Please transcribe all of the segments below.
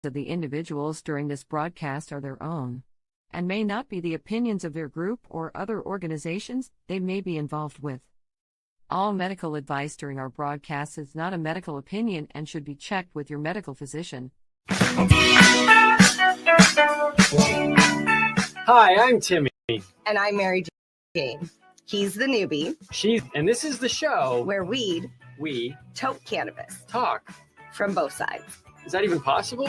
of the individuals during this broadcast are their own, and may not be the opinions of their group or other organizations they may be involved with. All medical advice during our broadcast is not a medical opinion and should be checked with your medical physician. Hi, I'm Timmy. And I'm Mary Jane. He's the newbie. And this is the show where we tote cannabis talk from both sides. Is that even possible?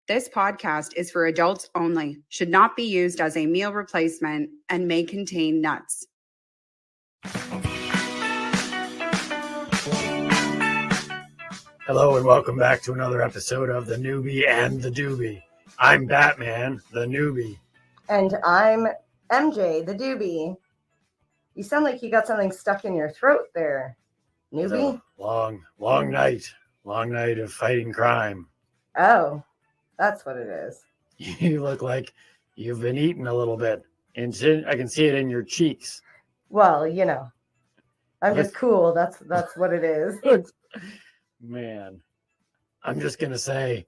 This podcast is for adults only, should not be used as a meal replacement, and may contain nuts. Hello and welcome back to another episode of The Newbie and the Doobie. I'm Batman, the newbie. And I'm MJ, the doobie. You sound like you got something stuck in your throat there, newbie. Long night of fighting crime. Oh, that's what it is. You look like you've been eating a little bit. And I can see it in your cheeks. Well, you know, I'm just cool. That's what it is. Man, I'm just going to say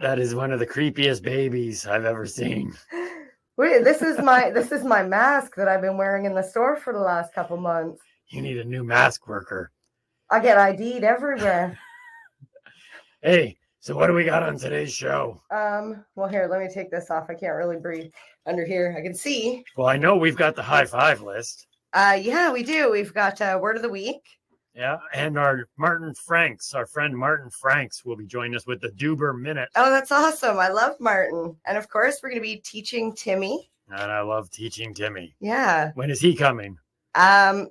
that is one of the creepiest babies I've ever seen. Wait, this is my mask that I've been wearing in the store for the last couple months. You need a new mask worker. I get ID'd everywhere. Hey, so what do we got on today's show? Well, here, let me take this off. I can't really breathe under here. I can see. Well, I know we've got the high five list. Yeah, we do. We've got Word of the Week. Yeah, and our friend Martin Franks will be joining us with the Doober Minute. Oh, that's awesome. I love Martin. And of course, we're going to be teaching Timmy. And I love teaching Timmy. Yeah. When is he coming?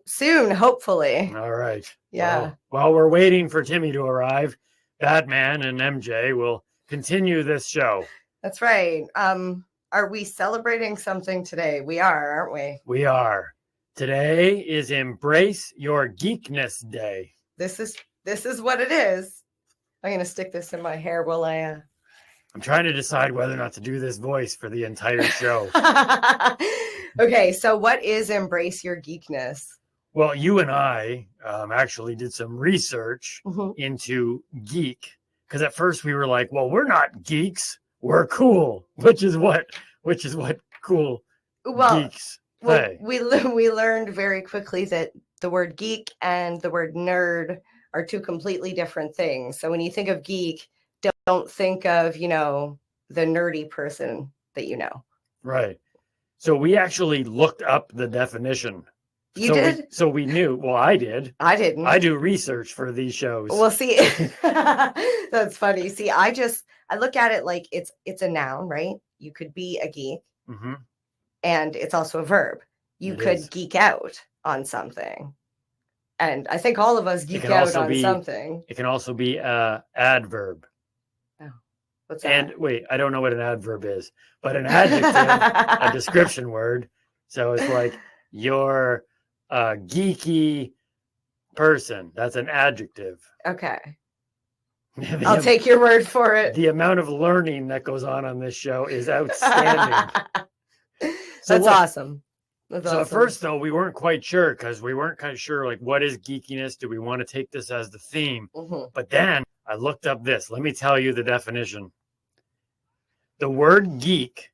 Soon, hopefully. All right. Yeah. Well, while we're waiting for Timmy to arrive, Batman and MJ will continue this show. That's right. Are we celebrating something today? We are, aren't we? We are. Today is Embrace Your Geekness Day. This is what it is. I'm going to stick this in my hair while I... I'm trying to decide whether or not to do this voice for the entire show. Okay, so what is Embrace Your Geekness? Well, you and I actually did some research into geek, because at first we were like, well, we're not geeks, we're cool, which is what cool geeks. Well, we learned very quickly that the word geek and the word nerd are two completely different things. So when you think of geek, don't think of, the nerdy person that you know. Right. So we actually looked up the definition. You did? So we knew. Well, I did. I didn't. I do research for these shows. Well, see, that's funny. See, I look at it like it's a noun, right? You could be a geek. Mm-hmm. And it's also a verb. You could geek out on something. And I think all of us geek out on something. It can also be an adverb. Oh, what's that? And wait, I don't know what an adverb is, but an adjective, a description word. So it's like you're a geeky person. That's an adjective. Okay. I'll take your word for it. The amount of learning that goes on this show is outstanding. That's awesome. That's awesome. At first, though, we weren't quite sure because we weren't kind of sure, like, what is geekiness? Do we want to take this as the theme? Mm-hmm. But then I looked up this. Let me tell you the definition. The word geek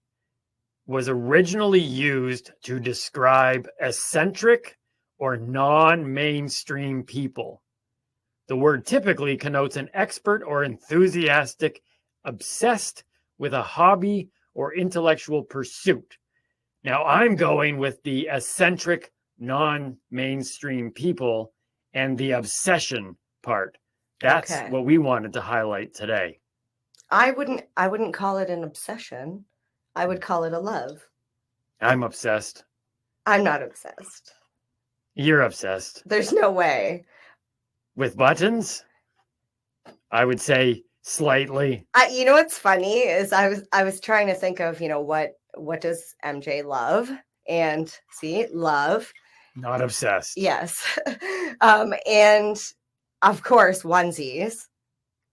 was originally used to describe eccentric or non-mainstream people. The word typically connotes an expert or enthusiastic, obsessed with a hobby or intellectual pursuit. Now, I'm going with the eccentric, non-mainstream people and the obsession part. That's what we wanted to highlight today. I wouldn't call it an obsession. I would call it a love. I'm obsessed. I'm not obsessed. You're obsessed. There's no way. With buttons? I would say slightly. You know what's funny is I was trying to think of, what does MJ love? And see, love. Not obsessed. Yes. And of course, onesies.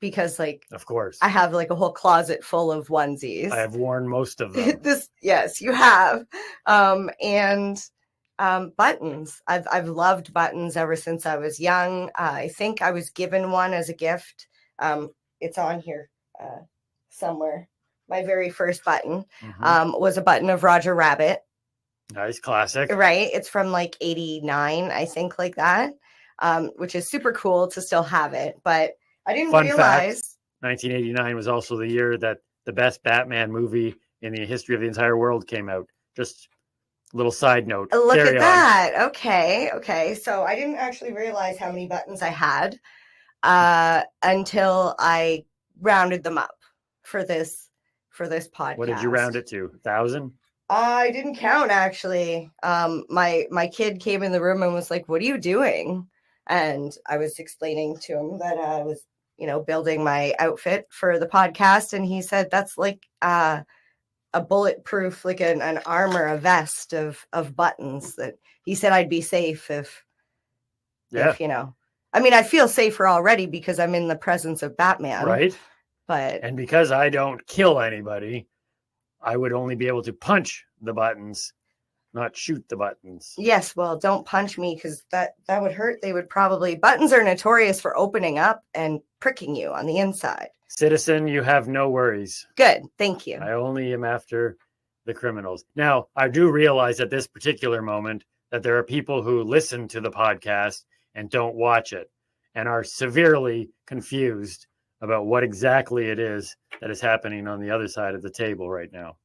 because like Of course. I have like a whole closet full of onesies. I have worn most of them. Yes, you have. And buttons. I've loved buttons ever since I was young. I think I was given one as a gift. It's on here somewhere. My very first button was a button of Roger Rabbit. Nice, classic. Right. It's from like 89, I think, like that, which is super cool to still have it. But I didn't realize. 1989 was also the year that the best Batman movie in the history of the entire world came out. Just a little side note. Look at that. Okay. So I didn't actually realize how many buttons I had until I rounded them up for this podcast. What did you round it to? 1,000? I didn't count, actually. My kid came in the room and was like, "What are you doing?" And I was explaining to him that I was, building my outfit for the podcast. And he said, that's like a bulletproof, like an armor, a vest of buttons, that he said I'd be safe if, I mean, I feel safer already because I'm in the presence of Batman. Right. And because I don't kill anybody, I would only be able to punch the buttons, not shoot the buttons. Yes, well, don't punch me because that would hurt. Buttons are notorious for opening up and pricking you on the inside. Citizen, you have no worries. Good, thank you. I only am after the criminals. Now, I do realize at this particular moment that there are people who listen to the podcast and don't watch it and are severely confused about what exactly it is that is happening on the other side of the table right now.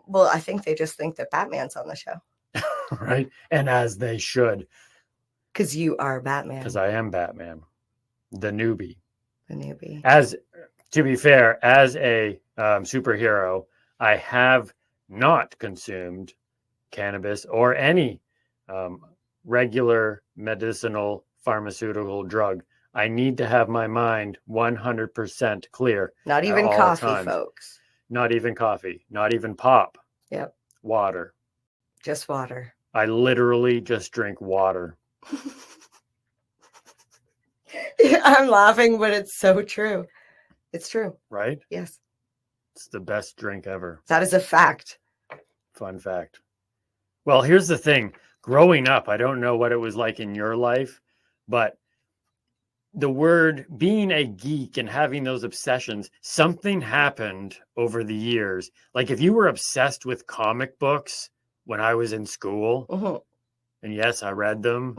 Well, I think they just think that Batman's on the show. Right? And as they should. Because you are Batman. Because I am Batman. The newbie. As, to be fair, as a superhero, I have not consumed cannabis or any regular medicinal pharmaceutical drug. I need to have my mind 100% clear. Not even coffee, folks. Not even coffee. Not even pop. Yep. Water. Just water. I literally just drink water. I'm laughing, but it's so true. It's true. Right? Yes. It's the best drink ever. That is a fact. Fun fact. Well, here's the thing. Growing up, I don't know what it was like in your life, but the word being a geek and having those obsessions, something happened over the years. Like if you were obsessed with comic books when I was in school, and yes, I read them,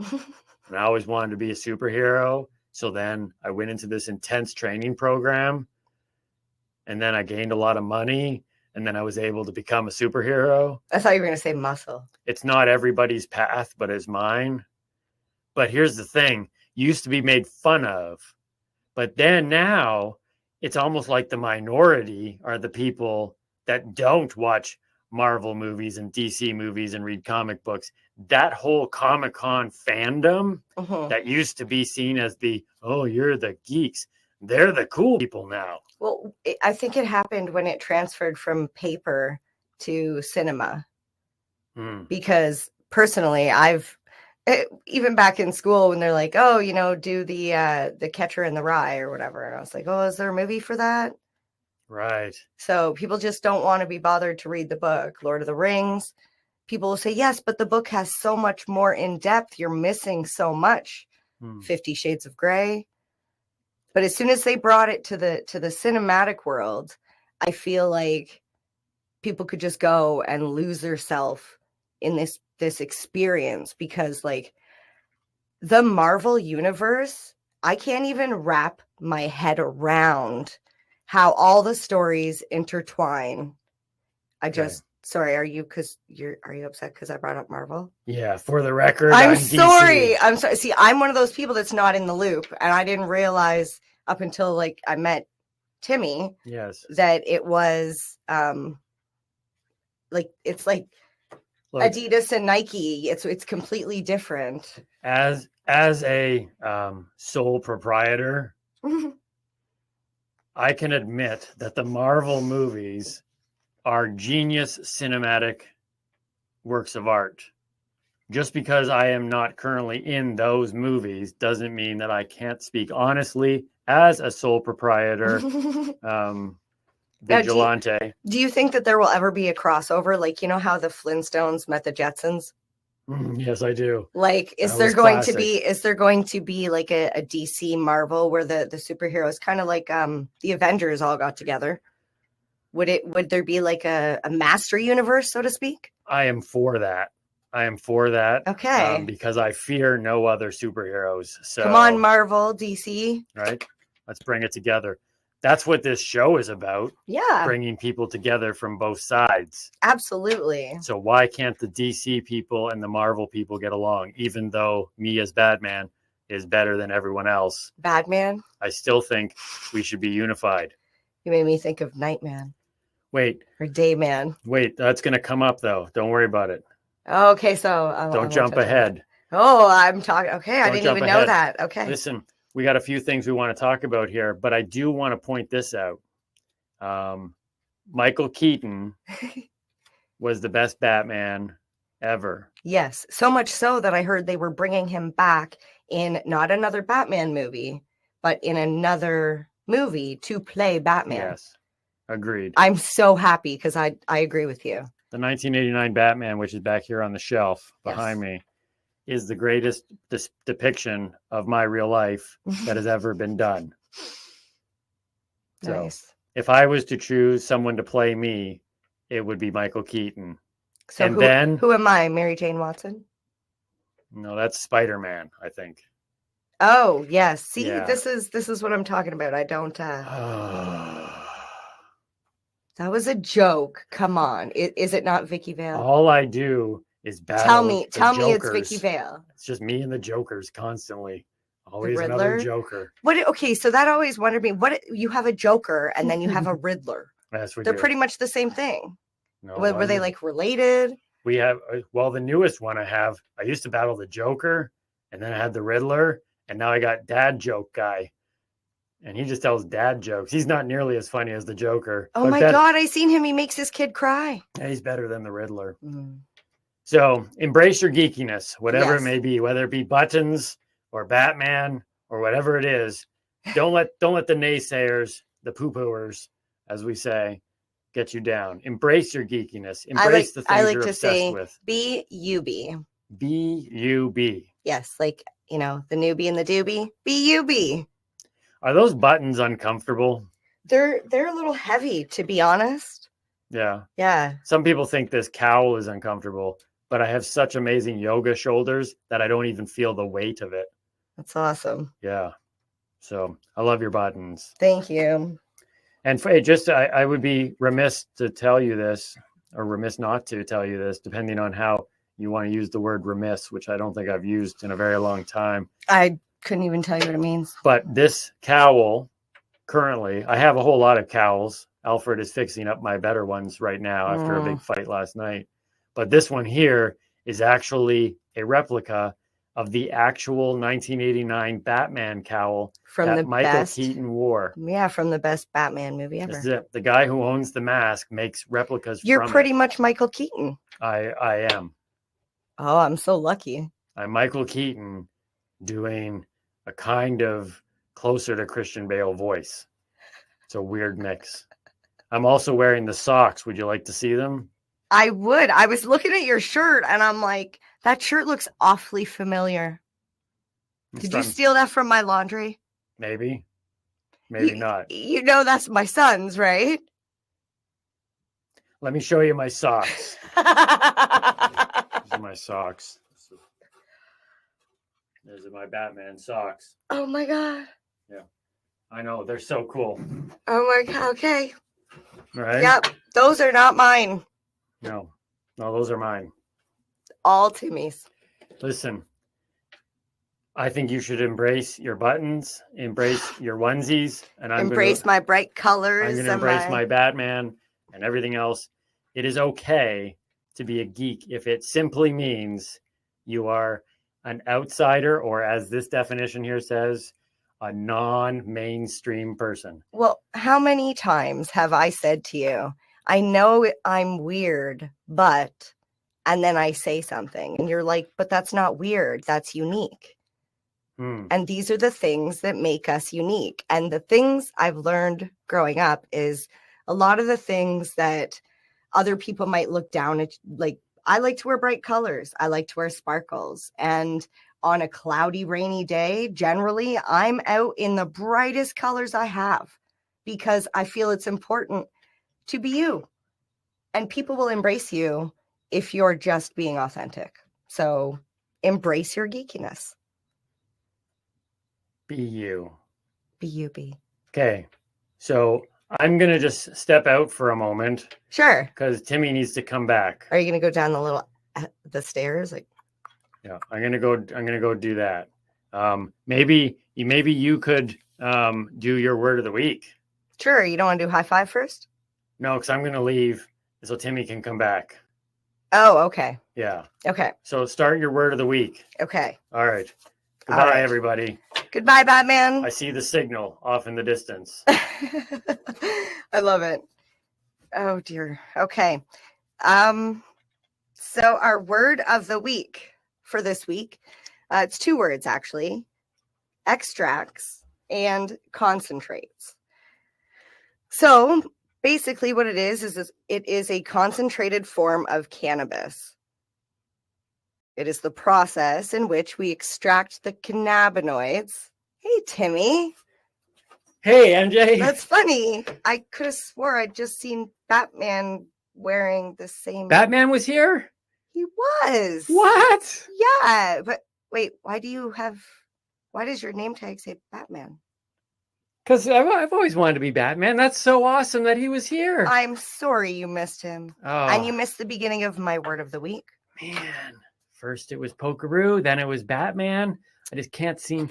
and I always wanted to be a superhero. So then I went into this intense training program, and then I gained a lot of money, and then I was able to become a superhero. I thought you were going to say muscle. It's not everybody's path, but it's mine. But here's the thing. Used to be made fun of, but then now it's almost like the minority are the people that don't watch Marvel movies and DC movies and read comic books. That whole Comic-Con fandom that used to be seen as you're the geeks. They're the cool people now. Well, I think it happened when it transferred from paper to cinema. Because personally, even back in school when they're like, do the Catcher in the Rye or whatever. And I was like, is there a movie for that? Right. So people just don't want to be bothered to read the book. Lord of the Rings. People will say, yes, but the book has so much more in depth. You're missing so much. 50 Shades of Grey. But as soon as they brought it to the cinematic world, I feel like people could just go and lose themselves in this experience, because like the Marvel universe, I can't even wrap my head around how all the stories intertwine. Sorry, are you upset because I brought up Marvel? Yeah, for the record, I'm sorry. I'm sorry. See, I'm one of those people that's not in the loop, and I didn't realize up until like I met Timmy. Yes. That it was it's like Adidas and Nike. It's completely different. As a sole proprietor, I can admit that the Marvel movies are genius cinematic works of art. Just because I am not currently in those movies doesn't mean that I can't speak honestly as a sole proprietor Now, vigilante. do you think that there will ever be a crossover? Like, you know how the Flintstones met the Jetsons? Yes, I do. Like, is there going to be like a DC Marvel where the superheroes kind of like the Avengers all got together? Would there be like a master universe, so to speak? I am for that. Okay. Because I fear no other superheroes. So come on, Marvel, DC. Right? Let's bring it together. That's what this show is about. Yeah. Bringing people together from both sides. Absolutely. So why can't the DC people and the Marvel people get along, even though me as Batman is better than everyone else? Batman? I still think we should be unified. You made me think of Nightman. Wait. Or Dayman. Wait, that's going to come up, though. Don't worry about it. Okay, so... Don't jump ahead. Oh, I'm talking... Okay, I didn't even know that. Okay. Listen, we got a few things we want to talk about here, but I do want to point this out. Michael Keaton was the best Batman ever. Yes, so much so that I heard they were bringing him back in not another Batman movie, but in another movie to play Batman. Yes, agreed. I'm so happy because I agree with you. The 1989 Batman, which is back here on the shelf behind me, is the greatest depiction of my real life that has ever been done. Nice. So, if I was to choose someone to play me, it would be Michael Keaton. So who am I? Mary Jane Watson? No, that's Spider-Man, I think. Oh, yes. See, this is what I'm talking about. I don't that was a joke. Come on. Is it not Vicky Vale? All I do is battle. Tell me it's Vicky Vale. It's just me and the Jokers constantly. Always another Joker. Okay, so that always wondered me. What you have a Joker and then you have a Riddler. They're pretty much the same thing. No, were they like related? We have the newest one I used to battle the Joker, and then I had the Riddler, and now I got Dad Joke Guy. And he just tells dad jokes. He's not nearly as funny as the Joker. Oh my God, I seen him. He makes his kid cry. Yeah, he's better than the Riddler. Mm. So embrace your geekiness, whatever it may be, whether it be buttons or Batman or whatever it is. Don't let the naysayers, the poo-pooers, as we say, get you down. Embrace your geekiness. Embrace the things you're obsessed with. Be you be. Be you be. Yes, like, the newbie and the doobie. Be you be. Are those buttons uncomfortable? They're a little heavy, to be honest. Yeah. Yeah. Some people think this cowl is uncomfortable, but I have such amazing yoga shoulders that I don't even feel the weight of it. That's awesome. Yeah. So I love your buttons. Thank you. And I would be remiss to tell you this, or remiss not to tell you this, depending on how you want to use the word remiss, which I don't think I've used in a very long time. I couldn't even tell you what it means. But this cowl, currently, I have a whole lot of cowls. Alfred is fixing up my better ones right now after a big fight last night. But this one here is actually a replica of the actual 1989 Batman cowl that Michael Keaton wore. Yeah, from the best Batman movie ever. This is it. The guy who owns the mask makes replicas. You're pretty much Michael Keaton. I am. Oh, I'm so lucky. I'm Michael Keaton doing a kind of closer to Christian Bale voice. It's a weird mix. I'm also wearing the socks. Would you like to see them? I would. I was looking at your shirt and I'm like, that shirt looks awfully familiar. Did you steal that from my laundry? Maybe. Maybe not. That's my son's, right? Let me show you my socks. These are my socks. These are my Batman socks. Oh my God. Yeah. I know. They're so cool. Oh my God. Okay. Right? Yep. Those are not mine. No, those are mine. All Timmy's. Listen, I think you should embrace your buttons, embrace your onesies, and embrace my bright colors. I'm going to embrace my Batman and everything else. It is okay to be a geek if it simply means you are an outsider, or as this definition here says, a non-mainstream person. Well, how many times have I said to you, I know I'm weird, but, and then I say something and you're like, but that's not weird. That's unique. And these are the things that make us unique. And the things I've learned growing up is a lot of the things that other people might look down at, like, I like to wear bright colors. I like to wear sparkles. And on a cloudy, rainy day, generally, I'm out in the brightest colors I have because I feel it's important to be you. And people will embrace you if you're just being authentic. So embrace your geekiness. Be you. Be you, be. Okay. So I'm going to just step out for a moment. Sure. Because Timmy needs to come back. Are you going to go down the stairs? Like, yeah, I'm going to go do that. Maybe you could do your word of the week. Sure. You don't want to do high five first? No, because I'm going to leave so Timmy can come back. Oh, okay. Yeah. Okay. So start your word of the week. Okay. All right. Goodbye, All right. Everybody. Goodbye, Batman. I see the signal off in the distance. I love it. Oh dear. Okay. So our word of the week for this week, it's 2 words actually: extracts and concentrates. So basically what it is it is a concentrated form of cannabis. It is the process in which we extract the cannabinoids. Hey, Timmy. Hey, MJ. That's funny. I could have swore I'd just seen Batman wearing the same. Batman was here? He was. What? Yeah. But wait, why does your name tag say Batman? Because I've always wanted to be Batman. That's so awesome that he was here. I'm sorry you missed him. Oh. And you missed the beginning of my word of the week. Man. First it was Pokeroo, then it was Batman. I just can't seem.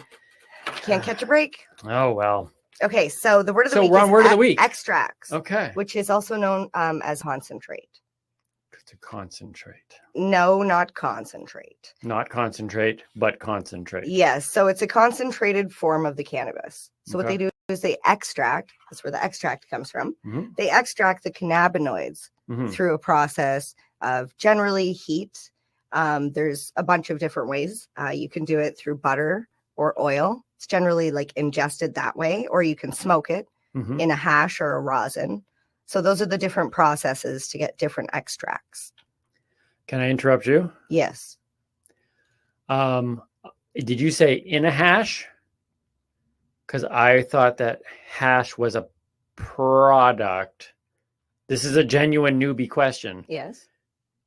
Can't catch a break. Oh, well. Okay, so the word of the week we're on is word of the week. Extracts. Okay. Which is also known as concentrate. To concentrate. No, not concentrate. Not concentrate, but concentrate. Yes, so it's a concentrated form of the cannabis. So what they do is they extract, that's where the extract comes from. Mm-hmm. They extract the cannabinoids through a process of generally heat. There's a bunch of different ways. You can do it through butter or oil. It's generally like ingested that way, or you can smoke it in a hash or a rosin. So those are the different processes to get different extracts. Can I interrupt you? Yes. Did you say in a hash? Because I thought that hash was a product. This is a genuine newbie question. Yes.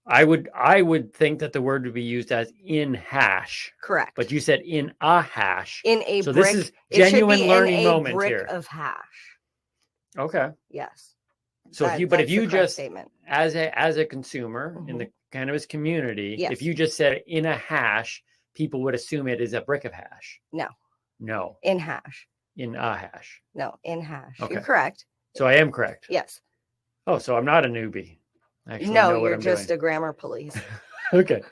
I would think that the word would be used as in hash. Correct. But you said in a hash. In a so brick. This is genuine learning moment brick here. Of hash. Okay. Yes. So if you just statement. as a consumer in the cannabis community, if you just said in a hash, people would assume it is a brick of hash. No. In hash. In a hash. No, in hash. Okay. You're correct. So I am correct. Yes. Oh, so I'm not a newbie. No, you're just a grammar police. Okay.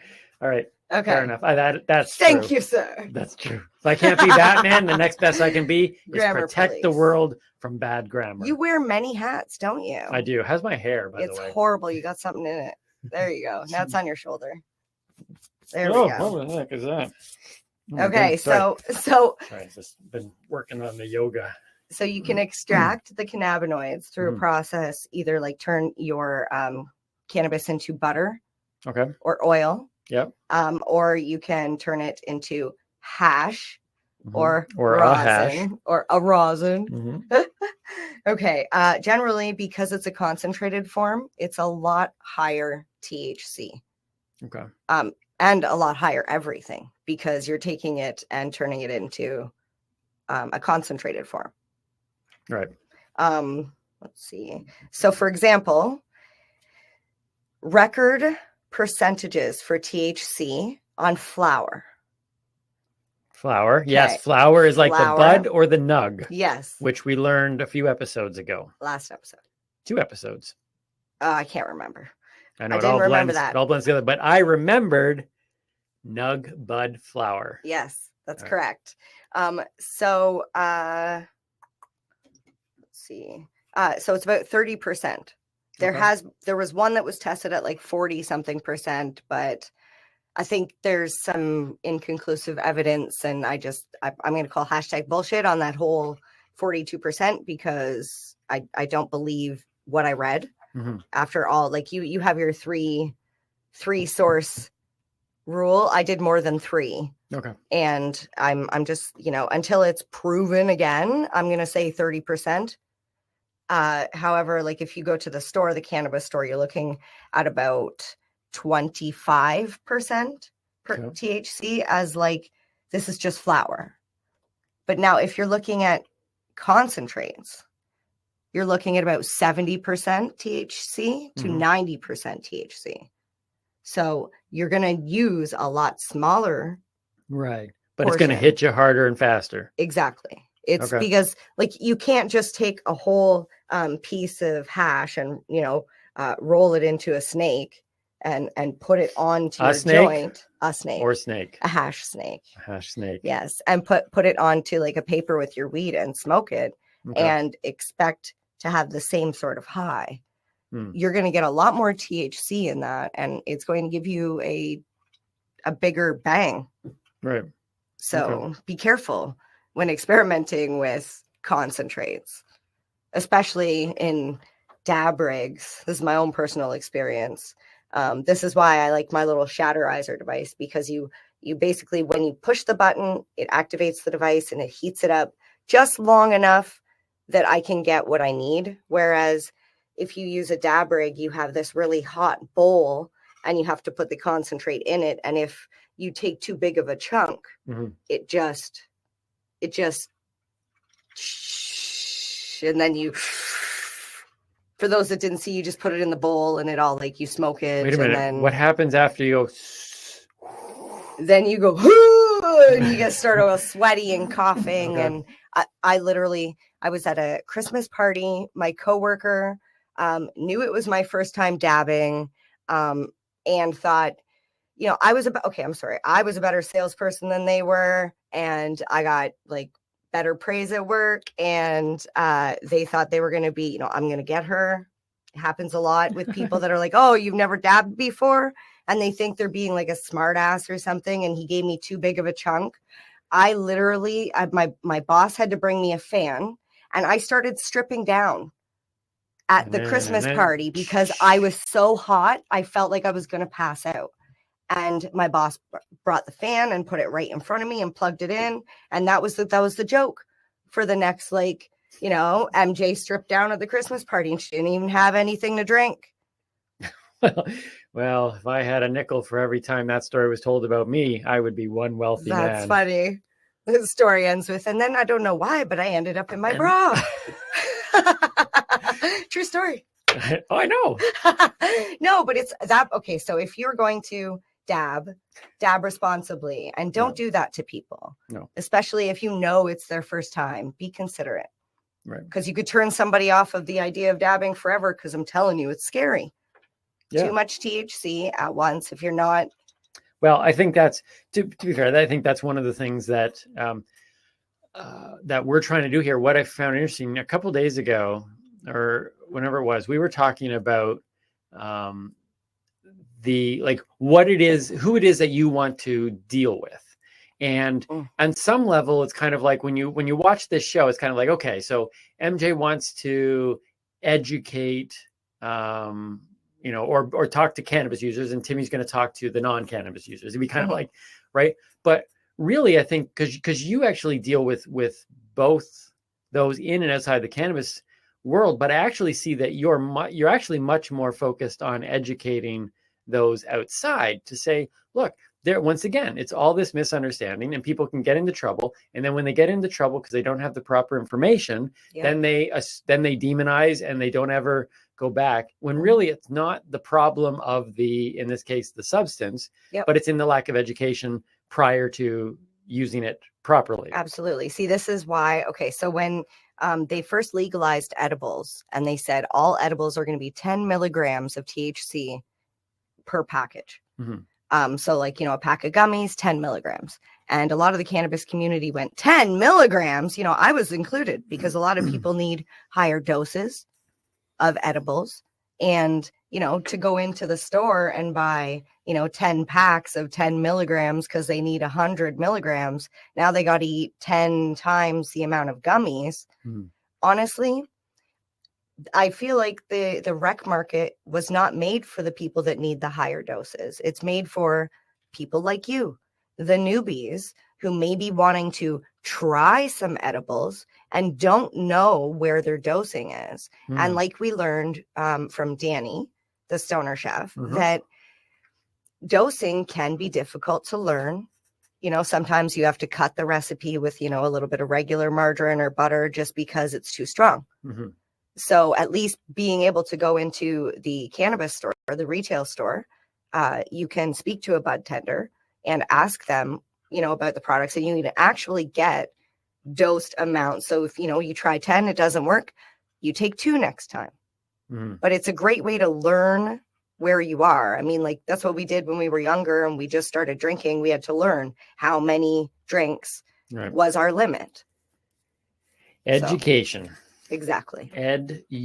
All right. Okay. Fair enough. That's Thank true. you, sir. That's true. If I can't be Batman, the next best I can be is protect police. the world from bad grammar. You wear many hats, don't you? I do. How's my hair, by the way? It's horrible. You got something in it. There you go. Now it's on your shoulder. There we go. What the heck is that? Okay, so sorry, I've just been working on the yoga. So you can extract the cannabinoids through a process, either like turn your cannabis into butter, or oil, or you can turn it into hash, or rosin, or a rosin. Okay, generally because it's a concentrated form, it's a lot higher THC. Okay. And a lot higher everything because you're taking it and turning it into a concentrated form. Right. Let's see. So, for example, record percentages for THC on flower. Flower. Okay. Yes. Flower is like the bud or the nug. Yes. Which we learned a few episodes ago. Last episode. 2 episodes. I can't remember. I know it all blends together, but I remembered nug, bud, flower. Yes, that's correct. So let's see. So it's about 30%. There was one that was tested at like 40 something %, but I think there's some inconclusive evidence, and I'm going to call hashtag bullshit on that whole 42% because I don't believe what I read. After all, like you have your three source rule. I did more than 3. Okay. And I'm just, until it's proven again, I'm going to say 30%. However, like if you go to the store, the cannabis store, you're looking at about 25% THC as like, this is just flower. But now if you're looking at concentrates, you're looking at about 70% THC to 90% THC. So you're going to use a lot smaller. Right. But it's going to hit you harder and faster. Exactly. It's because like you can't just take a whole piece of hash and, roll it into a snake and put it onto your joint. A snake. Or snake. A hash snake. A hash snake. Yes. And put it onto like a paper with your weed and smoke it and expect to have the same sort of high. You're going to get a lot more THC in that, and it's going to give you a bigger bang. Right. So be careful when experimenting with concentrates, especially in dab rigs. This is my own personal experience. This is why I like my little shatterizer device, because you basically, when you push the button, it activates the device and it heats it up just long enough that I can get what I need. Whereas if you use a dab rig, you have this really hot bowl and you have to put the concentrate in it. And if you take too big of a chunk, it just, and then you, for those that didn't see, you just put it in the bowl and it all like you smoke it. Wait a minute. And then, what happens after you go? Then you go, and you get start all sweaty and coughing. And I was at a Christmas party. My coworker knew it was my first time dabbing and thought, I was a better salesperson than they were. And I got like better praise at work. And they thought they were going to be, I'm going to get her. It happens a lot with people that are like, oh, you've never dabbed before. And they think they're being like a smart ass or something. And he gave me too big of a chunk. I literally, my boss had to bring me a fan and I started stripping down at the Christmas party because I was so hot. I felt like I was going to pass out. And my boss brought the fan and put it right in front of me and plugged it in. And that was the joke for the next, MJ stripped down at the Christmas party and she didn't even have anything to drink. Well, if I had a nickel for every time that story was told about me, I would be one wealthy man. That's funny. The story ends with, and then I don't know why, but I ended up in my bra. True story. Oh, I know. No, but it's that. Okay, so if you're going to dab responsibly and don't do that to people. No. Especially if it's their first time. Be considerate. Right. Because you could turn somebody off of the idea of dabbing forever, because I'm telling you, it's scary. Yeah. Too much THC at once if you're not. Well, I think that's, to be fair, I think that's one of the things that that we're trying to do here. What I found interesting a couple of days ago, or whenever it was, we were talking about what it is, who it is that you want to deal with. And on some level, it's kind of like when you watch this show, it's kind of like, okay, so MJ wants to educate, or talk to cannabis users, and Timmy's going to talk to the non-cannabis users. It'd be kind of like, right. But really, I think because you actually deal with both those in and outside the cannabis world, but I actually see that you're actually much more focused on educating those outside to say, look, there, once again, it's all this misunderstanding and people can get into trouble. And then when they get into trouble because they don't have the proper information, then they demonize and they don't ever go back, when really it's not the problem of in this case, the substance, but it's in the lack of education prior to using it properly. Absolutely. See, this is why, so when they first legalized edibles and they said all edibles are going to be 10 milligrams of THC per package. So a pack of gummies, 10 milligrams. And a lot of the cannabis community went 10 milligrams. I was included because a lot of people need higher doses of edibles. And, to go into the store and buy, 10 packs of 10 milligrams because they need 100 milligrams. Now they got to eat 10 times the amount of gummies. Honestly, I feel like the rec market was not made for the people that need the higher doses. It's made for people like you, the newbies who may be wanting to try some edibles and don't know where their dosing is. And like we learned from Danny, the stoner chef, that dosing can be difficult to learn. Sometimes you have to cut the recipe with, a little bit of regular margarine or butter just because it's too strong. So at least being able to go into the cannabis store or the retail store, you can speak to a bud tender and ask them, about the products, and you can actually get dosed amounts. So if, you try 10, it doesn't work, you take 2 next time. But it's a great way to learn where you are. I mean, like, that's what we did when we were younger and we just started drinking. We had to learn how many drinks was our limit. Education. So, exactly. Education.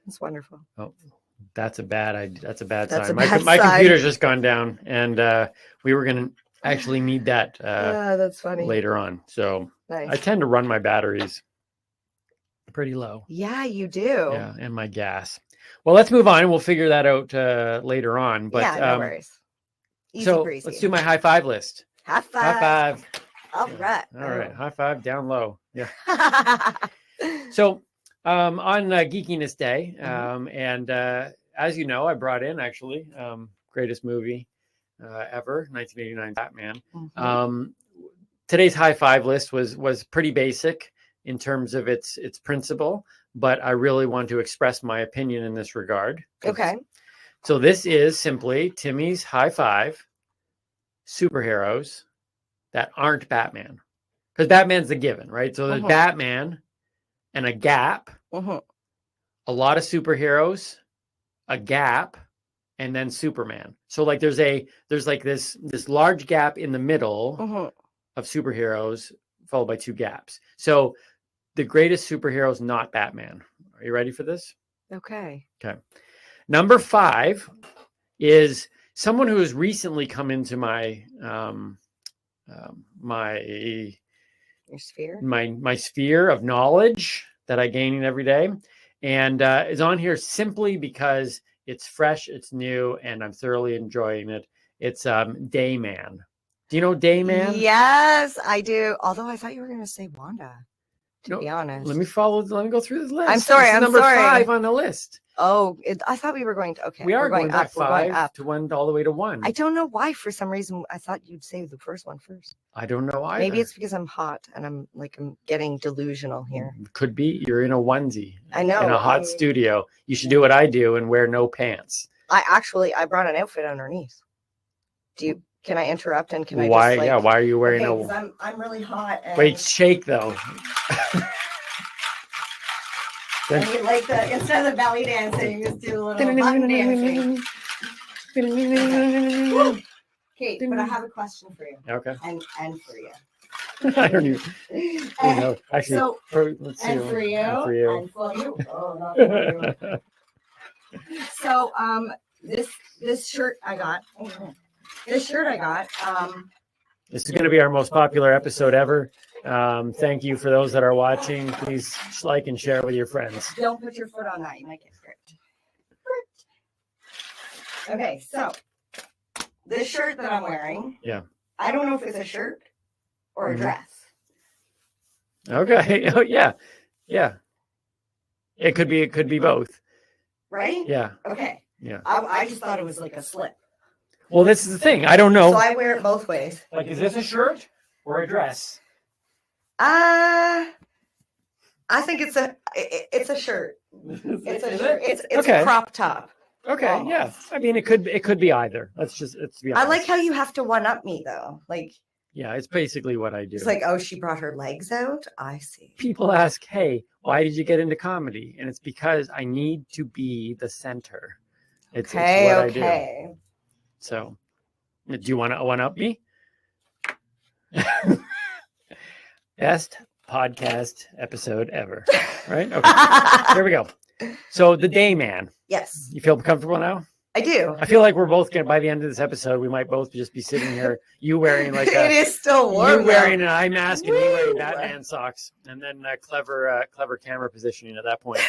It's wonderful. Oh, that's a bad That's sign. a bad My sign. computer's just gone down, and we were going to actually need that that's funny. later on. So Nice. I tend to run my batteries pretty low. Yeah, you do. Yeah, and my gas. Well, let's move on. We'll figure that out later on. But no worries. Easy so breezy. let's do my high five list. High five. High five. All right. All right. High five down low. Yeah. So on Geekiness Day, and as you know, I brought in actually greatest movie ever, 1989 Batman. Today's high five list was pretty basic in terms of its principle, but I really want to express my opinion in this regard. Okay. So this is simply Timmy's high five superheroes that aren't Batman, because Batman's the given, right? So there's Batman and a gap, a lot of superheroes, a gap, and then Superman. So like there's like this large gap in the middle of superheroes followed by 2 gaps. So the greatest superhero is not Batman. Are you ready for this? Okay. Number 5 is someone who has recently come into my Your sphere? my sphere of knowledge that I gain every day, and is on here simply because it's fresh, it's new, and I'm thoroughly enjoying it. It's Dayman. Do you know Dayman? Yes, I do. Although I thought you were going to say Wanda, to be honest. Let me go through this list. I'm sorry. This is number 5 on the list. Oh, I thought we were going to. Okay, We are going back up. 5 to 1 all the way to 1. I don't know why. For some reason, I thought you'd say the first one first. I don't know either. Maybe it's because I'm hot and I'm getting delusional here. Could be. You're in a onesie. I know. In a hot studio. You should do what I do and wear no pants. I brought an outfit underneath. Can I interrupt and can I? Why? Why are you wearing I'm really hot. And Wait, shake though. I mean, like instead of the belly dancing, just do a little button dancing. Okay, but I have a question for you. Okay. And for you. I don't even know. Actually, So, let's see. and for you. And for you. And for you. Oh, not for you. So, this shirt I got. This is going to be our most popular episode ever. Thank you for those that are watching. Please like and share with your friends. Don't put your foot on that. You might get hurt. Okay, so this shirt that I'm wearing. Yeah. I don't know if it's a shirt or a dress. Okay. Oh yeah. Yeah. It could be both. Right? Yeah. Okay. Yeah. I just thought it was like a slip. Well, this is the thing. I don't know. So I wear it both ways. Like, is this a shirt or a dress? I think it's a shirt. It's a shirt. It's okay. a crop top. Okay, Almost. yeah. I mean, it could be either. Let's be honest. I like how you have to one up me though. Like, yeah, it's basically what I do. It's like, oh, she brought her legs out. I see. People ask, "Hey, why did you get into comedy?" And it's because I need to be the center. It's what I do. So, do you want to one up me? Best podcast episode ever. Right? Okay. Here we go. So the Day Man. Yes, You feel comfortable now? I do. I feel like we're both gonna, by the end of this episode, we might both just be sitting here. You wearing like It is still warm. you wearing an eye mask and me wearing Woo! Batman socks, and then clever camera positioning at that point.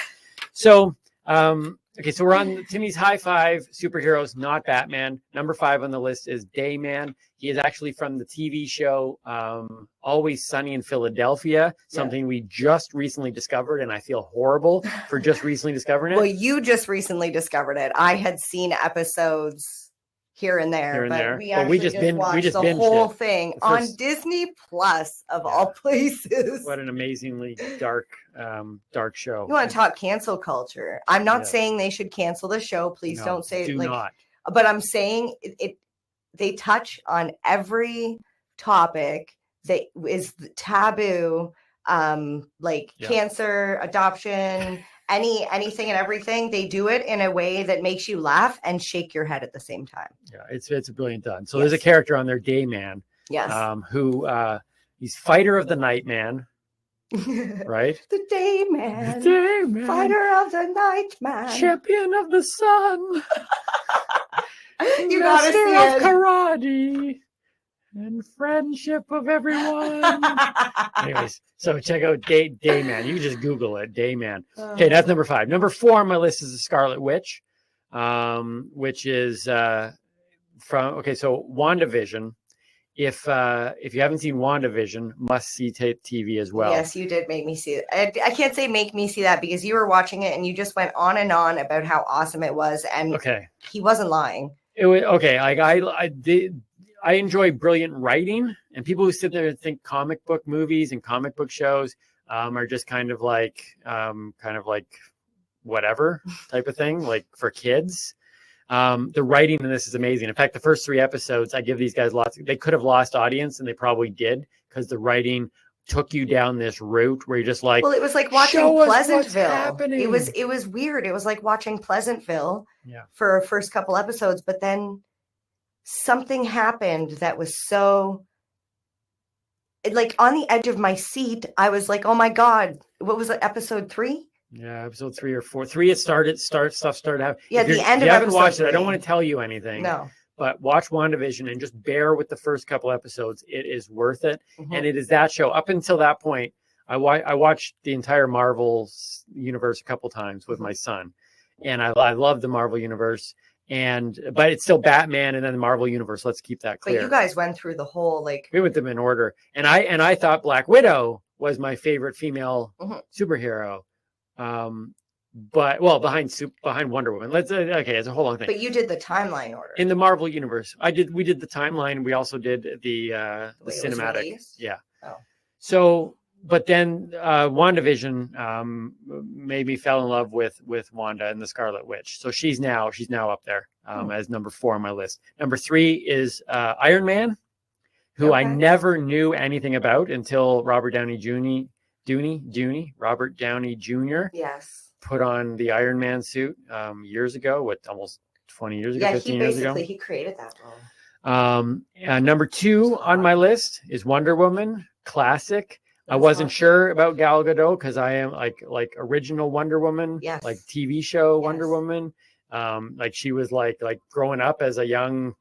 So, okay, so we're on Timmy's high five superheroes, not Batman. Number 5 on the list is Dayman. He is actually from the TV show Always Sunny in Philadelphia, something we just recently discovered, and I feel horrible for just recently discovering it. Well, you just recently discovered it. I had seen episodes here and there, we just watched the whole thing on Disney Plus of all places. What an amazingly dark show. You want to talk cancel culture? I'm not saying they should cancel the show. Please don't say do not. But I'm saying they touch on every topic that is taboo, cancer, adoption, anything and everything. They do it in a way that makes you laugh and shake your head at the same time. Yeah, it's brilliant done. So there's a character on there, Dayman, who he's fighter of the night man, right? The Dayman, the Dayman, fighter of the night man, champion of the sun. You gotta see Master it. of karate and friendship of everyone. Anyways, so check out Dayman. You can just Google it, Dayman. Okay, that's number 5. Number 4 on my list is the Scarlet Witch, which is so WandaVision. If you haven't seen WandaVision, must see TV as well. Yes, you did make me see it. I can't say make me see that because you were watching it and you just went on and on about how awesome it was, and he wasn't lying. It was okay. Like I enjoy brilliant writing, and people who sit there and think comic book movies and comic book shows are just kind of like whatever type of thing, like for kids. The writing in this is amazing. In fact, the first 3 episodes, I give these guys they could have lost audience, and they probably did, because the writing took you down this route where you're just like, well, it was like watching Pleasantville. It was weird. It was like watching Pleasantville for first couple episodes, but then something happened that was so like on the edge of my seat. I was like, oh my God, what was it? Episode 3? Yeah, episode 3 or 4. 3, stuff started happening. Yeah, the end of episode 3. If you haven't watched it, I don't want to tell you anything. No. But watch WandaVision and just bear with the first couple episodes. It is worth it. Mm-hmm. And it is that show. Up until that point, I watched the entire Marvel universe a couple times with my son. And I love the Marvel universe. But it's still Batman and then the Marvel universe. Let's keep that clear. But you guys went through the whole we went them in order. And I thought Black Widow was my favorite female superhero. But behind Wonder Woman. It's a whole long thing. But you did the timeline order in the Marvel universe. We did the timeline. We also did the cinematic. Yeah. Oh. So, but then WandaVision made me fall in love with Wanda and the Scarlet Witch. So she's now up there as number 4 on my list. Number 3 is Iron Man, who I never knew anything about until Robert Downey Jr. Yes. Put on the Iron Man suit years ago, almost 20 years ago, 15 years ago. He created that role. Number 2 on my list is Wonder Woman, classic. I wasn't sure about Gal Gadot because I am like original Wonder Woman, like TV show Wonder Woman. Like she was like growing up as a young,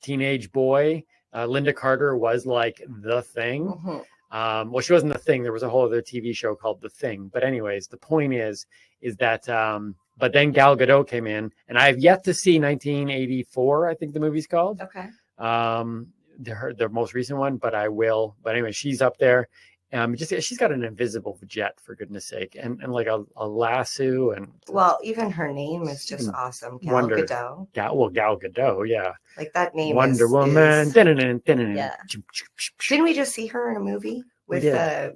teenage boy. Linda Carter was like the thing. Mm-hmm. Well, she wasn't the thing. There was a whole other TV show called The Thing. But anyways, the point is that, but then Gal Gadot came in, and I have yet to see 1984, I think the movie's called. Okay. The most recent one, but I will. But anyway, she's up there. She's got an invisible jet, for goodness sake, and like a lasso, and even her name is just awesome. Gal Gadot. Gal Gadot, yeah. Like that name. Wonder Woman. Yeah. Didn't we just see her in a movie with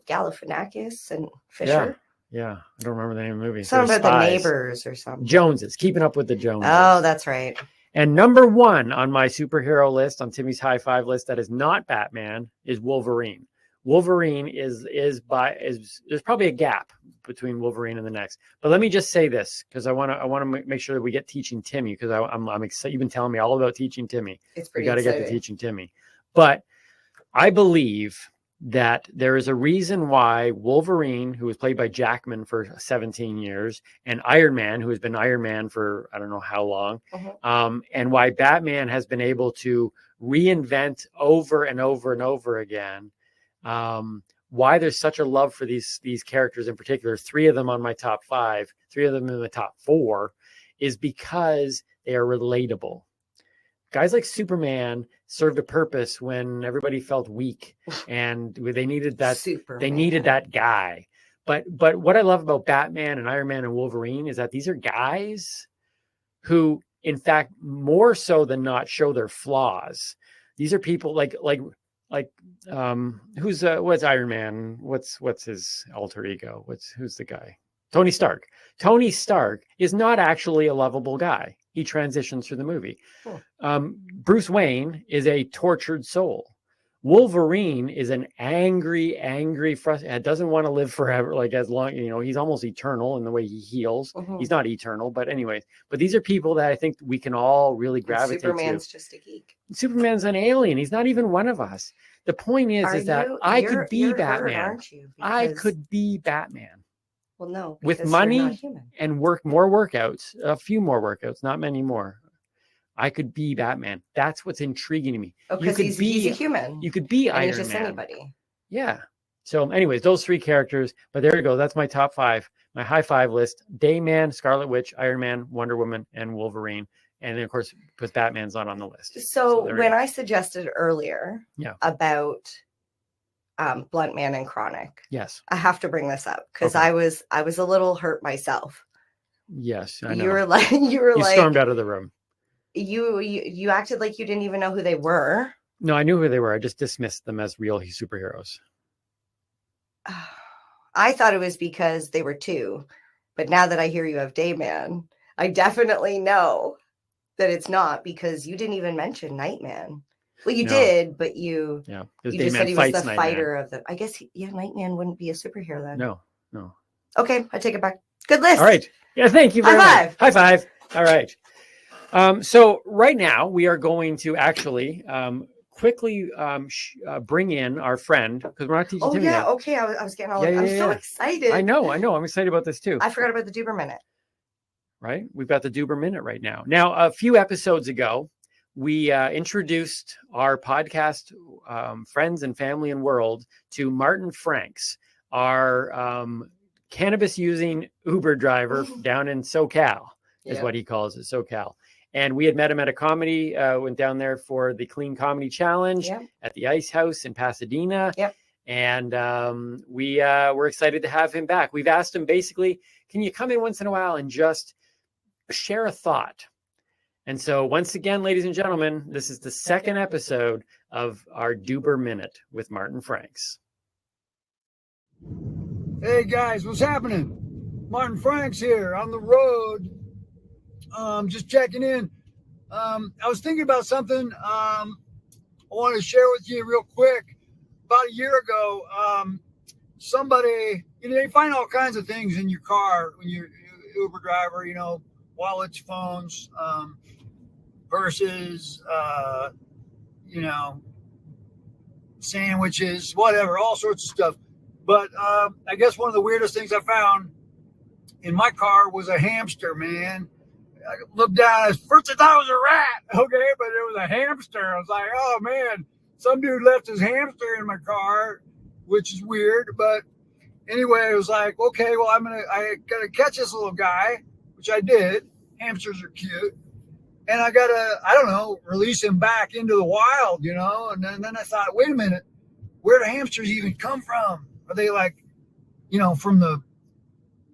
Galifianakis and Fisher? Yeah. I don't remember the name of the movie. Something about the neighbors or something. Joneses, Keeping Up with the Joneses. Oh, that's right. And number 1 on my superhero list, on Timmy's high five list, that is not Batman, is Wolverine. Wolverine there's probably a gap between Wolverine and the next. But let me just say this, because I want to make sure that we get Teaching Timmy, because I'm excited. You've been telling me all about Teaching Timmy. It's pretty We got to get to Teaching Timmy. But I believe that there is a reason why Wolverine, who was played by Jackman for 17 years, and Iron Man, who has been Iron Man for I don't know how long, and why Batman has been able to reinvent over and over and over again. Why there's such a love for these characters in particular, 3 of them on my top 5, 3 of them in the top 4, is because they are relatable. Guys like Superman served a purpose when everybody felt weak and they needed that. Superman. They needed that guy. But what I love about Batman and Iron Man and Wolverine is that these are guys who, in fact, more so than not, show their flaws. These are people like what's Iron Man? What's his alter ego? Who's the guy? Tony Stark. Tony Stark is not actually a lovable guy. He transitions through the movie. Bruce Wayne is a tortured soul. Wolverine is an angry, frustrated, doesn't want to live forever, like as long, he's almost eternal in the way he heals. He's not eternal, but anyways. But these are people that I think we can all really gravitate to. Superman's just a geek. Superman's an alien. He's not even one of us. The point is that I could be Batman. Aren't you? I could be Batman. Well, no, with money and more workouts, a few more workouts, not many more. I could be Batman. That's what's intriguing to me. Oh, because he's a human. You could be Iron Man. Just anybody. Yeah. So anyways, those 3 characters, but there you go. That's my top 5, my high 5 list: Dayman, Scarlet Witch, Iron Man, Wonder Woman, and Wolverine. And then of course, because Batman's not on the list. So when I suggested earlier about Blunt Man and Chronic. Yes. I have to bring this up because I was a little hurt myself. Yes, I know. You were like stormed out of the room. You acted like you didn't even know who they were. No, I knew who they were. I just dismissed them as real superheroes. I thought it was because they were 2, but now that I hear you have Dayman, I definitely know that it's not, because you didn't even mention Nightman. Well, you did, but you just said he was the fighter of the. I guess Nightman wouldn't be a superhero then. No. Okay, I take it back. Good list. All right. Yeah, thank you very much. High five. All right. So right now we are going to actually quickly bring in our friend, because we're not teaching Timmy yet. Okay. I was getting all. I'm so excited. I know. I'm excited about this too. I forgot about the Duber Minute. Right. We've got the Duber Minute right now. Now, a few episodes ago, we introduced our podcast friends and family and world to Martin Franks, our cannabis-using Uber driver down in SoCal, is what he calls it, SoCal. And we had met him at a comedy, went down there for the Clean Comedy Challenge at the Ice House in Pasadena. Yep. And we were excited to have him back. We've asked him basically, can you come in once in a while and just share a thought? And so once again, ladies and gentlemen, this is the second episode of our Duber Minute with Martin Franks. Hey guys, what's happening? Martin Franks here on the road. Just checking in. I was thinking about something I want to share with you real quick. About a year ago, somebody, they find all kinds of things in your car when you're Uber driver, wallets, phones, purses, sandwiches, whatever, all sorts of stuff. But I guess one of the weirdest things I found in my car was a hamster, man. I looked down, at first I thought it was a rat, okay, but it was a hamster. I was like, oh man, some dude left his hamster in my car, which is weird. But anyway, it was like, okay, well, I gotta catch this little guy, which I did. Hamsters are cute. And I gotta, release him back into the wild, And then I thought, wait a minute, where do hamsters even come from? Are they like, from the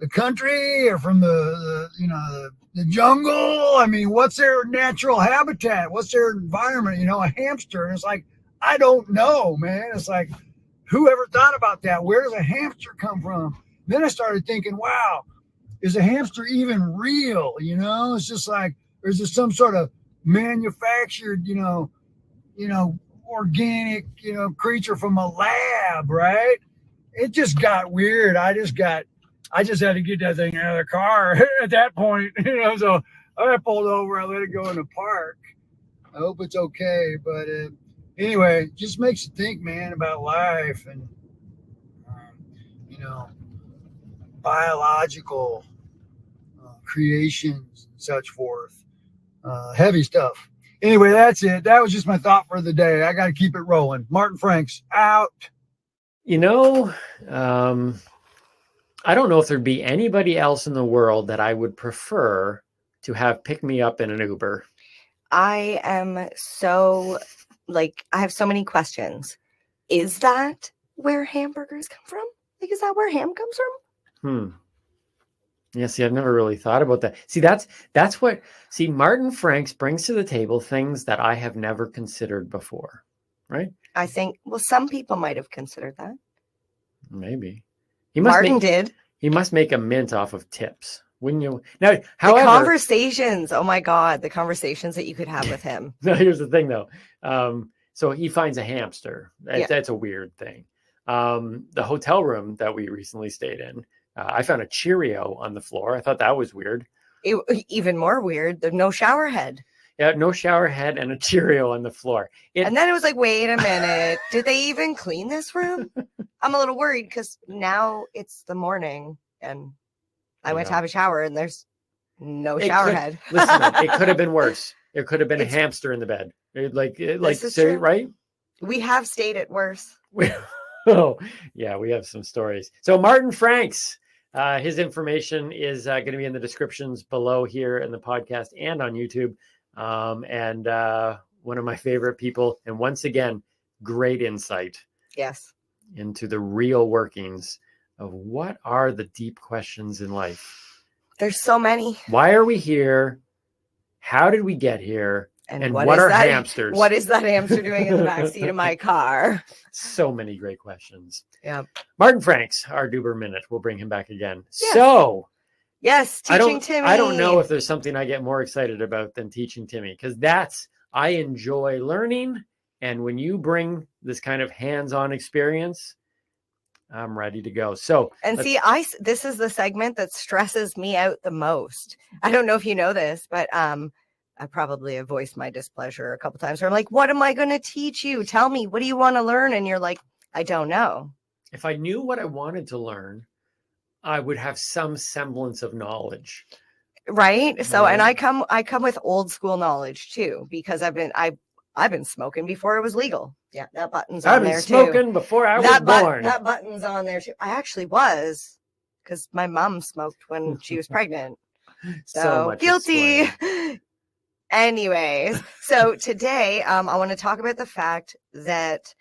country or from the jungle? I mean, what's their natural habitat? What's their environment? A hamster. And it's like, I don't know, man. It's like, whoever thought about that? Where does a hamster come from? Then I started thinking, wow, is a hamster even real? It's just like, or is it some sort of manufactured, organic, creature from a lab, right? It just got weird. I just had to get that thing out of the car at that point, so I pulled over, I let it go in the park. I hope it's okay. But Anyway, just makes you think, man, about life and, you know, biological creations and such forth. Heavy stuff. Anyway, that's it. That was just my thought for the day. I got to keep it rolling. Martin Franks out. You know, I don't know if there'd be anybody else in the world that I would prefer to have pick me up in an Uber. I am so, like, I have so many questions. Is that where hamburgers come from? Like, is that where ham comes from? Yeah, see, I've never really thought about that. See, that's what, Martin Franks brings to the table things that I have never considered before, right? I think, well, some people might have considered that. Maybe. Martin did. He must make a mint off of tips. Wouldn't you? Now, however, the conversations, oh my God, the conversations that you could have with him. No, here's the thing though. So he finds a hamster. That's a weird thing. The hotel room that we recently stayed in, I found a Cheerio on the floor. I thought that was weird. Even more weird, there's no shower head. Yeah, no shower head and a Cheerio on the floor. And then it was like, wait a minute, did they even clean this room? I'm a little worried because now it's the morning and I went to have a shower and there's no shower head. Listen, it could have been worse. It could have been a hamster in the bed. Right? We have stayed at worse. Oh, yeah, we have some stories. So Martin Franks, his information is going to be in the descriptions below here in the podcast and on YouTube. And one of my favorite people. And once again, great insight. Yes. Into the real workings of what are the deep questions in life. There's so many. Why are we here? How did we get here? And what are hamsters? What is that hamster doing in the backseat of my car? So many great questions. Yeah. Martin Franks, our Duber Minute. We'll bring him back again. Yes. So. Yes, teaching Timmy. I don't know if there's something I get more excited about than teaching Timmy, because I enjoy learning. And when you bring this kind of hands-on experience, I'm ready to go. So, and this is the segment that stresses me out the most. I don't know if you know this, but I probably have voiced my displeasure a couple times where I'm like, what am I going to teach you? Tell me, what do you want to learn? And you're like, I don't know. If I knew what I wanted to learn, I would have some semblance of knowledge. Right. So, and I come with old school knowledge too, because I've been smoking before it was legal. Yeah. That button's on there too. I've been smoking before I was born. That button's on there too. I actually was, because my mom smoked when she was pregnant. So guilty. Anyways. So today, I want to talk about the fact that,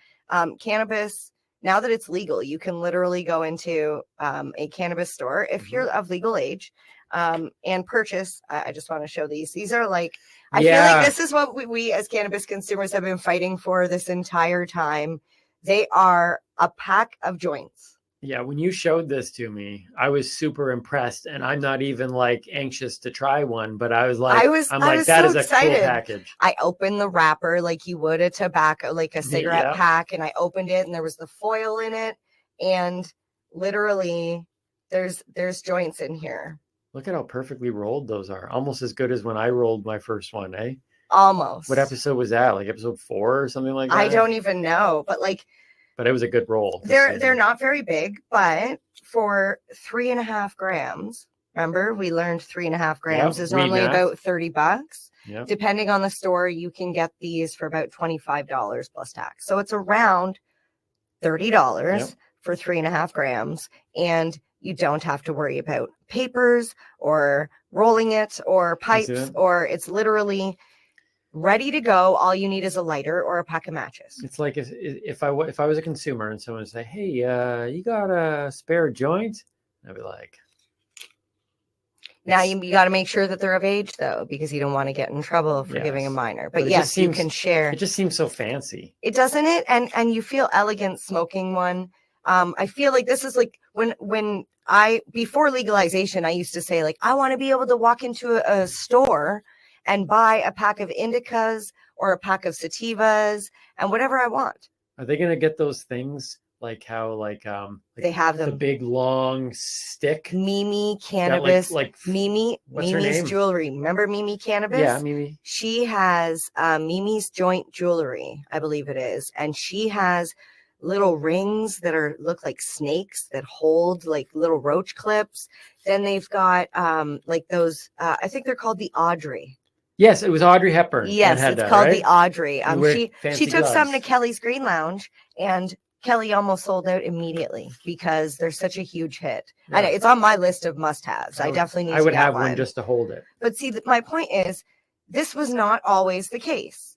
cannabis, now that it's legal, you can literally go into a cannabis store if you're of legal age and purchase. I just want to show these. These are like, I feel like this is what we as cannabis consumers have been fighting for this entire time. They are a pack of joints. Yeah, when you showed this to me, I was super impressed, and I'm not even like anxious to try one, but I was like, that is a cool package. I opened the wrapper like you would a tobacco, like a cigarette pack, and I opened it, and there was the foil in it, and literally, there's joints in here. Look at how perfectly rolled those are. Almost as good as when I rolled my first one, eh? Almost. What episode was that? Like episode 4 or something like that? I don't even know, but it was a good roll. They're not very big, but for 3.5 grams, remember we learned 3.5 grams is normally about $30. Yep. Depending on the store, you can get these for about $25 plus tax. So it's around $30 for 3.5 grams. And you don't have to worry about papers or rolling it or pipes, or it's literally ready to go. All you need is a lighter or a pack of matches. It's like if I was a consumer and someone would say, "Hey, you got a spare joint?" I'd be like, "Now you got to make sure that they're of age, though, because you don't want to get in trouble for giving a minor." But yes, you can share. It just seems so fancy. It doesn't it, and you feel elegant smoking one. I feel like this is like when before legalization, I used to say like I want to be able to walk into a store and buy a pack of indicas or a pack of sativas and whatever I want. Are they going to get those things like how they have the them. big long stick. Mimi Cannabis. Like Mimi's jewelry. Remember Mimi Cannabis? Yeah, Mimi. She has Mimi's joint jewelry, I believe it is, and she has little rings that look like snakes that hold like little roach clips. Then they've got like those. I think they're called the Audrey. Yes, it was Audrey Hepburn. Yes, it's called the Audrey. She took some to Kelly's Green Lounge, and Kelly almost sold out immediately because they're such a huge hit. Yeah. And it's on my list of must-haves. I definitely need to get one. I would have one just to hold it. But see, my point is, this was not always the case.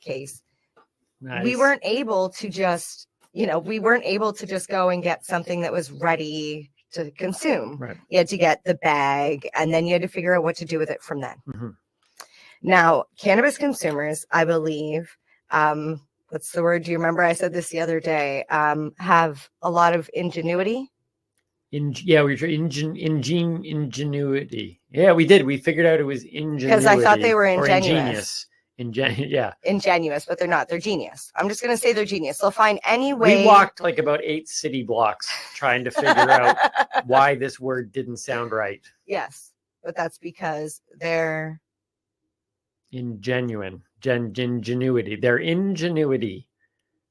Case. Nice. We weren't able to just, go and get something that was ready to consume. Right. You had to get the bag, and then you had to figure out what to do with it from then. Mm-hmm. Now, cannabis consumers, I believe, what's the word? Do you remember? I said this the other day. Have a lot of ingenuity. Ingenuity. Yeah, we did. We figured out it was ingenuity. Because I thought they were ingenious. Yeah. Ingenuous, but they're not. They're genius. I'm just going to say they're genius. They'll find any way. We walked like about 8 city blocks trying to figure out why this word didn't sound right. Yes, but that's because they're ingenuity. Their ingenuity.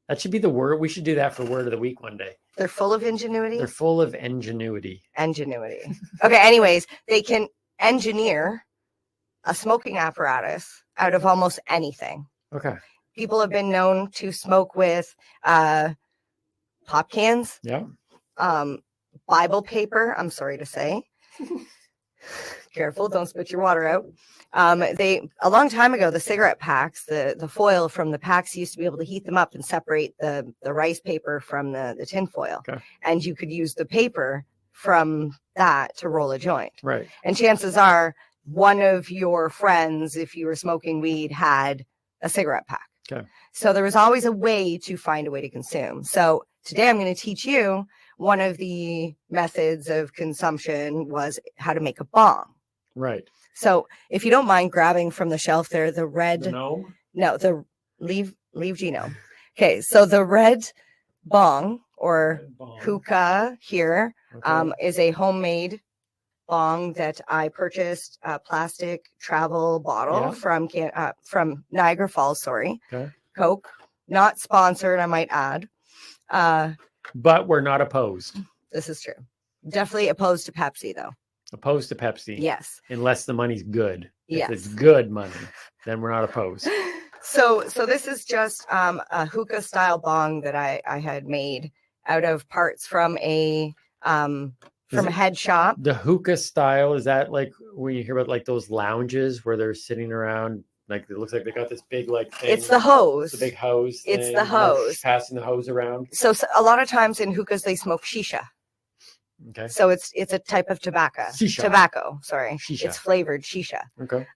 That should be the word. We should do that for word of the week one day. They're full of ingenuity. They're full of ingenuity. Ingenuity. Okay. Anyways, they can engineer a smoking apparatus out of almost anything. Okay. People have been known to smoke with pop cans. Yeah. Bible paper. I'm sorry to say. Careful, don't spit your water out. A long time ago, the cigarette packs, the foil from the packs, used to be able to heat them up and separate the rice paper from the tin foil. Okay. And you could use the paper from that to roll a joint. Right. And chances are one of your friends, if you were smoking weed, had a cigarette pack. Okay. So there was always a way to find a way to consume. So today I'm going to teach you one of the methods of consumption was how to make a bong. Right. So if you don't mind grabbing from the shelf there, the red. No, leave genome. Okay. So the red bong or hookah here is a homemade bong that I purchased a plastic travel bottle from Niagara Falls. Sorry. Okay. Coke, not sponsored, I might add. But we're not opposed. This is true. Definitely opposed to Pepsi, though. Opposed to Pepsi. Yes. Unless the money's good. Yes. If it's good money, then we're not opposed. So this is just a hookah style bong that I had made out of parts from a head shop. The hookah style, is that like when you hear about like those lounges where they're sitting around? Like it looks like they got this big like thing. It's the hose. The big hose. It's the hose. Passing the hose around. So a lot of times in hookahs they smoke shisha. Okay. So it's a type of tobacco. Tobacco, sorry. Shisha. It's flavored shisha. Okay.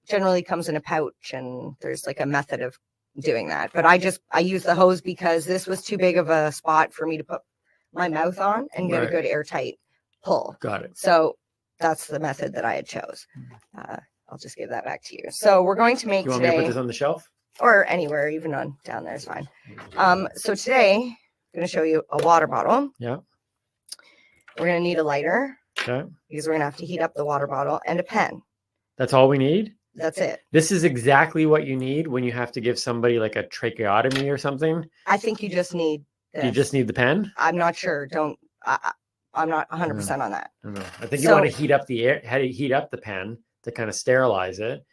Generally comes in a pouch, and there's like a method of doing that. But I use the hose because this was too big of a spot for me to put my mouth on and get a good airtight pull. Got it. So that's the method that I had chose. I'll just give that back to you. So we're going to make you want today, me to put this on the shelf? Or anywhere, even on down there is fine. So today I'm going to show you a water bottle. Yeah. We're going to need a lighter. Okay. Because we're going to have to heat up the water bottle and a pen. That's all we need? That's it. This is exactly what you need when you have to give somebody like a tracheotomy or something? I think you just need this. You just need the pen? I'm not sure. I'm not 100% on that. I think you want to heat up the pen to kind of sterilize it.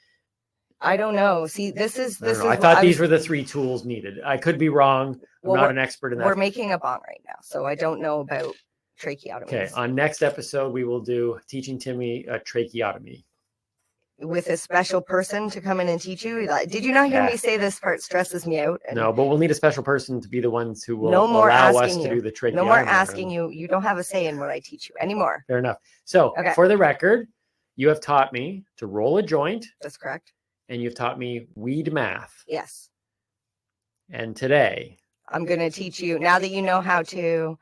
I don't know. See, this is. I thought these were the 3 tools needed. I could be wrong. I'm not an expert in that. We're making a bong right now, so I don't know about tracheotomies. Okay, on next episode, we will do teaching Timmy a tracheotomy. With a special person to come in and teach you? Did you not hear me say this part stresses me out? No, but we'll need a special person to be the ones who will allow us to do the tracheotomy. No more asking you. You don't have a say in what I teach you anymore. Fair enough. So, for the record, you have taught me to roll a joint. That's correct. And you've taught me weed math. Yes. And today, I'm going to teach you, now that you know how to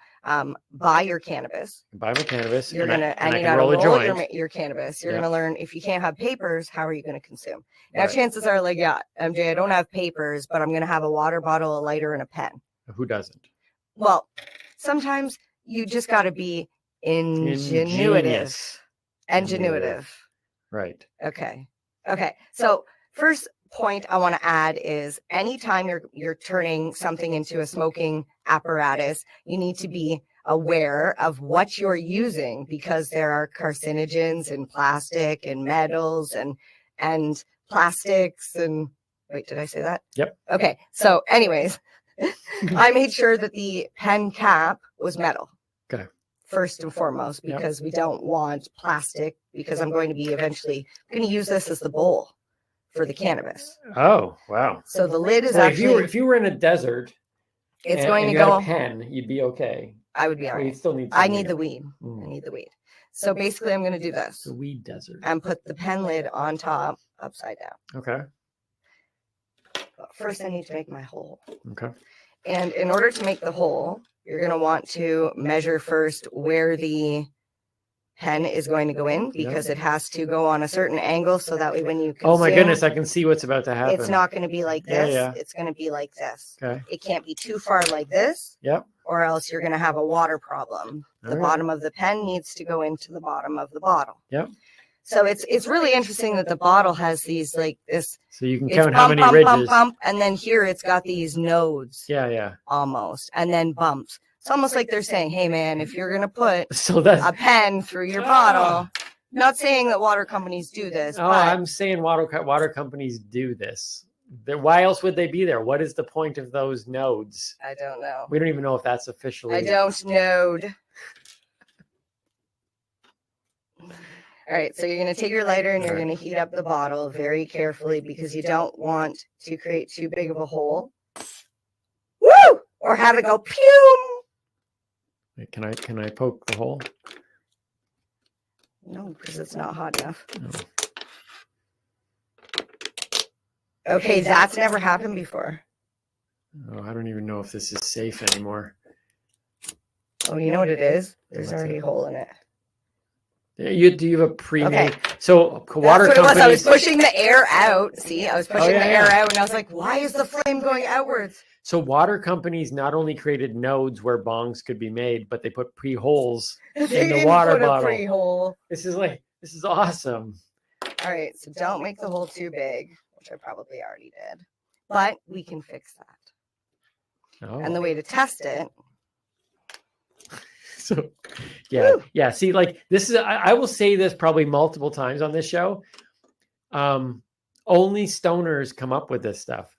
buy your cannabis. Buy my cannabis. You're going to roll a joint. Your cannabis. You're going to learn, if you can't have papers, how are you going to consume? Now, chances are like, MJ, I don't have papers, but I'm going to have a water bottle, a lighter, and a pen. Who doesn't? Well, sometimes you just got to be ingenuitive. Right. Okay. So first point I want to add is anytime you're turning something into a smoking apparatus, you need to be aware of what you're using, because there are carcinogens in plastic and metals and plastics and wait, did I say that? Yep. Okay. So anyways, I made sure that the pen cap was metal. Okay. First and foremost, because we don't want plastic, because I'm going to use this as the bowl for the cannabis. Oh, wow. So the lid is if you were in a desert, it's and, going and to you go. had a pen, you'd be okay. I would be all Well, right. you still need. I need the weed. I need the weed. So basically, I'm going to do this. The weed desert. And put the pen lid on top, upside down. Okay. But first, I need to make my hole. Okay. And in order to make the hole, you're going to want to measure first where the pen is going to go in, because it has to go on a certain angle, so that way when you consume, Oh my goodness, I can see what's about to happen. it's not going to be like this. Yeah. It's going to be like this. Okay. It can't be too far like this. Yep. Or else you're going to have a water problem. The bottom of the pen needs to go into the bottom of the bottle. Yep. So it's really interesting that the bottle has these like this. So you can It's count how bump, many bump, ridges. bump, bump, and then here it's got these nodes. Yeah. Almost, and then bumps. It's almost like they're saying, "Hey, man, if you're gonna put So that's. a pen through your bottle," not saying that water companies do this, Oh, but I'm saying water companies do this. Why else would they be there? What is the point of those nodes? I don't know. We don't even know if that's officially. I don't know. All right, so you're going to take your lighter and you're going to heat up the bottle very carefully, because you don't want to create too big of a hole. Woo! Or have it go pew. Wait, can I poke the hole? No, because it's not hot enough. No. Okay, that's never happened before. Oh, I don't even know if this is safe anymore. Oh, you know what it is? There's What's already it? a hole in it. Do you have a pre-made? Okay. So water That's what it was. I was companies. pushing the air out. See, I was pushing yeah, the air yeah. out, and I was like, why is the flame going outwards? So water companies not only created nodes where bongs could be made, but they put pre-holes in the water bottle. Pre-hole. This is awesome. All right, so don't make the hole too big, which I probably already did, but we can fix that. Oh. And the way to test it. So, yeah. See, like this is, I will say this probably multiple times on this show. Only stoners come up with this stuff.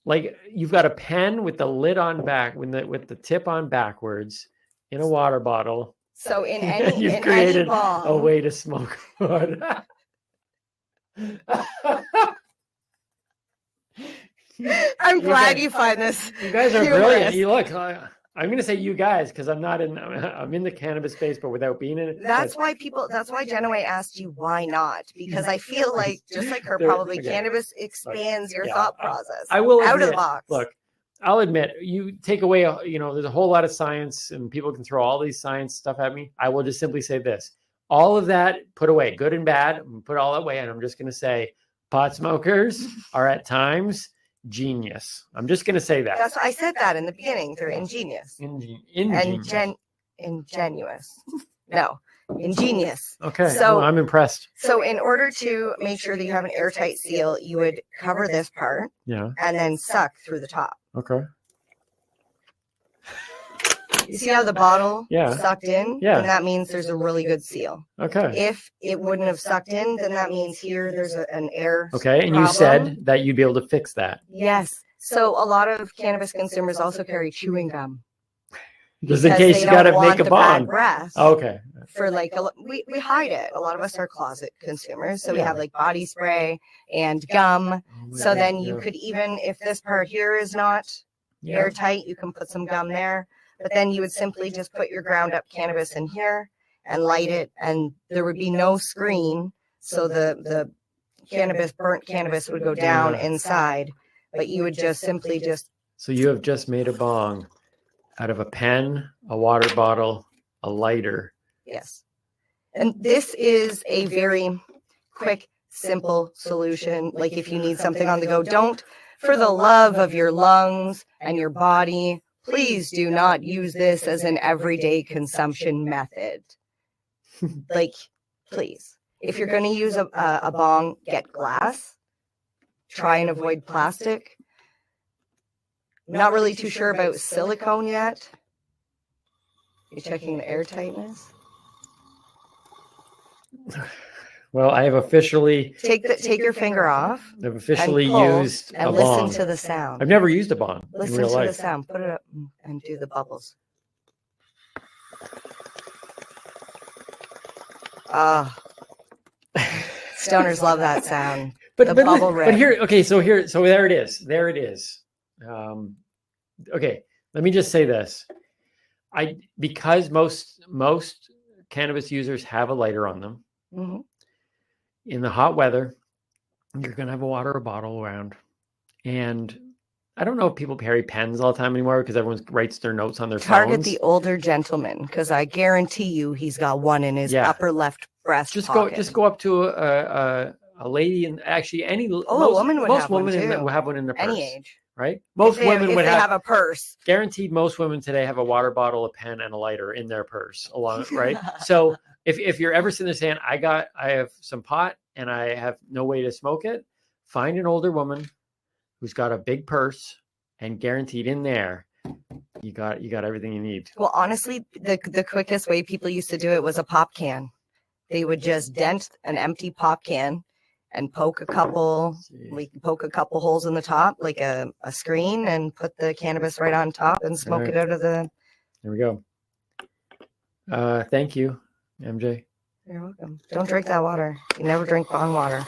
Like you've got a pen with the lid on back, with the tip on backwards in a water bottle. So in any, you've in created any bong, a way to smoke wood. I'm glad you find this. You guys are humorous. brilliant. You look. I'm going to say you guys because I'm in the cannabis space, but without being in it. That's why Genoway asked you why not, because I feel like just like her, probably okay. cannabis expands your Yeah, thought process. I will out admit, of the box. Look, I'll admit, you take away, there's a whole lot of science, and people can throw all these science stuff at me. I will just simply say this: all of that put away, good and bad, put all that away, and I'm just going to say, pot smokers are at times genius. I'm just going to say that. That's why I said that in the beginning. They're ingenious. Ingenuous. No, ingenious. Okay, So I'm impressed. So in order to make sure that you have an airtight seal, you would cover this part Yeah. and then suck through the top. Okay. You see how the bottle Yeah. sucked in? Yeah. And that means there's a really good seal. Okay. If it wouldn't have sucked in, then that means here there's an air Okay, and you problem. said that you'd be able to fix that. Yes. So a lot of cannabis consumers also carry chewing gum. Just in because case they you got to don't want make a the bad bond. breath. Okay. For like we hide it. A lot of us are closet consumers, so we Yeah. have like body spray and gum. Oh, So yeah, then you yeah. could, even if this part here is not Yeah. airtight, you can put some gum there. But then you would simply just put your ground up cannabis in here and light it, and there would be no screen, so the burnt cannabis would go down Yeah. inside. But you would just simply So you have just made a bong out of a pen, a water bottle, a lighter. yes. And this is a very quick, simple solution. Like if you need something on the go, don't, for the love of your lungs and your body, please do not use this as an everyday consumption method. Like, please. If you're going to use a bong, get glass. Try and avoid plastic. I'm not really too sure about silicone yet. You checking the air tightness? Well, I have officially take your finger off. I've officially and pull used and a listen bong. to the sound. I've never used a bong Listen in real to life. the sound. Put it up and do the bubbles. Ah, stoners love that sound. But bubble rip. But so there it is. There it is. Okay, let me just say this. Because most cannabis users have a lighter on them. Mm-hmm. In the hot weather, you're going to have a water bottle around. And I don't know if people carry pens all the time anymore because everyone writes their notes on their Target phones. the older gentleman because I guarantee you he's got one in his upper left breast pocket. Just go up to a lady, and actually most woman would have women one too. Will have one in their purse. Any age. Right? Most women would have a purse. Guaranteed most women today have a water bottle, a pen, and a lighter in their purse along, right? So if you're ever sitting there saying, I have some pot and I have no way to smoke it, find an older woman who's got a big purse, and guaranteed in there, you got everything you need. Well, honestly, the quickest way people used to do it was a pop can. They would just dent an empty pop can and poke a couple holes in the top, like a screen, and put the cannabis right on top and smoke it out of the. There we go. Thank you, MJ. You're welcome. Don't drink that water. You never drink bong water.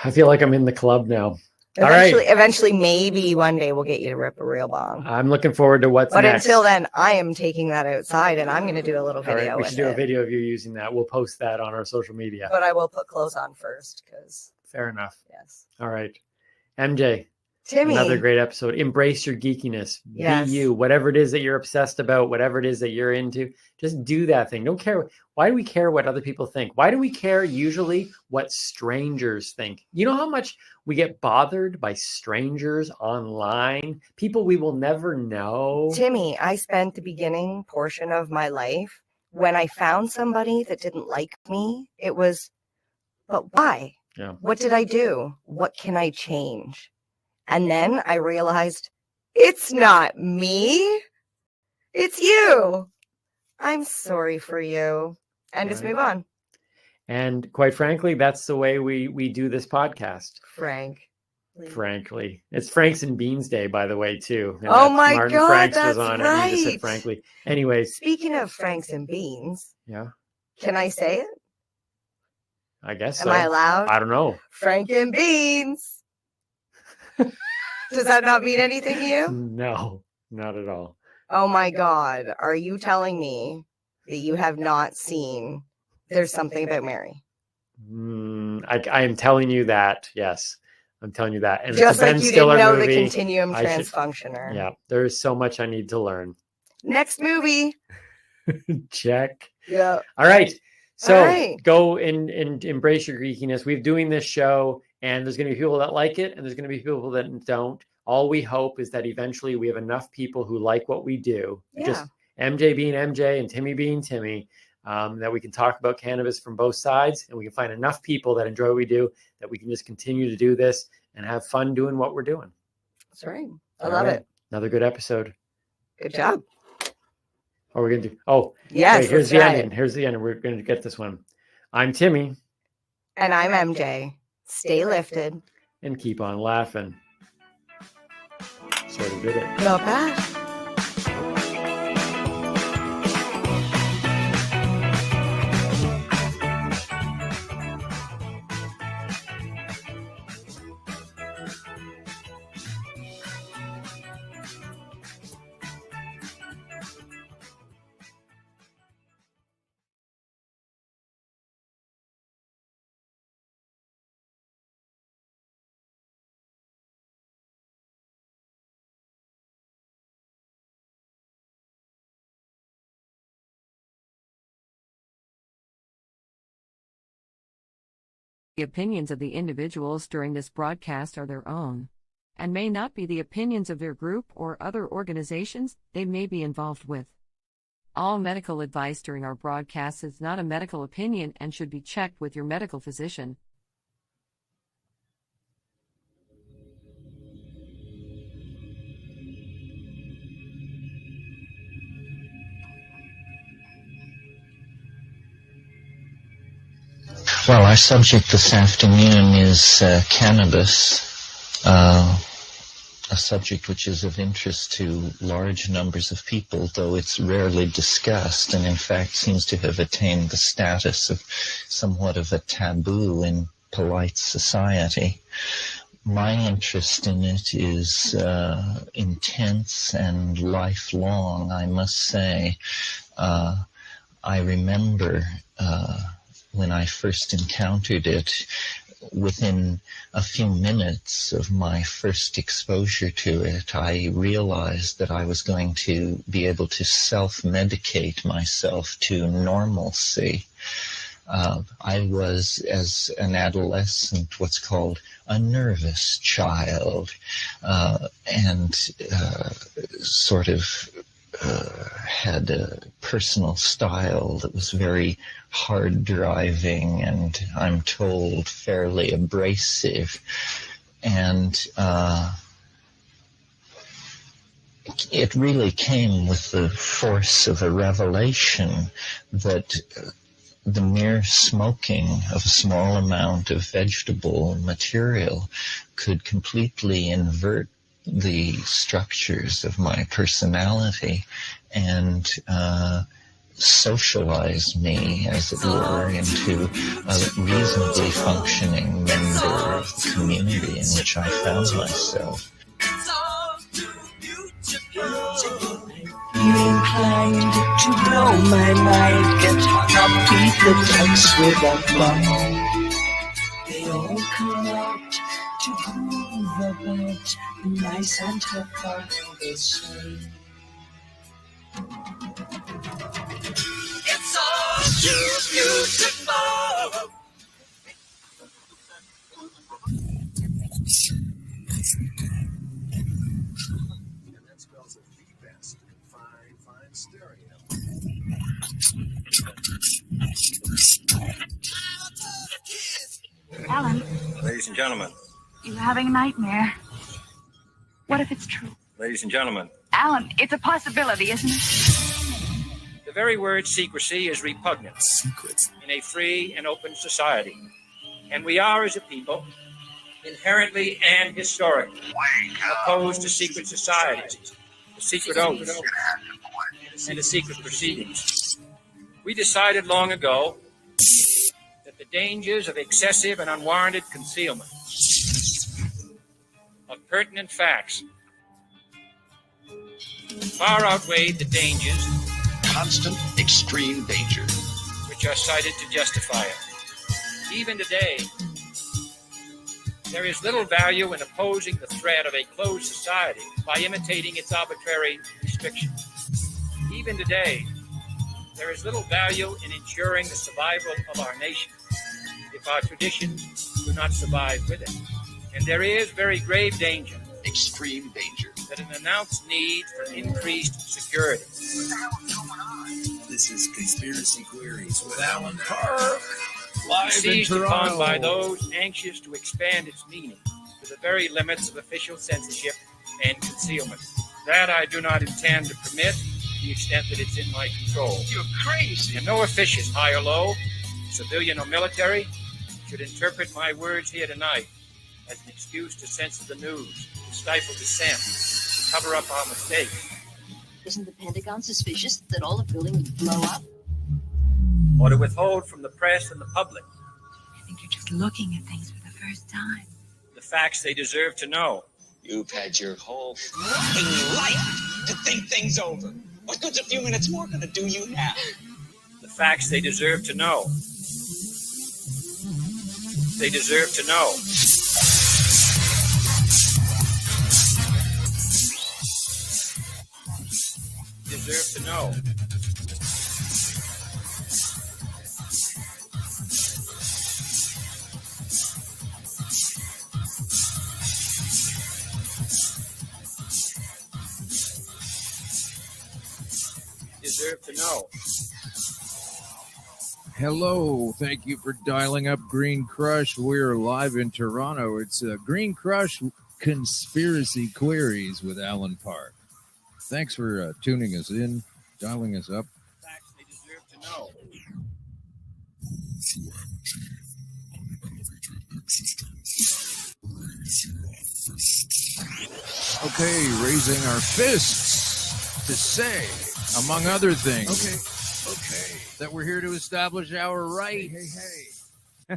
I feel like I'm in the club now. Eventually, maybe one day we'll get you to rip a real bong. I'm looking forward to what's next. But until then, I am taking that outside, and I'm going to do a little video. We should do a video of you using that. We'll post that on our social media. But I will put clothes on first, because. Fair enough. Yes. All right, MJ. Timmy. Another great episode. Embrace your geekiness. Yes. Be you. Whatever it is that you're obsessed about, whatever it is that you're into, just do that thing. Don't care. Why do we care what other people think? Why do we care usually what strangers think? You know how much we get bothered by strangers online? People we will never know. Timmy, I spent the beginning portion of my life when I found somebody that didn't like me. It was, but why? Yeah. What did I do? What can I change? And then I realized it's not me. It's you. I'm sorry for you. And just move on. And quite frankly, that's the way we do this podcast. Frankly. It's Franks and Beans Day, by the way, too. And oh my Martin God, Franks that's was on right. It. You just said frankly. Anyways. Speaking of Franks and Beans. Yeah. Can I say it? I guess Am I allowed? I don't know. Frank and Beans. Does that not mean anything to you? No, not at all. Oh my God. Are you telling me that you have not seen There's Something About Mary? I am telling you that. Yes, I'm telling you that. And just like Ben you Stiller didn't know movie, the Continuum Transfunctioner. Yeah, there's so much I need to learn. Next movie. Check. Yeah. All right. So go and embrace your geekiness. We're doing this show, and there's going to be people that like it, and there's going to be people that don't. All we hope is that eventually we have enough people who like what we do. Yeah. Just MJ being MJ and Timmy being Timmy, that we can talk about cannabis from both sides, and we can find enough people that enjoy what we do that we can just continue to do this and have fun doing what we're doing. That's right. I love it. Another good episode. Good job. What are we going to do? Oh, yes. Wait, here's the ending. Here's the ending. We're going to get this one. I'm Timmy. And I'm MJ. Stay lifted. And keep on laughing. Sort of did it. Not bad. The opinions of the individuals during this broadcast are their own, and may not be the opinions of their group or other organizations they may be involved with. All medical advice during our broadcast is not a medical opinion and should be checked with your medical physician. Well, our subject this afternoon is cannabis, a subject which is of interest to large numbers of people, though it's rarely discussed and in fact seems to have attained the status of somewhat of a taboo in polite society. My interest in it is intense and lifelong, I must say. I remember when I first encountered it, within a few minutes of my first exposure to it, I realized that I was going to be able to self-medicate myself to normalcy. I was, as an adolescent, what's called a nervous child, and sort of had a personal style that was very hard driving and, I'm told, fairly abrasive. And it really came with the force of a revelation that the mere smoking of a small amount of vegetable material could completely invert the structures of my personality and socialize me, as it were, into a reasonably functioning member of the community in which I found myself. You're inclined to blow my mind, get hung up, beat the decks with a bomb. They all come out to groove about the nice and her part the same. It's all too beautiful. And that spells it the best. Fine stereo. Alan, Ladies and gentlemen. you're having a nightmare. What if it's true? Ladies and gentlemen. Alan, it's a possibility, isn't it? The very word secrecy is repugnant in a free and open society. And we are, as a people, inherently and historically opposed to secret societies, to secret oaths, and to secret proceedings. We decided long ago that the dangers of excessive and unwarranted concealment of pertinent facts far outweighed the dangers, Constant, extreme danger. which are cited to justify it. Even today, there is little value in opposing the threat of a closed society by imitating its arbitrary restrictions. Even today, there is little value in ensuring the survival of our nation if our traditions do not survive with it. And there is very grave danger, Extreme danger. that an announced need for increased security. This is Conspiracy Queries with Alan Carr. Live in Seized upon Toronto. by those anxious to expand its meaning to the very limits of official censorship and concealment. That I do not intend to permit to the extent that it's in my control. You're crazy. And no officious, high or low, civilian or military, should interpret my words here tonight as an excuse to censor the news, to stifle dissent, to cover up our mistakes, Isn't the Pentagon suspicious that all the building would blow up? or to withhold from the press and the public I think you're just looking at things for the first time. the facts they deserve to know. You've had your whole f***ing life to think things over. What good's a few minutes more gonna do you now? The facts they deserve to know. They deserve to know. Deserve to know. deserve to know. Hello, thank you for dialing up Green Crush. We're live in Toronto. It's Green Crush Conspiracy Queries with Alan Park. Thanks for tuning us in, dialing us up. Facts they deserve to know. Okay, raising our fists to say, among other things, okay, that we're here to establish our rights. Hey.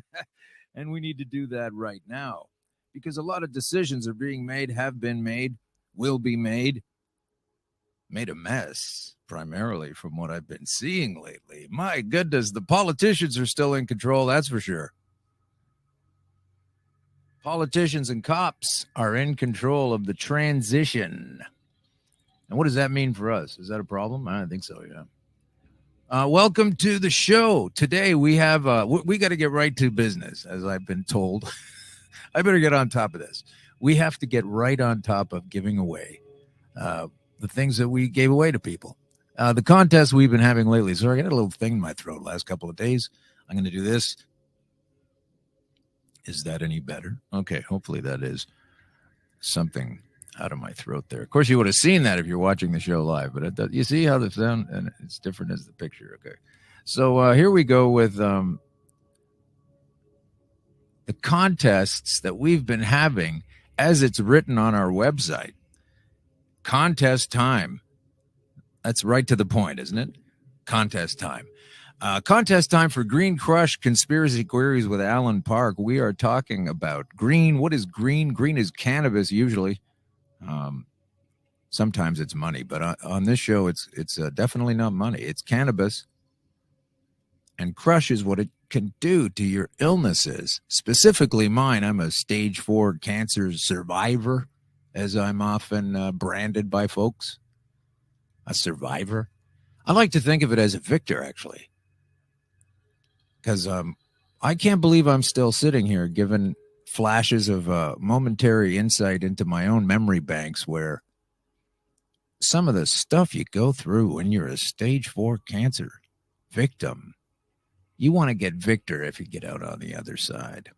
And we need to do that right now because a lot of decisions are being made, have been made, will be made a mess, primarily from what I've been seeing lately. My goodness, the politicians are still in control, that's for sure. Politicians and cops are in control of the transition. And what does that mean for us? Is that a problem? I don't think so, yeah. Welcome to the show. Today we have, we got to get right to business, as I've been told. I better get on top of this. We have to get right on top of giving away the things that we gave away to people. The contest we've been having lately. So I got a little thing in my throat last couple of days. I'm going to do this. Is that any better? Okay, hopefully that is something out of my throat there. Of course, you would have seen that if you're watching the show live, but you see how the sound, and it's different as the picture. Okay, so here we go with the contests that we've been having as it's written on our website. Contest time. That's right to the point, isn't it? Contest time. Contest time for Green Crush Conspiracy Queries with Alan Park. We are talking about green. What is green? Green is cannabis usually. Sometimes it's money, but on this show, it's definitely not money. It's cannabis. And crush is what it can do to your illnesses. Specifically mine. I'm a stage 4 cancer survivor, as I'm often branded by folks. A survivor. I like to think of it as a victor, actually. Because I can't believe I'm still sitting here given flashes of momentary insight into my own memory banks where some of the stuff you go through when you're a stage 4 cancer victim, you want to get victor if you get out on the other side.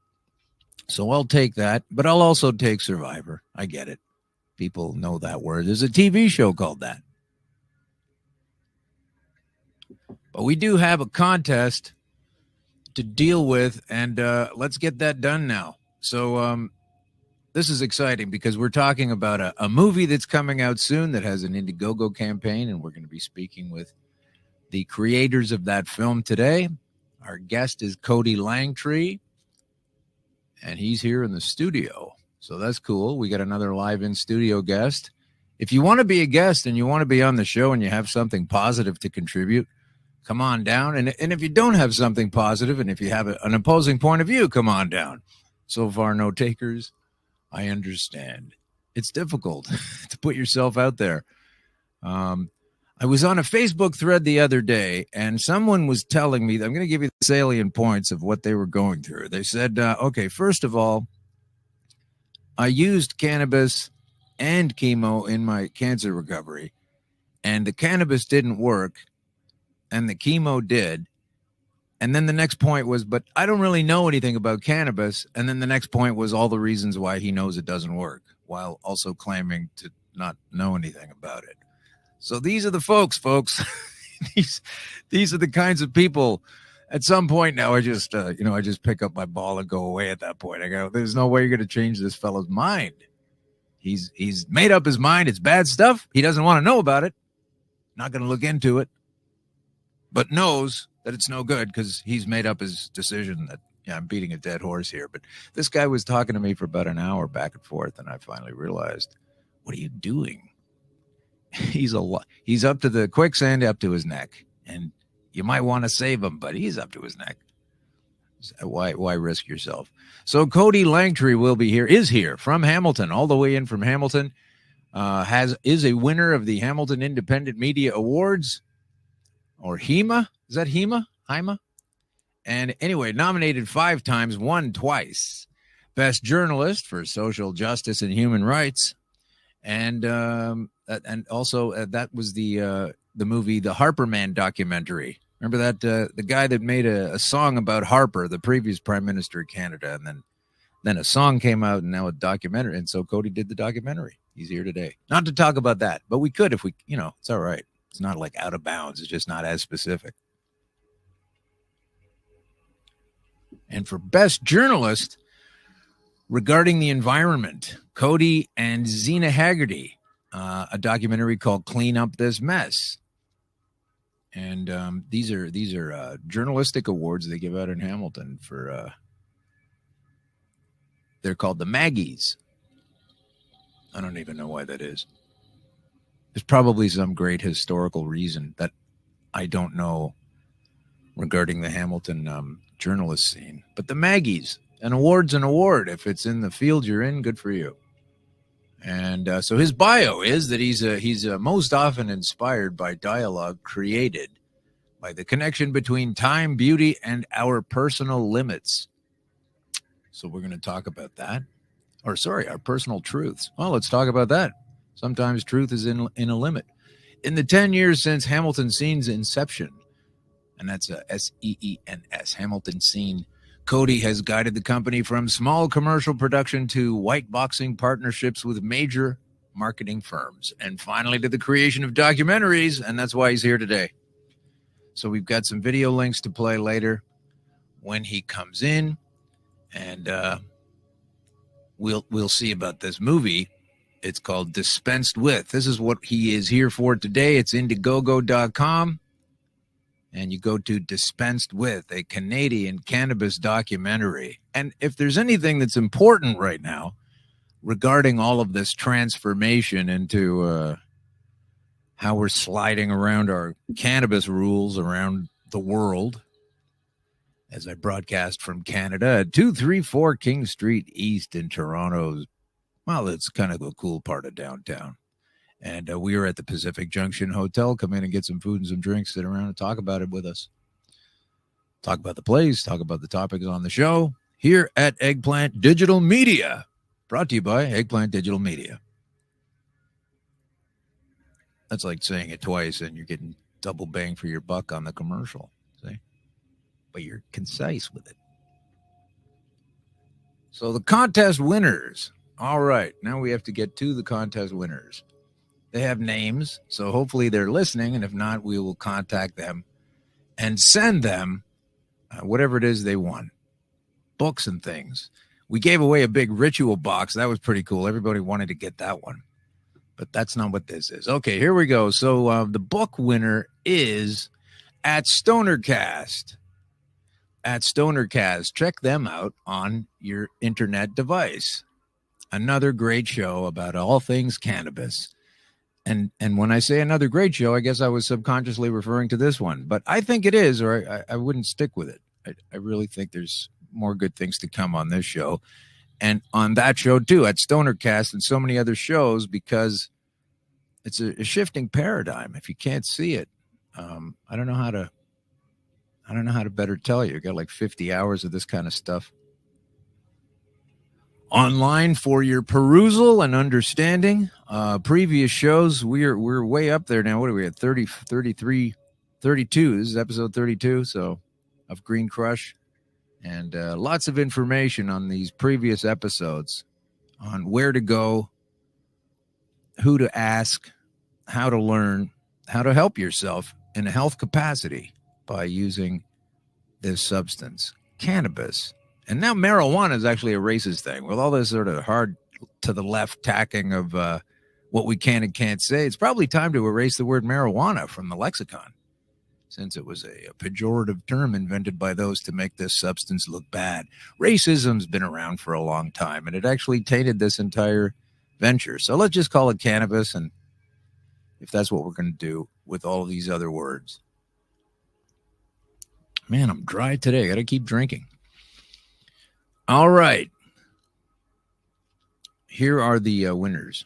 So I'll take that, but I'll also take survivor. I get it. People know that word. There's a TV show called that. But we do have a contest to deal with, and let's get that done now. So this is exciting because we're talking about a movie that's coming out soon that has an Indiegogo campaign, and we're going to be speaking with the creators of that film today. Our guest is Cody Langtree, and he's here in the studio. So that's cool. We got another live in-studio guest. If you want to be a guest and you want to be on the show and you have something positive to contribute, come on down. And if you don't have something positive and if you have an opposing point of view, come on down. So far, no takers. I understand. It's difficult to put yourself out there. I was on a Facebook thread the other day, and someone was telling me, I'm going to give you the salient points of what they were going through. They said, okay, first of all, I used cannabis and chemo in my cancer recovery, and the cannabis didn't work, and the chemo did. And then the next point was, but I don't really know anything about cannabis. And then the next point was all the reasons why he knows it doesn't work, while also claiming to not know anything about it. So these are the folks. these are the kinds of people. At some point now, I just pick up my ball and go away at that point. I go, there's no way you're going to change this fellow's mind. He's made up his mind. It's bad stuff. He doesn't want to know about it. Not going to look into it, but knows that it's no good because he's made up his decision that, I'm beating a dead horse here. But this guy was talking to me for about an hour back and forth, and I finally realized, what are you doing? He's up to the quicksand, up to his neck, and you might want to save him, but he's up to his neck. So why risk yourself? So Cody Langtree is here from Hamilton, all the way in from Hamilton. Is a winner of the Hamilton Independent Media Awards, or HEMA. Is that HEMA? HEMA? And anyway, nominated 5 times, won twice. Best journalist for social justice and human rights. And also that was the the movie, the Harper Man documentary. Remember that the guy that made a song about Harper, the previous Prime Minister of Canada, and then a song came out, and now a documentary. And so Cody did the documentary. He's here today. Not to talk about that, but we could if we, it's all right. It's not like out of bounds. It's just not as specific. And for best journalist regarding the environment, Cody and Zena Haggerty, a documentary called "Clean Up This Mess." And these are journalistic awards they give out in Hamilton for. They're called the Maggies. I don't even know why that is. There's probably some great historical reason that I don't know regarding the Hamilton journalist scene. But the Maggies, an award's an award. If it's in the field you're in, good for you. And so his bio is that he's most often inspired by dialogue created by the connection between time, beauty, and our personal limits. So we're going to talk about that. Or sorry, our personal truths. Well, let's talk about that. Sometimes truth is in a limit. In the 10 years since Hamilton Scene's inception, and that's a SEENS, Hamilton Scene, Cody has guided the company from small commercial production to white boxing partnerships with major marketing firms, and finally to the creation of documentaries, and that's why he's here today. So we've got some video links to play later when he comes in, and we'll see about this movie. It's called Dispensed With. This is what he is here for today. It's Indiegogo.com. And you go to Dispensed With, a Canadian cannabis documentary. And if there's anything that's important right now regarding all of this transformation into how we're sliding around our cannabis rules around the world, as I broadcast from Canada at 234 King Street East in Toronto's, well, it's kind of a cool part of downtown. And we are at the Pacific Junction Hotel. Come in and get some food and some drinks. Sit around and talk about it with us. Talk about the place. Talk about the topics on the show here at Eggplant Digital Media. Brought to you by Eggplant Digital Media. That's like saying it twice and you're getting double bang for your buck on the commercial. See? But you're concise with it. So the contest winners. All right. Now we have to get to the contest winners. They have names, so hopefully they're listening, and if not, we will contact them and send them whatever it is they want, books and things. We gave away a big ritual box. That was pretty cool. Everybody wanted to get that one, but that's not what this is. Okay, here we go. So the book winner is at Stonercast. At Stonercast. Check them out on your internet device. Another great show about all things cannabis. And when I say another great show, I guess I was subconsciously referring to this one. But I think it is, or I wouldn't stick with it. I really think there's more good things to come on this show. And on that show, too, at Stonercast and so many other shows, because it's a shifting paradigm. If you can't see it, I don't know how to better tell you. I got like 50 hours of this kind of stuff online for your perusal and understanding. Previous shows, we're way up there now. What are we at? 30, 33, 32. This is episode 32, so of Green Crush. And lots of information on these previous episodes on where to go, who to ask, how to learn, how to help yourself in a health capacity by using this substance, cannabis. And now marijuana is actually a racist thing. With all this sort of hard to the left tacking of what we can and can't say, it's probably time to erase the word marijuana from the lexicon, since it was a pejorative term invented by those to make this substance look bad. Racism's been around for a long time, and it actually tainted this entire venture. So let's just call it cannabis, and if that's what we're going to do with all of these other words. Man, I'm dry today. I got to keep drinking. All right. Here are the winners.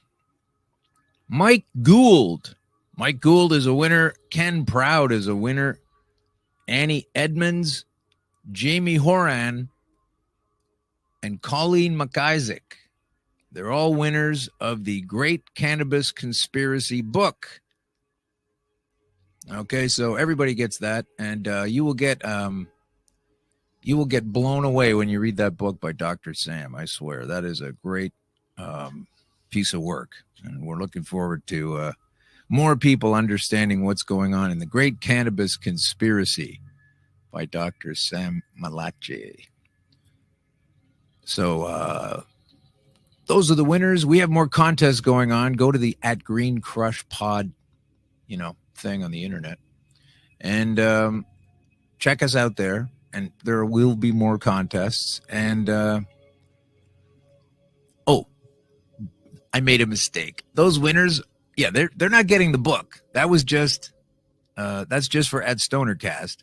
Mike Gould. Mike Gould is a winner. Ken Proud is a winner. Annie Edmonds, Jamie Horan, and Colleen McIsaac. They're all winners of the Great Cannabis Conspiracy book. Okay, so everybody gets that, and you will get blown away when you read that book by Dr. Sam. I swear that is a great piece of work, and we're looking forward to more people understanding what's going on in the Great Cannabis Conspiracy by Dr. Sam Malachi. So those are the winners. We have more contests going on. Go to the @GreenCrushPod, thing on the internet, and check us out there. And there will be more contests. And I made a mistake. Those winners, they're not getting the book. That was just that's just for @StonerCast,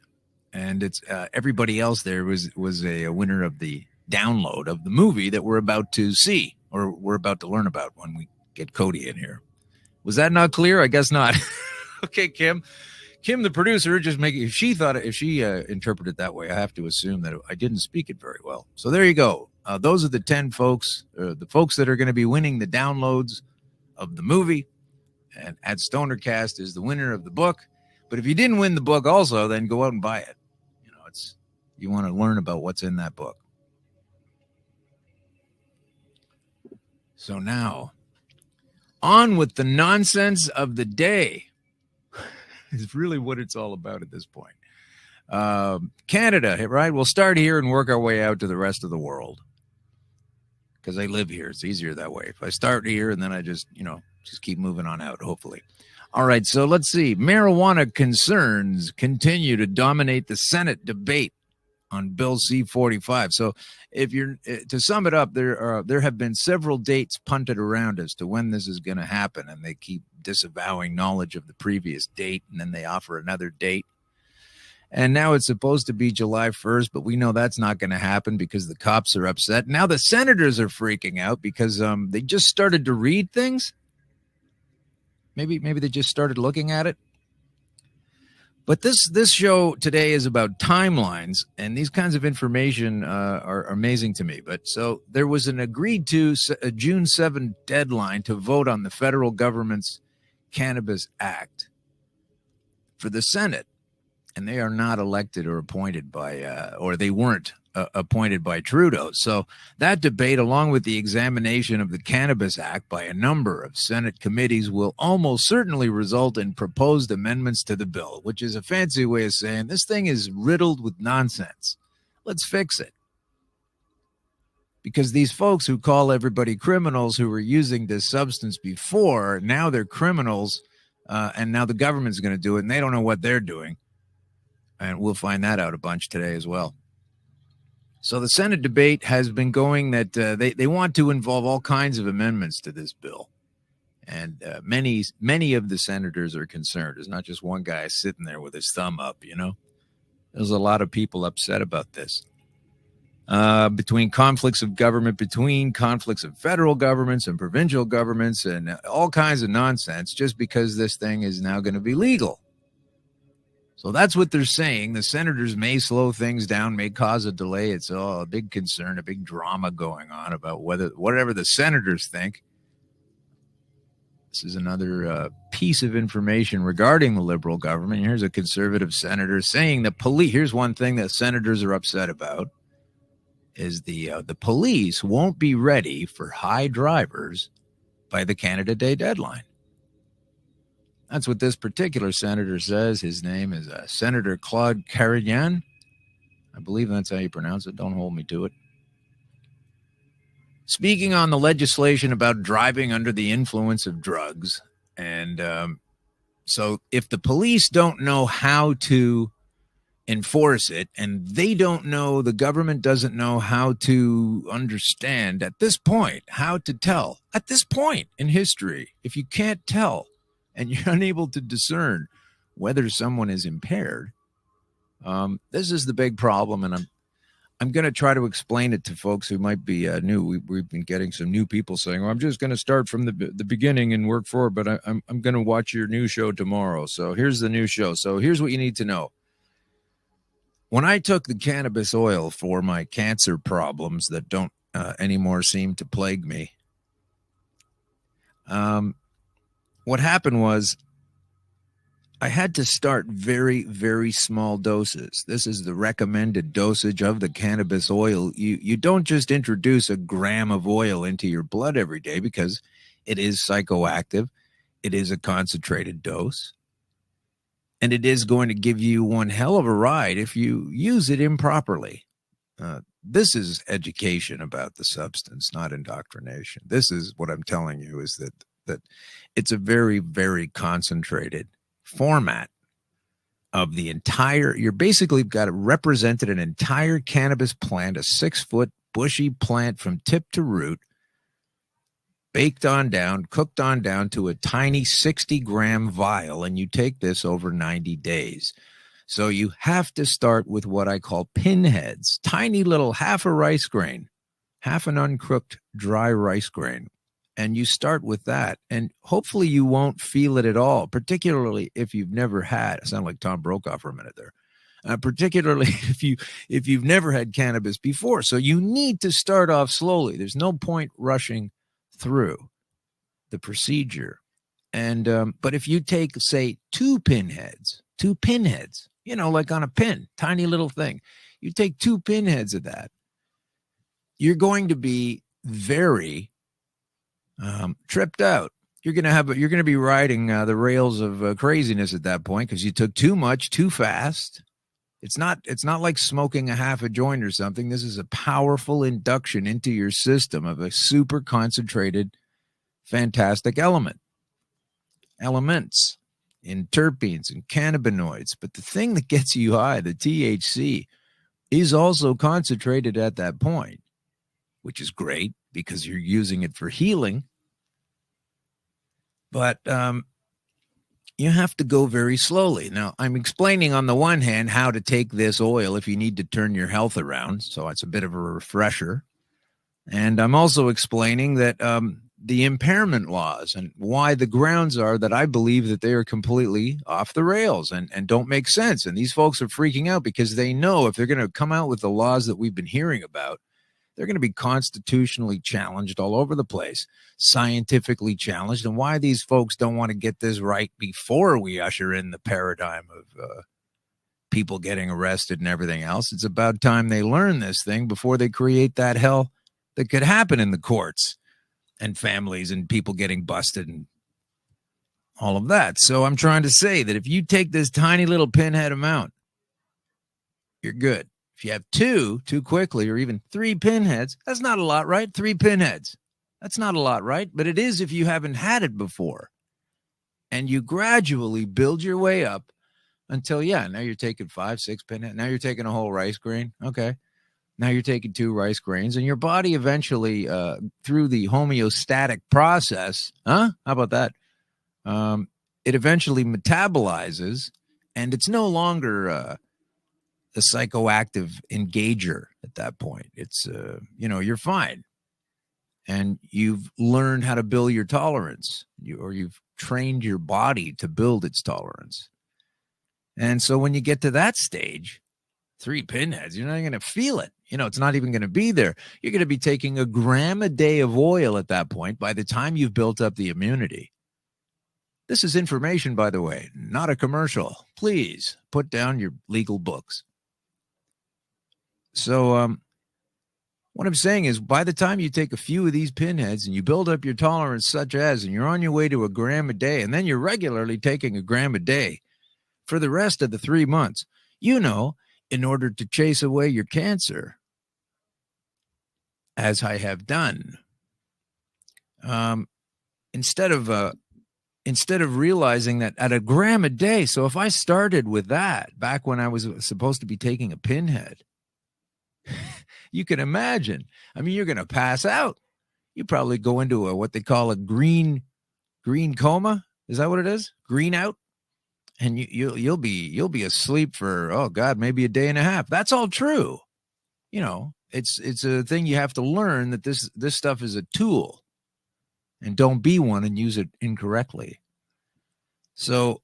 and it's everybody else there was a winner of the download of the movie that we're about to see, or we're about to learn about when we get Cody in here. Was that not clear? I guess not. Okay, Kim, the producer, just making, if she interpreted it that way, I have to assume that I didn't speak it very well. So there you go. Those are the 10 folks, the folks that are going to be winning the downloads of the movie, and @StonerCast is the winner of the book. But if you didn't win the book also, then go out and buy it. You want to learn about what's in that book. So now, on with the nonsense of the day. Is really what it's all about at this point. Canada, right? We'll start here and work our way out to the rest of the world, because I live here. It's easier that way. If I start here and then I just keep moving on out, hopefully. All right, so let's see. Marijuana concerns continue to dominate the Senate debate on Bill C-45. So to sum it up, there have been several dates punted around as to when this is going to happen, and they keep disavowing knowledge of the previous date, and then they offer another date. And now it's supposed to be July 1st, but we know that's not going to happen because the cops are upset. Now the senators are freaking out because they just started to read things. Maybe they just started looking at it. But this show today is about timelines, and these kinds of information are amazing to me. But so there was an agreed to a June 7th deadline to vote on the federal government's Cannabis Act for the Senate, and they are not elected or appointed by, or they weren't appointed by Trudeau. So that debate, along with the examination of the Cannabis Act by a number of Senate committees, will almost certainly result in proposed amendments to the bill, which is a fancy way of saying this thing is riddled with nonsense. Let's fix it. Because these folks who call everybody criminals who were using this substance before, now they're criminals, and now the government's going to do it, and they don't know what they're doing. And we'll find that out a bunch today as well. So the Senate debate has been going that they want to involve all kinds of amendments to this bill. And many of the senators are concerned. There's not just one guy sitting there with his thumb up, There's a lot of people upset about this. Between conflicts of government, between conflicts of federal governments and provincial governments, and all kinds of nonsense, just because this thing is now going to be legal. So that's what they're saying. The senators may slow things down, may cause a delay. It's a big concern, a big drama going on about whatever the senators think. This is another piece of information regarding the Liberal government. Here's a conservative senator saying the police. Here's one thing that senators are upset about: is the police won't be ready for high drivers by the Canada Day deadline. That's what this particular senator says. His name is Senator Claude Carignan. I believe that's how you pronounce it. Don't hold me to it. Speaking on the legislation about driving under the influence of drugs. And so if the police don't know how to enforce it, and they don't know, the government doesn't know how to understand at this point, how to tell at this point in history, if you can't tell, and you're unable to discern whether someone is impaired, this is the big problem. And I'm going to try to explain it to folks who might be new. We've been getting some new people saying, "Well, I'm just going to start from the beginning and work forward, but I'm going to watch your new show tomorrow." So here's the new show. So here's what you need to know. When I took the cannabis oil for my cancer problems that don't anymore seem to plague me, what happened was I had to start very, very small doses. This is the recommended dosage of the cannabis oil. You don't just introduce a gram of oil into your blood every day because it is psychoactive. It is a concentrated dose. And it is going to give you one hell of a ride if you use it improperly. This is education about the substance, not indoctrination. This is what I'm telling you is that it's a very, very concentrated format of the entire, you're basically got represented an entire cannabis plant, a 6-foot bushy plant from tip to root, baked on down, cooked on down to a tiny 60-gram vial, and you take this over 90 days. So you have to start with what I call pinheads, tiny little half a rice grain, half an uncooked dry rice grain. And you start with that, and hopefully you won't feel it at all, particularly if you've never had, I sound like Tom Brokaw for a minute there, particularly if you've never had cannabis before. So you need to start off slowly. There's no point rushing through the procedure. And but if you take, say, two pinheads, you know, like on a pin, tiny little thing, you take 2 pinheads of that, you're going to be very tripped out. You're going to be riding the rails of craziness at that point because you took too much too fast. It's not like smoking a half a joint or something. This is a powerful induction into your system of a super concentrated, fantastic elements in terpenes and cannabinoids. But the thing that gets you high, the THC, is also concentrated at that point, which is great because you're using it for healing. But you have to go very slowly. Now, I'm explaining on the one hand how to take this oil if you need to turn your health around. So it's a bit of a refresher. And I'm also explaining that the impairment laws and why the grounds are that I believe that they are completely off the rails and don't make sense. And these folks are freaking out because they know if they're going to come out with the laws that we've been hearing about, they're going to be constitutionally challenged all over the place, scientifically challenged. And why these folks don't want to get this right before we usher in the paradigm of people getting arrested and everything else. It's about time they learn this thing before they create that hell that could happen in the courts and families and people getting busted and all of that. So I'm trying to say that if you take this tiny little pinhead amount, you're good. If you have 2 too quickly or even 3 pinheads, that's not a lot, right? 3 pinheads. That's not a lot, right? But it is if you haven't had it before. And you gradually build your way up until, now you're taking 5, 6 pinheads. Now you're taking a whole rice grain. Okay. Now you're taking 2 rice grains, and your body eventually, through the homeostatic process, how about that? It eventually metabolizes, and it's no longer the psychoactive engager at that point. It's, you're fine. And you've learned how to build your tolerance, or you've trained your body to build its tolerance. And so when you get to that stage, 3 pinheads, you're not going to feel it. It's not even going to be there. You're going to be taking a gram a day of oil at that point by the time you've built up the immunity. This is information, by the way, not a commercial. Please put down your legal books. So what I'm saying is by the time you take a few of these pinheads and you build up your tolerance and you're on your way to a gram a day, and then you're regularly taking a gram a day for the rest of the 3 months, in order to chase away your cancer, as I have done, instead of realizing that at a gram a day, so if I started with that back when I was supposed to be taking a pinhead, you can imagine. I mean, you're going to pass out. You probably go into what they call a green coma. Is that what it is? Green out. And you'll be asleep for, oh God, maybe a day and a half. That's all true. It's a thing you have to learn, that this stuff is a tool, and don't be one and use it incorrectly. So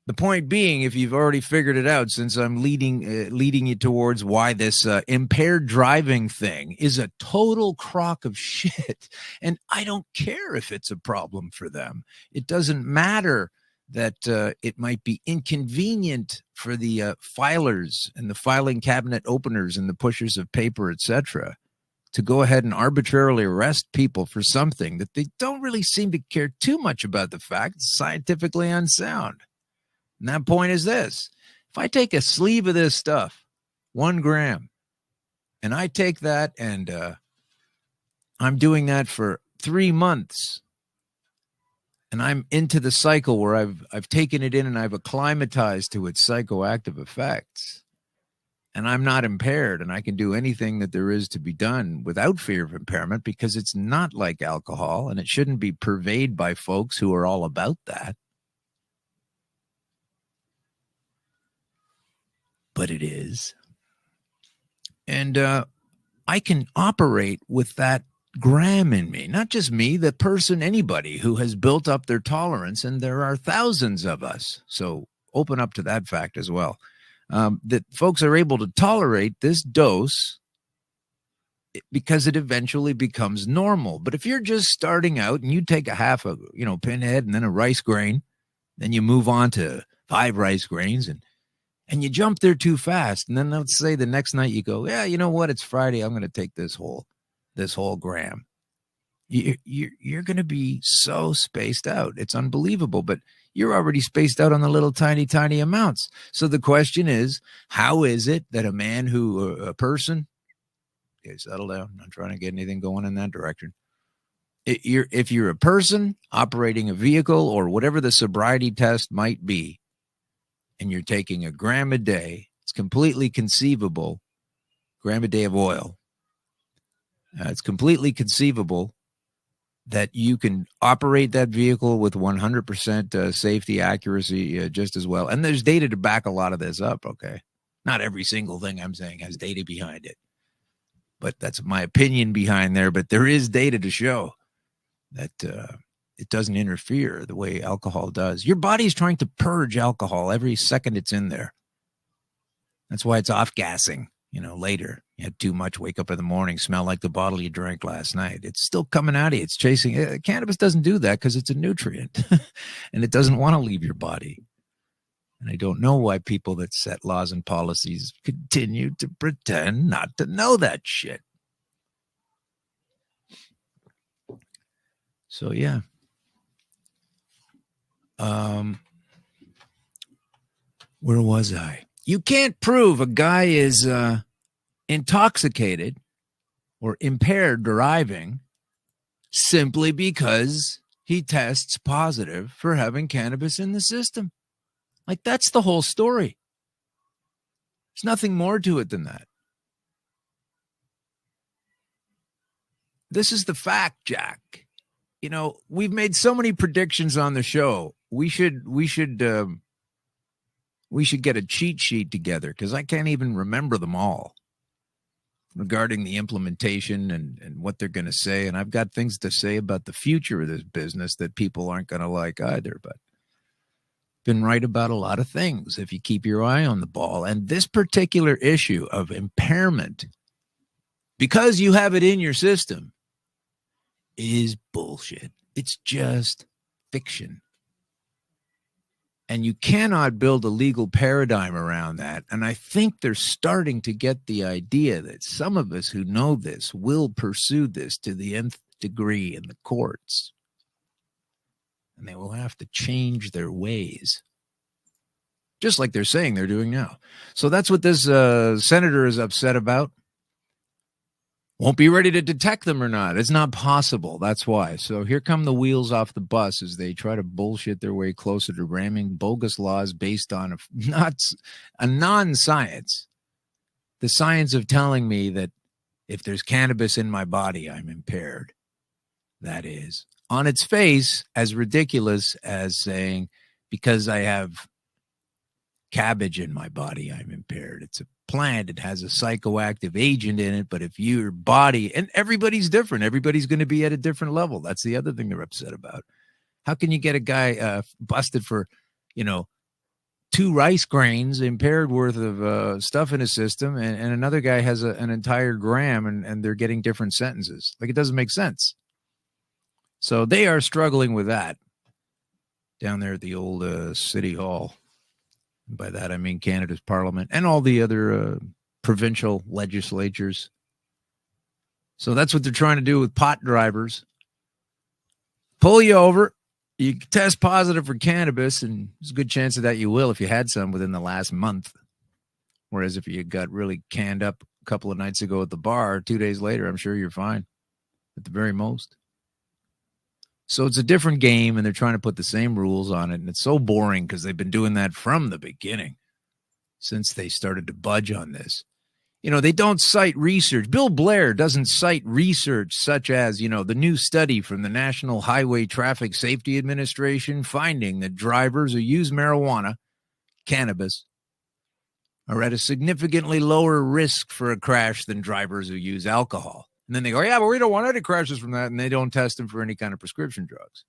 the point being, if you've already figured it out, since I'm leading you towards why this impaired driving thing is a total crock of shit, and I don't care if it's a problem for them. It doesn't matter that it might be inconvenient for the filers and the filing cabinet openers and the pushers of paper, etc., to go ahead and arbitrarily arrest people for something that they don't really seem to care too much about the fact it's scientifically unsound. And that point is this. If I take a sleeve of this stuff, 1 gram, and I take that and I'm doing that for 3 months, and I'm into the cycle where I've taken it in and I've acclimatized to its psychoactive effects, and I'm not impaired, and I can do anything that there is to be done without fear of impairment because it's not like alcohol, and it shouldn't be purveyed by folks who are all about that. But it is. And I can operate with that gram in me, not just me, the person, anybody who has built up their tolerance, and there are thousands of us. So open up to that fact as well. That folks are able to tolerate this dose because it eventually becomes normal. But if you're just starting out and you take a half a pinhead and then a rice grain, then you move on to 5 rice grains and you jump there too fast, and then let's say the next night you go, yeah, you know what, it's Friday, I'm going to take this whole gram. You're going to be so spaced out. It's unbelievable, but you're already spaced out on the little tiny amounts. So the question is, how is it that a person, okay, settle down, I'm not trying to get anything going in that direction. If you're a person operating a vehicle or whatever the sobriety test might be, and you're taking a gram a day, it's completely conceivable, gram a day of oil, it's completely conceivable that you can operate that vehicle with 100% safety accuracy just as well. And there's data to back a lot of this up, okay? Not every single thing I'm saying has data behind it. But that's my opinion behind there. But there is data to show that it doesn't interfere the way alcohol does. Your body's trying to purge alcohol every second it's in there. That's why it's off-gassing, later. You had too much, wake up in the morning, smell like the bottle you drank last night. It's still coming out of you. It's chasing. Cannabis doesn't do that because it's a nutrient and it doesn't want to leave your body. And I don't know why people that set laws and policies continue to pretend not to know that shit. So, yeah. Where was I? You can't prove a guy is intoxicated or impaired driving simply because he tests positive for having cannabis in the system. Like, that's the whole story. There's nothing more to it than that. This is the fact, Jack. We've made so many predictions on the show. We should get a cheat sheet together because I can't even remember them all regarding the implementation and what they're going to say. And I've got things to say about the future of this business that people aren't going to like either. But been right about a lot of things if you keep your eye on the ball. And this particular issue of impairment, because you have it in your system, is bullshit. It's just fiction. And you cannot build a legal paradigm around that. And I think they're starting to get the idea that some of us who know this will pursue this to the nth degree in the courts. And they will have to change their ways, just like they're saying they're doing now. So that's what this senator is upset about. Won't be ready to detect them or not. It's not possible. That's why. So here come the wheels off the bus as they try to bullshit their way closer to ramming bogus laws based on a non-science. The science of telling me that if there's cannabis in my body, I'm impaired. That is, on its face, as ridiculous as saying, because I have cabbage in my body, I'm impaired. It's a plant. It has a psychoactive agent in it. But if your body, and everybody's different, everybody's going to be at a different level. That's the other thing they're upset about. How can you get a guy busted for, 2 rice grains impaired worth of stuff in his system, and another guy has an entire gram and they're getting different sentences? Like, it doesn't make sense. So they are struggling with that. down there at the old City Hall. And by that, I mean Canada's Parliament and all the other provincial legislatures. So that's what they're trying to do with pot drivers. Pull you over. You test positive for cannabis, and there's a good chance of that you will if you had some within the last month. Whereas if you got really canned up a couple of nights ago at the bar, 2 days later, I'm sure you're fine at the very most. So it's a different game, and they're trying to put the same rules on it. And it's so boring because they've been doing that from the beginning since they started to budge on this. You know, they don't cite research. Bill Blair doesn't cite research such as, you know, the new study from the National Highway Traffic Safety Administration finding that drivers who use marijuana, cannabis, are at a significantly lower risk for a crash than drivers who use alcohol. And then they go, yeah, but we don't want any crashes from that. And they don't test them for any kind of prescription drugs.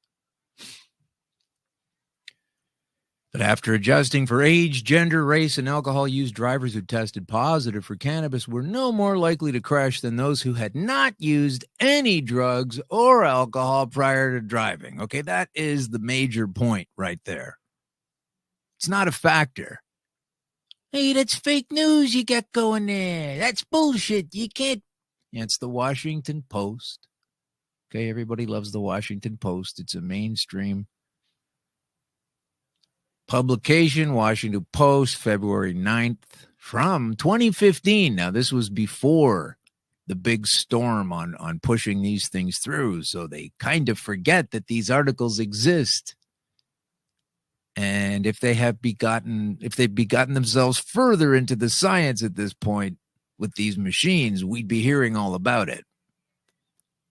But after adjusting for age, gender, race, and alcohol use, drivers who tested positive for cannabis were no more likely to crash than those who had not used any drugs or alcohol prior to driving. Okay, that is the major point right there. It's not a factor. Hey, that's fake news you got going there. That's bullshit. You can't. Yeah, it's the Washington Post. Okay, everybody loves the Washington Post. It's a mainstream publication, Washington Post, February 9th, from 2015. Now, this was before the big storm on pushing these things through, so they kind of forget that these articles exist. And if they've begotten themselves further into the science at this point with these machines, we'd be hearing all about it.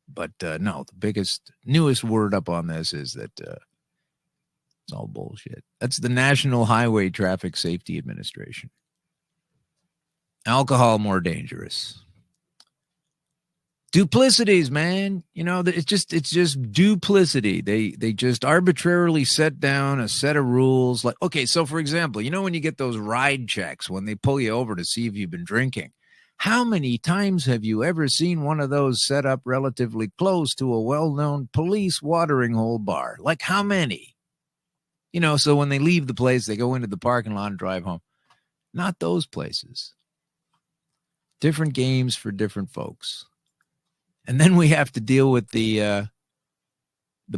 But no, the newest word up on this is that it's all bullshit. That's the National Highway Traffic Safety Administration. Alcohol more dangerous. Duplicities, man. You know, it's just duplicity. They just arbitrarily set down a set of rules. Like, okay, so for example, you know when you get those ride checks when they pull you over to see if you've been drinking, how many times have you ever seen one of those set up relatively close to a well-known police watering hole bar? Like how many? You know, so when they leave the place, they go into the parking lot and drive home. Not those places. Different games for different folks. And then we have to deal with the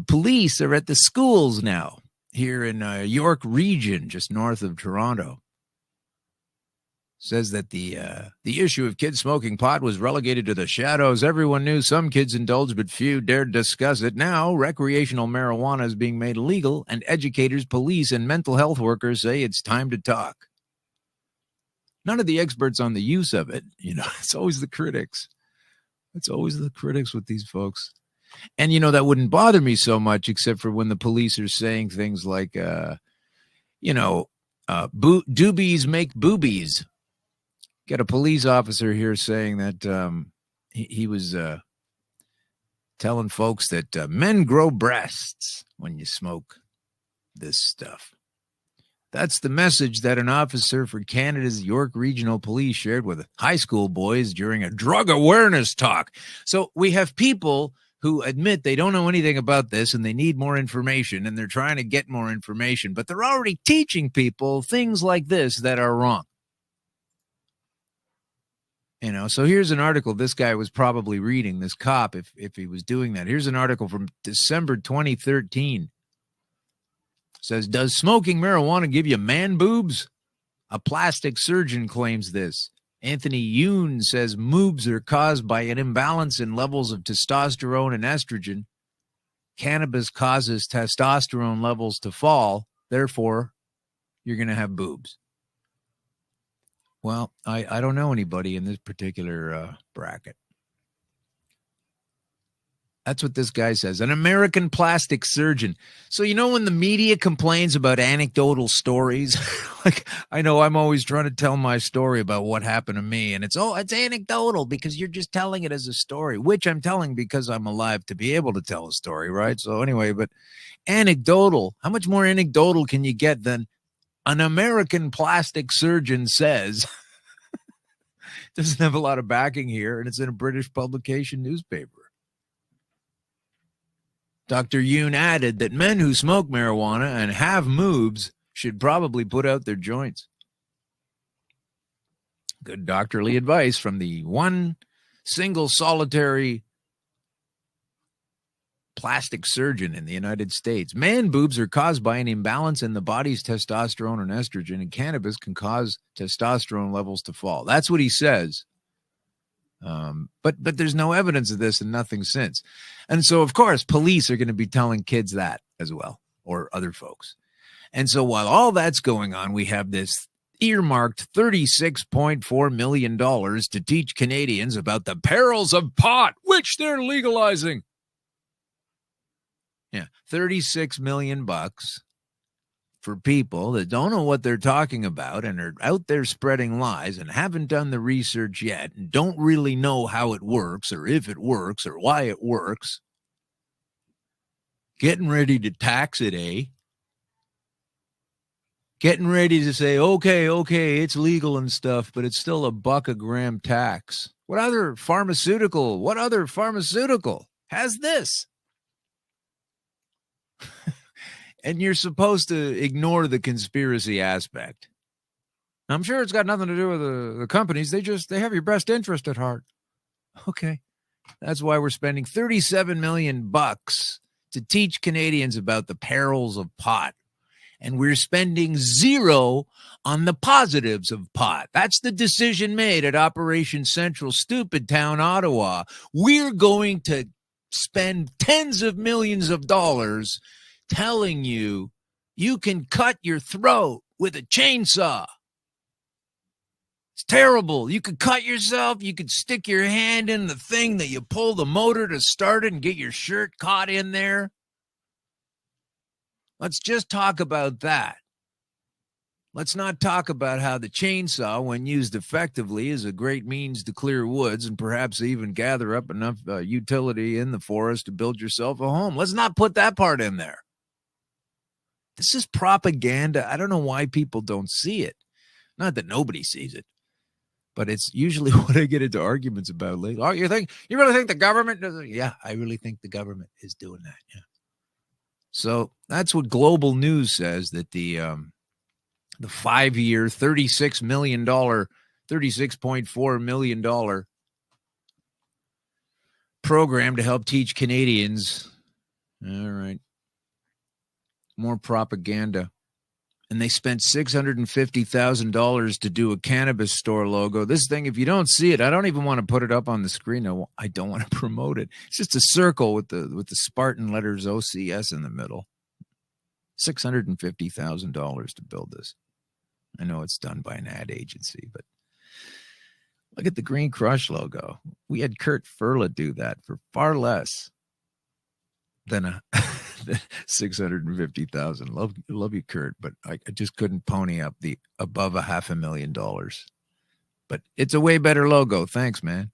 police are at the schools now here in York region, just north of Toronto. Says that the issue of kids smoking pot was relegated to the shadows. Everyone knew some kids indulged, but few dared discuss it. Now, recreational marijuana is being made illegal, and educators, police, and mental health workers say it's time to talk. None of the experts on the use of it. You know, it's always the critics. It's always the critics with these folks. And, you know, that wouldn't bother me so much, except for when the police are saying things like, doobies make boobies. Got a police officer here saying that he was telling folks that men grow breasts when you smoke this stuff. That's the message that an officer for Canada's York Regional Police shared with high school boys during a drug awareness talk. So we have people who admit they don't know anything about this and they need more information and they're trying to get more information, but they're already teaching people things like this that are wrong. You know, so here's an article this guy was probably reading, this cop, if he was doing that. Here's an article from December 2013. Says, does smoking marijuana give you man boobs? A plastic surgeon claims this. Anthony Yoon says moobs are caused by an imbalance in levels of testosterone and estrogen. Cannabis causes testosterone levels to fall. Therefore, you're going to have boobs. Well, I don't know anybody in this particular bracket. That's what this guy says. An American plastic surgeon. So, you know, when the media complains about anecdotal stories, like I know I'm always trying to tell my story about what happened to me. And it's anecdotal because you're just telling it as a story, which I'm telling because I'm alive to be able to tell a story. Right. So anyway, but anecdotal, how much more anecdotal can you get than an American plastic surgeon says? Doesn't have a lot of backing here. And it's in a British publication newspaper. Dr. Yoon added that men who smoke marijuana and have moobs should probably put out their joints. Good doctorly advice from the one single solitary plastic surgeon in the United States. Man boobs are caused by an imbalance in the body's testosterone and estrogen, and cannabis can cause testosterone levels to fall. That's what he says. But there's no evidence of this and nothing since. And so, of course, police are going to be telling kids that as well, or other folks. And so while all that's going on, we have this earmarked $36.4 million to teach Canadians about the perils of pot, which they're legalizing. Yeah, $36 million for people that don't know what they're talking about and are out there spreading lies and haven't done the research yet and don't really know how it works or if it works or why it works. Getting ready to tax it, eh? Getting ready to say, okay, it's legal and stuff, but it's still $1 a gram tax. What other pharmaceutical has this? And you're supposed to ignore the conspiracy aspect. I'm sure it's got nothing to do with the companies. They have your best interest at heart. Okay. That's why we're spending $37 million to teach Canadians about the perils of pot. And we're spending $0 on the positives of pot. That's the decision made at Operation Central Stupid Town, Ottawa. We're going to spend tens of millions of dollars telling you you can cut your throat with a chainsaw. It's terrible. You could cut yourself. You could stick your hand in the thing that you pull the motor to start it and get your shirt caught in there. Let's just talk about that. Let's not talk about how the chainsaw, when used effectively, is a great means to clear woods and perhaps even gather up enough utility in the forest to build yourself a home. Let's not put that part in there. This is propaganda. I don't know why people don't see it. Not that nobody sees it, but it's usually what I get into arguments about lately. Oh, you really think the government does it? Yeah, I really think the government is doing that. Yeah. So that's what Global News says, that the 5-year, $36.4 million program to help teach Canadians. All right. More propaganda. And they spent $650,000 to do a cannabis store logo. This thing, if you don't see it, I don't even want to put it up on the screen. I don't want to promote it. It's just a circle with the Spartan letters OCS in the middle. $650,000 to build this. I know it's done by an ad agency, but look at the Green Crush logo. We had Kurt Furla do that for far less than $650,000. Love you, Kurt, but I just couldn't pony up the above $500,000. But it's a way better logo. Thanks, man.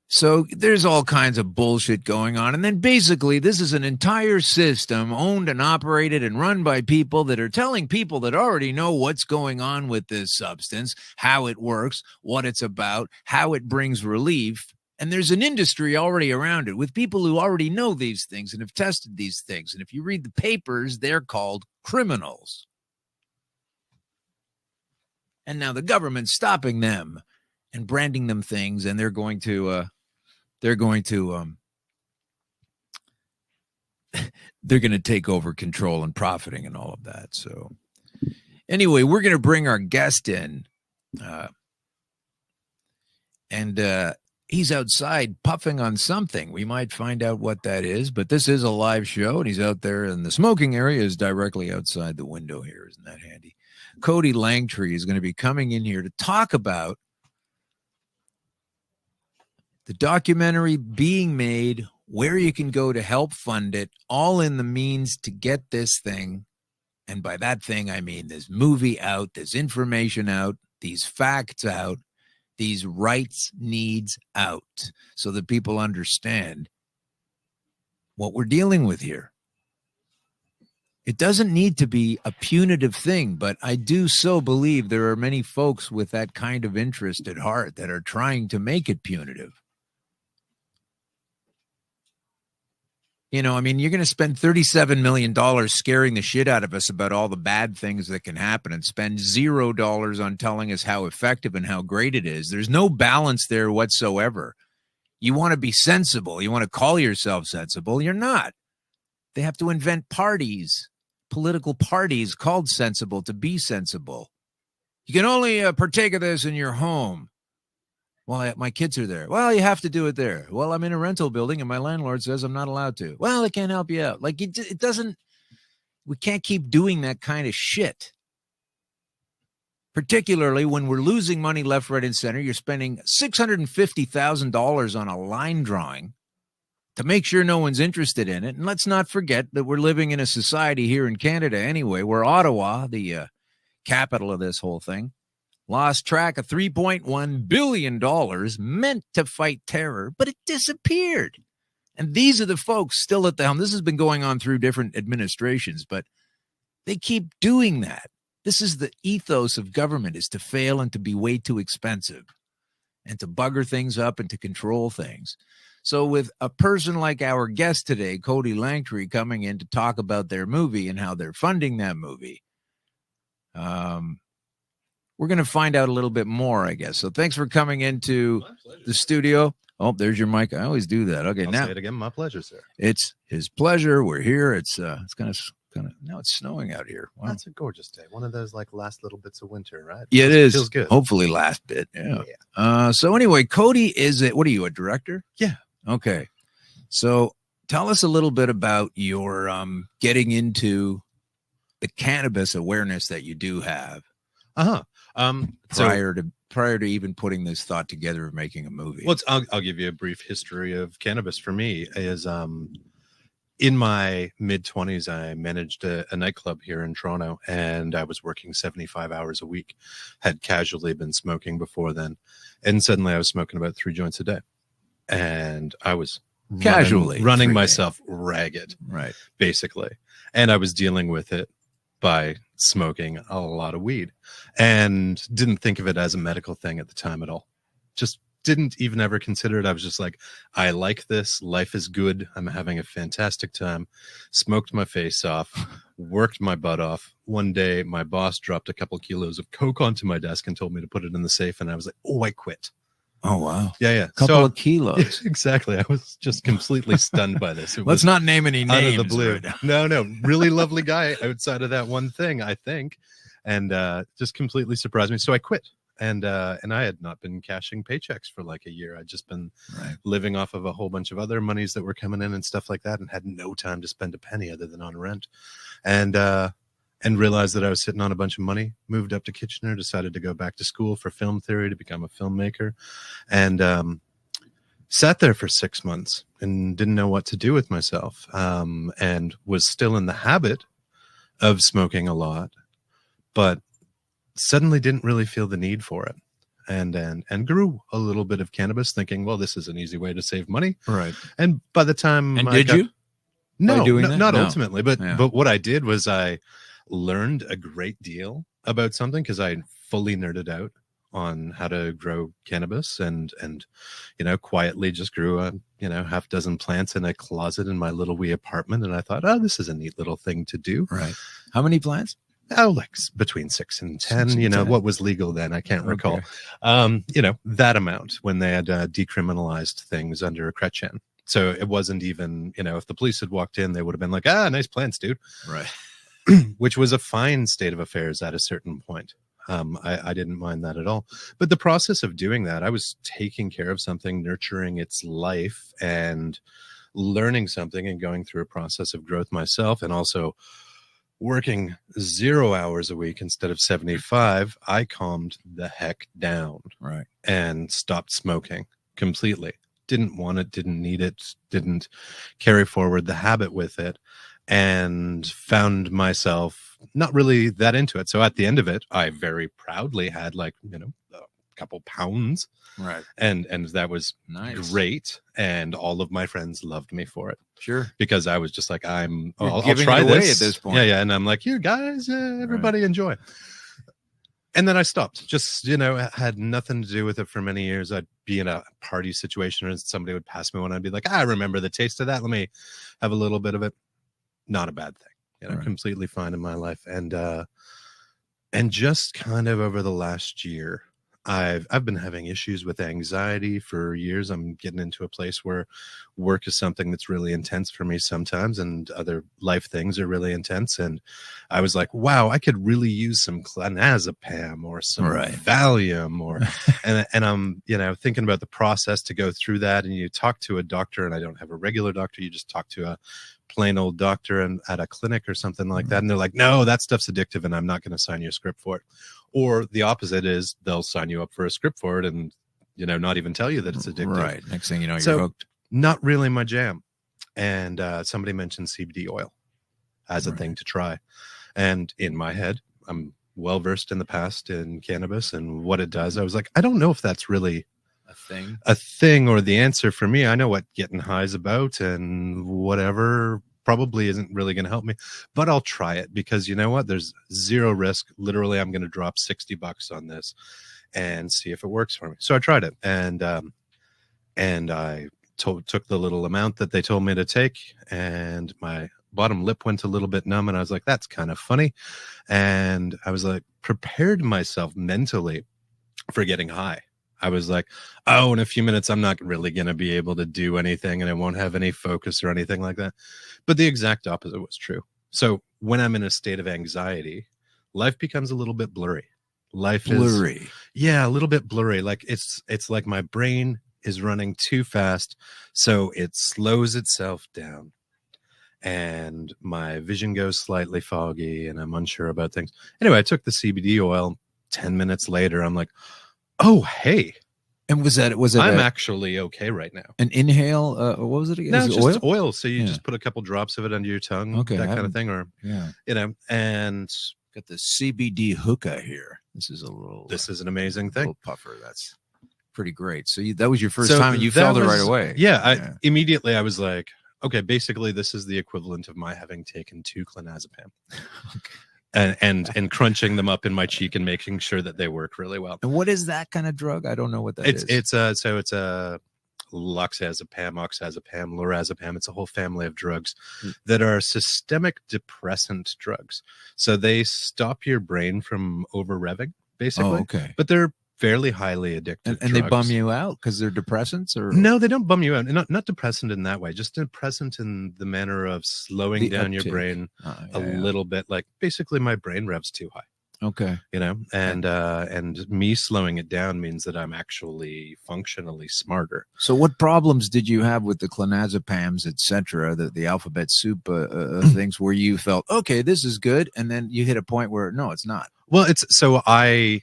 So there's all kinds of bullshit going on. And then basically this is an entire system owned and operated and run by people that are telling people that already know what's going on with this substance, how it works, what it's about, how it brings relief. And there's an industry already around it with people who already know these things and have tested these things. And if you read the papers, they're called criminals. And now the government's stopping them and branding them things, and they're going to take over control and profiting and all of that. So anyway, we're going to bring our guest in, and he's outside puffing on something. We might find out what that is, but this is a live show, and he's out there, and the smoking area is directly outside the window here. Isn't that handy? Cody Langtree is going to be coming in here to talk about the documentary being made, where you can go to help fund it, all in the means to get this thing. And by that thing, I mean this movie out, this information out, these facts out, these rights needs out, so that people understand what we're dealing with here. It doesn't need to be a punitive thing, but I do so believe there are many folks with that kind of interest at heart that are trying to make it punitive. You know, I mean, you're going to spend $37 million scaring the shit out of us about all the bad things that can happen and spend $0 on telling us how effective and how great it is. There's no balance there whatsoever. You want to be sensible. You want to call yourself sensible. You're not. They have to invent parties, political parties called sensible to be sensible. You can only partake of this in your home. Well, my kids are there. Well, you have to do it there. Well, I'm in a rental building and my landlord says I'm not allowed to. Well, I can't help you out. Like it doesn't, we can't keep doing that kind of shit. Particularly when we're losing money left, right, and center. You're spending $650,000 on a line drawing to make sure no one's interested in it. And let's not forget that we're living in a society here in Canada anyway, where Ottawa, the capital of this whole thing, lost track of $3.1 billion meant to fight terror, but it disappeared. And these are the folks still at the helm. This has been going on through different administrations, but they keep doing that. This is the ethos of government, is to fail and to be way too expensive and to bugger things up and to control things. So with a person like our guest today, Cody Langtree, coming in to talk about their movie and how they're funding that movie, we're going to find out a little bit more, I guess. So thanks for coming into the studio. Oh, there's your mic. I always do that. Okay, I'll now say it again. My pleasure, sir. It's his pleasure. We're here. It's kind of now it's snowing out here. Wow. That's a gorgeous day. One of those like last little bits of winter, right? Yeah, it is. Feels good. Hopefully last bit. Yeah. So anyway, Cody what are you, a director? Yeah. Okay. So tell us a little bit about your getting into the cannabis awareness that you do have. Prior to even putting this thought together of making a movie. Well, I'll give you a brief history of cannabis. For me, is in my mid-20s, I managed a nightclub here in Toronto, and I was working 75 hours a week. Had casually been smoking before then, and suddenly I was smoking about 3 joints a day, and I was casually running myself ragged, right? Basically, and I was dealing with it by smoking a lot of weed, and didn't think of it as a medical thing at the time at all. Just didn't even ever consider it. I was just like, I like this. Life is good. I'm having a fantastic time. Smoked my face off, worked my butt off. One day, my boss dropped a couple kilos of coke onto my desk and told me to put it in the safe. And I was like, oh, I quit. Oh, wow. Yeah. Couple of kilos. Exactly. I was just completely stunned by this. Let's not name any names. Out of the blue. Right no. Really lovely guy outside of that one thing, I think. And just completely surprised me. So I quit. And I had not been cashing paychecks for like a year. I'd just been living off of a whole bunch of other monies that were coming in and stuff like that, and had no time to spend a penny other than on rent. And realized that I was sitting on a bunch of money, moved up to Kitchener, decided to go back to school for film theory to become a filmmaker, and sat there for 6 months and didn't know what to do with myself, and was still in the habit of smoking a lot, but suddenly didn't really feel the need for it, and grew a little bit of cannabis, thinking, well, this is an easy way to save money. Right. And by the time you? No, not ultimately, but what I did was I learned a great deal about something, because I fully nerded out on how to grow cannabis, and quietly just grew a half dozen plants in a closet in my little wee apartment. And I thought, oh, this is a neat little thing to do. Right. How many plants? Oh, like between 6 and 10, what was legal then, I can't recall. That amount when they had decriminalized things under Chrétien. So it wasn't even, if the police had walked in, they would have been like, nice plants, dude. Right. Which was a fine state of affairs at a certain point. I didn't mind that at all. But the process of doing that, I was taking care of something, nurturing its life, and learning something, and going through a process of growth myself, and also working 0 hours a week instead of 75. I calmed the heck down. Right. And stopped smoking completely. Didn't want it, didn't need it, didn't carry forward the habit with it, and found myself not really that into it. So at the end of it, I very proudly had a couple pounds. Right. And that was nice. Great. And all of my friends loved me for it. Sure. Because I was just like, I'll giving try it away this at this point. Yeah. And I'm like, here guys, everybody enjoy. then I stopped. Just, had nothing to do with it for many years. I'd be in a party situation and somebody would pass me one. I'd be like, I remember the taste of that. Let me have a little bit of it. Not a bad thing, Right. completely fine in my life. And just kind of over the last year, I've been having issues with anxiety for years. I'm getting into a place where work is something that's really intense for me sometimes, and other life things are really intense. And I was like, wow, I could really use some clonazepam or some Valium, or and I'm thinking about the process to go through that. And you talk to a doctor, and I don't have a regular doctor. You just talk to a plain old doctor and at a clinic or something like that, and they're like, no, that stuff's addictive and I'm not going to sign you a script for it. Or the opposite is they'll sign you up for a script for it and not even tell you that it's addictive. Right. Next thing you know, you're So, hooked. Not really my jam. And somebody mentioned CBD oil as a thing to try, and in my head, I'm well versed in the past in cannabis and what it does. I was like, I don't know if that's really a thing or the answer for me. I know what getting high is about, and whatever probably isn't really going to help me, but I'll try it because you know what? There's zero risk. Literally, I'm going to drop $60 on this and see if it works for me. So I tried it, and I took the little amount that they told me to take, and my bottom lip went a little bit numb, and I was like, that's kind of funny. And I was like, prepared myself mentally for getting high. I was like, oh, in a few minutes, I'm not really going to be able to do anything, and I won't have any focus or anything like that. But the exact opposite was true. So when I'm in a state of anxiety, life becomes a little bit blurry. Life is blurry. Yeah, a little bit blurry. Like it's like my brain is running too fast, so it slows itself down, and my vision goes slightly foggy, and I'm unsure about things. Anyway, I took the CBD oil. 10 minutes later, I'm like, oh, hey. And was it I'm actually okay right now. An inhale? What was it again? No, Is it just oil. So you just put a couple drops of it under your tongue, Okay, that kind of thing. Or, and got the CBD hookah here. This is an amazing thing. Little puffer. That's pretty great. So that was your first time, and you felt it right away. Yeah. Immediately I was like, okay, basically this is the equivalent of my having taken 2 clonazepam. Okay. And crunching them up in my cheek and making sure that they work really well. And what is that kind of drug? I don't know what that is. It's a loxazepam, oxazepam, lorazepam. It's a whole family of drugs that are systemic depressant drugs. So they stop your brain from over revving, basically. Oh, okay. But they're fairly highly addictive. And they bum you out because they're depressants, or no, they don't bum you out. Not depressant in that way. Just depressant in the manner of slowing down your brain a little bit. Like basically, my brain revs too high. Okay. And me slowing it down means that I'm actually functionally smarter. So what problems did you have with the clonazepams, etc., the alphabet soup things, where you felt, okay, this is good, and then you hit a point where, no, it's not? Well, I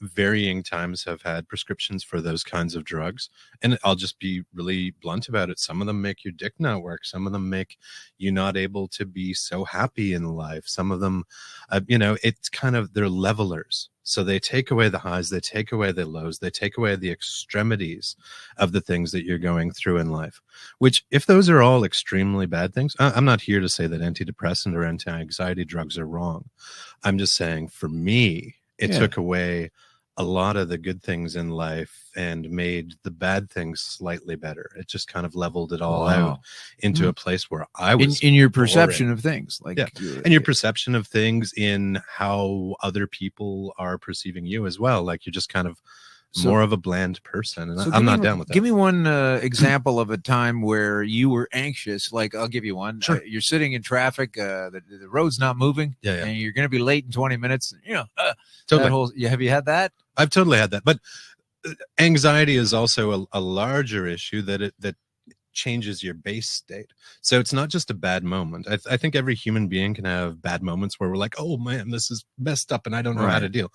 varying times have had prescriptions for those kinds of drugs, and I'll just be really blunt about it. Some of them make your dick not work. Some of them make you not able to be so happy in life. Some of them, it's kind of, they're levelers. So they take away the highs, they take away the lows, they take away the extremities of the things that you're going through in life, which if those are all extremely bad things, I'm not here to say that antidepressant or anti-anxiety drugs are wrong. I'm just saying for me, it took away a lot of the good things in life and made the bad things slightly better. It just kind of leveled it all out into a place where I was in your perception of things, and your perception of things, in how other people are perceiving you as well. Like you're just kind of more of a bland person, and I'm not down with that. Give me one example of a time where you were anxious. Like, I'll give you one. Sure. You're sitting in traffic, the road's not moving, and you're going to be late in 20 minutes. Totally. Have you had that? I've totally had that. But anxiety is also a larger issue that changes your base state. So it's not just a bad moment. I think every human being can have bad moments where we're like, oh man, this is messed up and I don't know how to deal.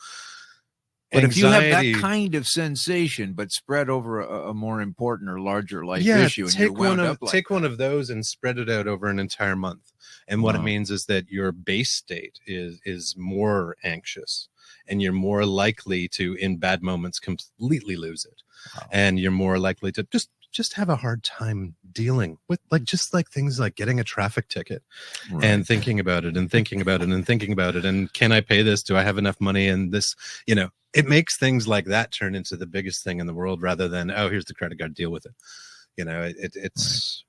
But if you have that kind of sensation, but spread over a more important or larger life issue, and you're wound up like take one of those and spread it out over an entire month. And what it means is that your base state is more anxious, and you're more likely to, in bad moments, completely lose it. And you're more likely to just just have a hard time dealing with just things like getting a traffic ticket and thinking about it and thinking about it and thinking about it. And can I pay this? Do I have enough money? And this, it makes things like that turn into the biggest thing in the world rather than, oh, here's the credit card, deal with it. It's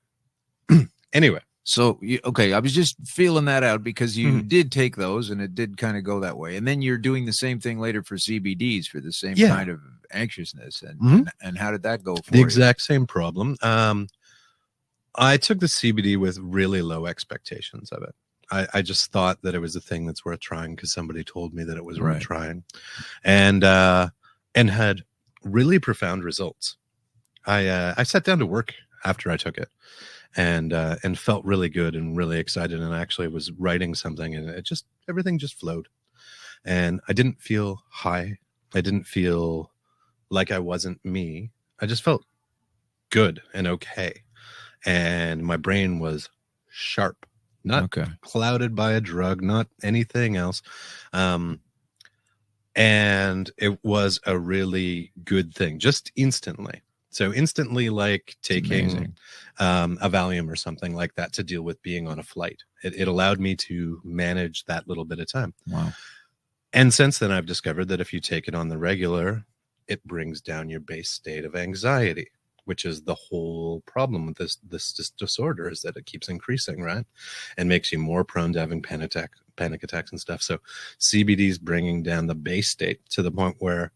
anyway. So, okay, I was just feeling that out because you did take those and it did kind of go that way. And then you're doing the same thing later for CBDs for the same kind of anxiousness. And how did that go for you? The exact same problem. I took the CBD with really low expectations of it. I just thought that it was a thing that's worth trying because somebody told me that it was worth trying, and had really profound results. I sat down to work after I took it, and felt really good and really excited, and I actually was writing something, and everything just flowed, and I didn't feel high. I didn't feel like I wasn't me. I just felt good and okay, and my brain was sharp. Not clouded by a drug, not anything else. And it was a really good thing, just instantly. So instantly, like taking a Valium or something like that to deal with being on a flight. It allowed me to manage that little bit of time. Wow. And since then, I've discovered that if you take it on the regular, it brings down your base state of anxiety, which is the whole problem with this disorder, is that it keeps increasing, right? And makes you more prone to having panic attacks and stuff. So CBD is bringing down the base state to the point where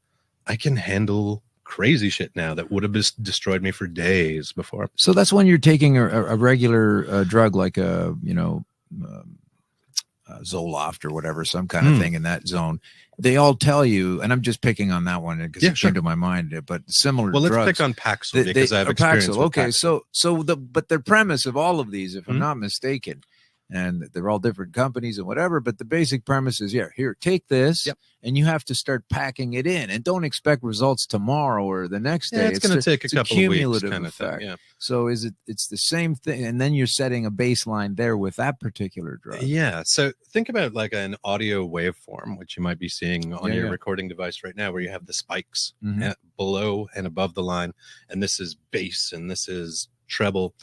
I can handle crazy shit now that would have just destroyed me for days before. So that's when you're taking a regular drug like Zoloft or whatever, some kind of thing in that zone. They all tell you, and I'm just picking on that one because it came to my mind, but similar drugs. Well, let's pick on Paxil because I have experience with okay, Paxil. But the premise of all of these, if I'm not mistaken, and they're all different companies and whatever, but the basic premise is, here, take this, and you have to start packing it in, and don't expect results tomorrow or the next day. It's going to take a couple of weeks, kind of thing. Yeah. So it's the same thing, and then you're setting a baseline there with that particular drug. Yeah. So think about like an audio waveform, which you might be seeing on your recording device right now, where you have the spikes below and above the line, and this is bass and this is treble.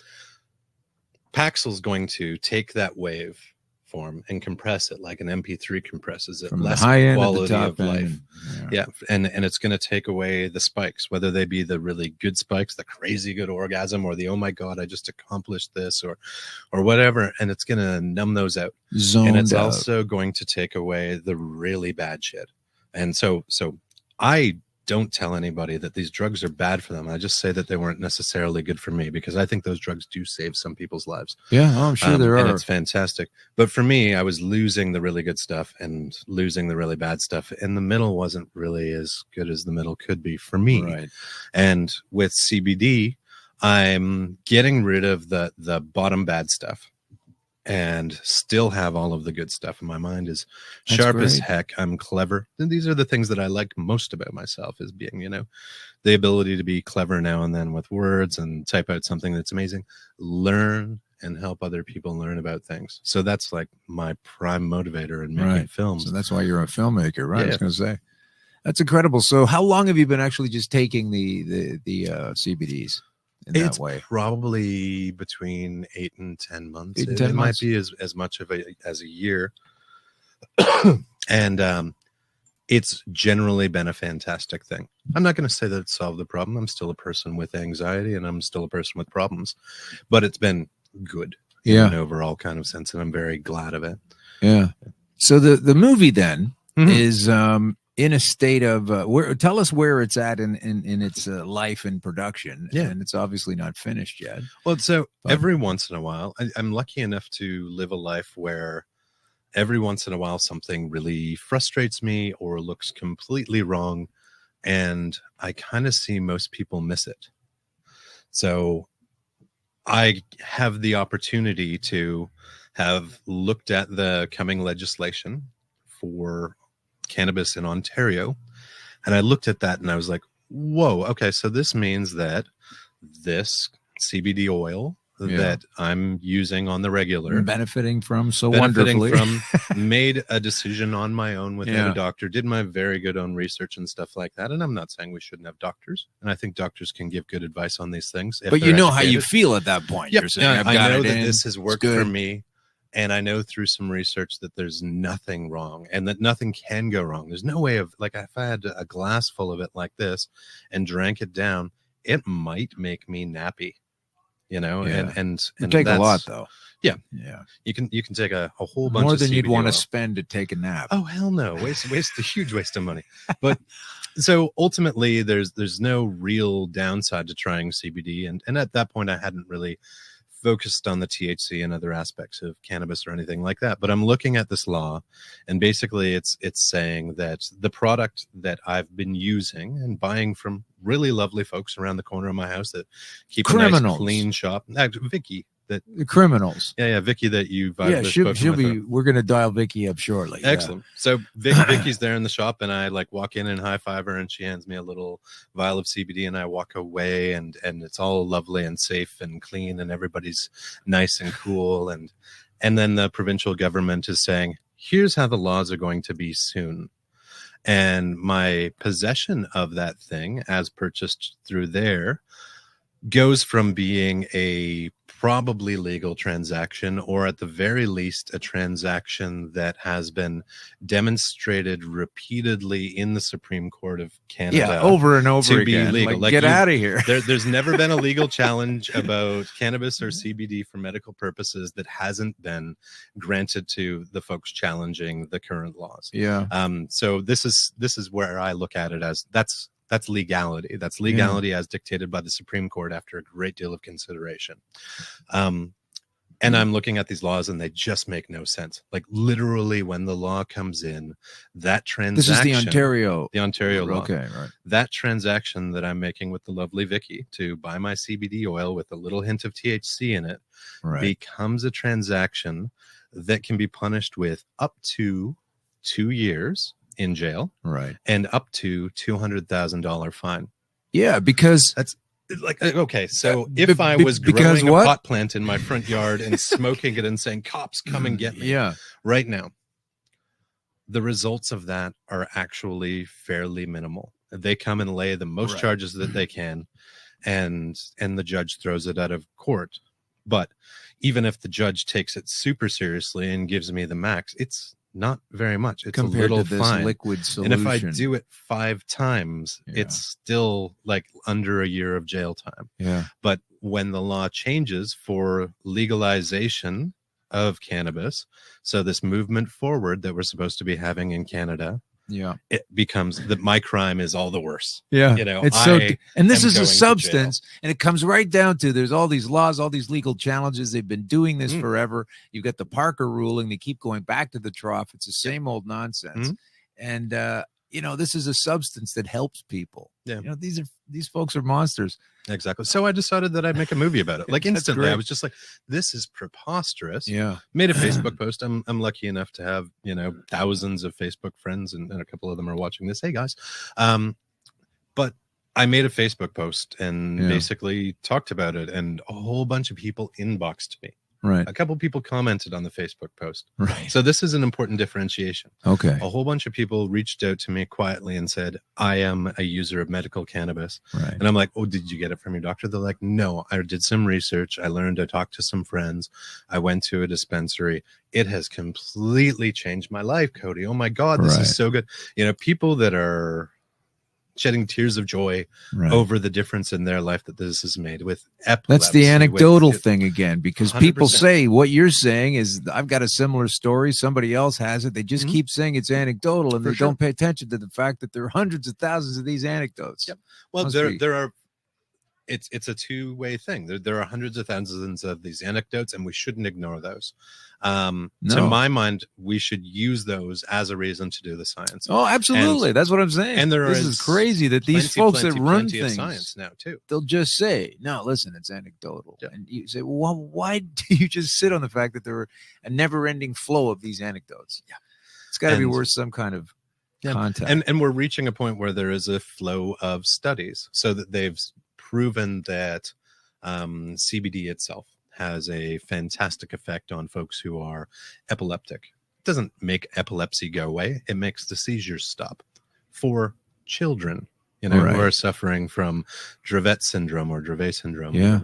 Paxil's going to take that wave form and compress it like an MP3 compresses it, from less high quality end of life. And it's going to take away the spikes, whether they be the really good spikes, the crazy good orgasm, or the oh my god, I just accomplished this, or whatever, and it's going to numb those out. And it's also going to take away the really bad shit. And so I don't tell anybody that these drugs are bad for them. I just say that they weren't necessarily good for me, because I think those drugs do save some people's lives. Yeah, I'm sure there are. And it's fantastic. But for me, I was losing the really good stuff and losing the really bad stuff. And the middle wasn't really as good as the middle could be for me. Right. And with CBD, I'm getting rid of the bottom bad stuff and still have all of the good stuff. And my mind is sharp as heck. I'm clever. And these are the things that I like most about myself, is being, the ability to be clever now and then with words and type out something that's amazing, learn and help other people learn about things. So that's like my prime motivator in making films. So that's why you're a filmmaker, right? Yeah. I was going to say, that's incredible. So how long have you been actually just taking the CBDs? It's that way? Probably between 8 and 10 months. It might be as much as a year. And it's generally been a fantastic thing. I'm not going to say that it solved the problem. I'm still a person with anxiety and I'm still a person with problems, but it's been good in an overall kind of sense, and I'm very glad of it. Yeah. So the movie then is in a state of tell us where it's at in its life and production. And it's obviously not finished yet. Well, so every once in a while, I'm lucky enough to live a life where every once in a while something really frustrates me or looks completely wrong, and I kind of see most people miss it. So I have the opportunity to have looked at the coming legislation for cannabis in Ontario, and I looked at that and I was like, whoa, okay, so this means that this CBD oil that I'm using on the regular, benefiting from wonderfully. Made a decision on my own without a doctor, did my very good own research and stuff like that. And I'm not saying we shouldn't have doctors, and I think doctors can give good advice on these things. But you know how you feel at that point. Yep. You're saying, I know that this has worked for me, and I know through some research that there's nothing wrong and that nothing can go wrong. There's no way of, like, if I had a glass full of it like this and drank it down, it might make me nappy, and take a lot though. Yeah. You can take a whole bunch more of than CBD you'd want oil. to spend to take a nap. Oh hell no! Waste a huge waste of money. But so ultimately, there's no real downside to trying CBD, and at that point, I hadn't really focused on the THC and other aspects of cannabis or anything like that. But I'm looking at this law, and basically it's saying that the product that I've been using and buying from really lovely folks around the corner of my house that keep a nice clean shop. Vicky, that the criminals. Yeah, Vicky, that you've she'll be. We're gonna dial Vicky up shortly. Excellent. So Vicky's there in the shop, and I walk in and high five her, and she hands me a little vial of CBD, and I walk away, and it's all lovely and safe and clean, and everybody's nice and cool, and then the provincial government is saying, here's how the laws are going to be soon. And my possession of that thing, as purchased through there, goes from being a probably legal transaction, or at the very least a transaction that has been demonstrated repeatedly in the Supreme Court of Canada, over and over to again. be legal. Like, get out of here. There's never been a legal challenge about cannabis or CBD for medical purposes that hasn't been granted to the folks challenging the current laws. So this is where I look at it as that's legality. That's legality as dictated by the Supreme Court after a great deal of consideration. And I'm looking at these laws, and they just make no sense. Like, literally, when the law comes in, that transaction. This is the Ontario law. Okay, right. That transaction that I'm making with the lovely Vicky to buy my CBD oil with a little hint of THC in it becomes a transaction that can be punished with up to 2 years in jail, and up to $200,000 fine. Because that's like, okay, so if I was growing a pot plant in my front yard and smoking it and saying, cops, come and get me right now, the results of that are actually fairly minimal. They come and lay the most charges that they can, and the judge throws it out of court. But even if the judge takes it super seriously and gives me the max, it's not very much. It's compared a little to this fine. liquid solution. And if I do it 5 times, it's still like under a year of jail time. But when the law changes for legalization of cannabis, so this movement forward that we're supposed to be having in Canada, it becomes that my crime is all the worse. It's and this is a substance, and it comes right down to there's all these laws, all these legal challenges. They've been doing this forever. You've got the Parker ruling. They keep going back to the trough. It's the same old nonsense. And this is a substance that helps people. These folks are monsters. Exactly. So I decided that I'd make a movie about it. Like, instantly, I was just like, this is preposterous. Made a Facebook post. I'm lucky enough to have, thousands of Facebook friends, and a couple of them are watching this. Hey guys. But I made a Facebook post and basically talked about it, and a whole bunch of people inboxed me. A couple people commented on the Facebook post. So this is an important differentiation. A whole bunch of people reached out to me quietly and said, I am a user of medical cannabis. And I'm like, oh, did you get it from your doctor? They're like, no, I did some research. I talked to some friends. I went to a dispensary. It has completely changed my life, Cody. Oh my God, this is so good. People that are shedding tears of joy over the difference in their life that this has made with epilepsy. That's the anecdotal thing again, because 100%. People say what you're saying is, I've got a similar story. Somebody else has it. They just keep saying it's anecdotal, and they don't pay attention to the fact that there are hundreds of thousands of these anecdotes. Well, there are. It's a two-way thing. There are hundreds of thousands of these anecdotes, and we shouldn't ignore those. To my mind, we should use those as a reason to do the science. Oh, absolutely. That's what I'm saying. And this is crazy that these folks that run things science now too. They'll just say, "No, listen, it's anecdotal." And you say, "Well, why do you just sit on the fact that there are a never-ending flow of these anecdotes?" It's got to be worth some kind of contact. And we're reaching a point where there is a flow of studies, so that they've proven that CBD itself has a fantastic effect on folks who are epileptic. It doesn't make epilepsy go away. It makes the seizures stop for children, who are suffering from Dravet syndrome or Dravet syndrome. Yeah.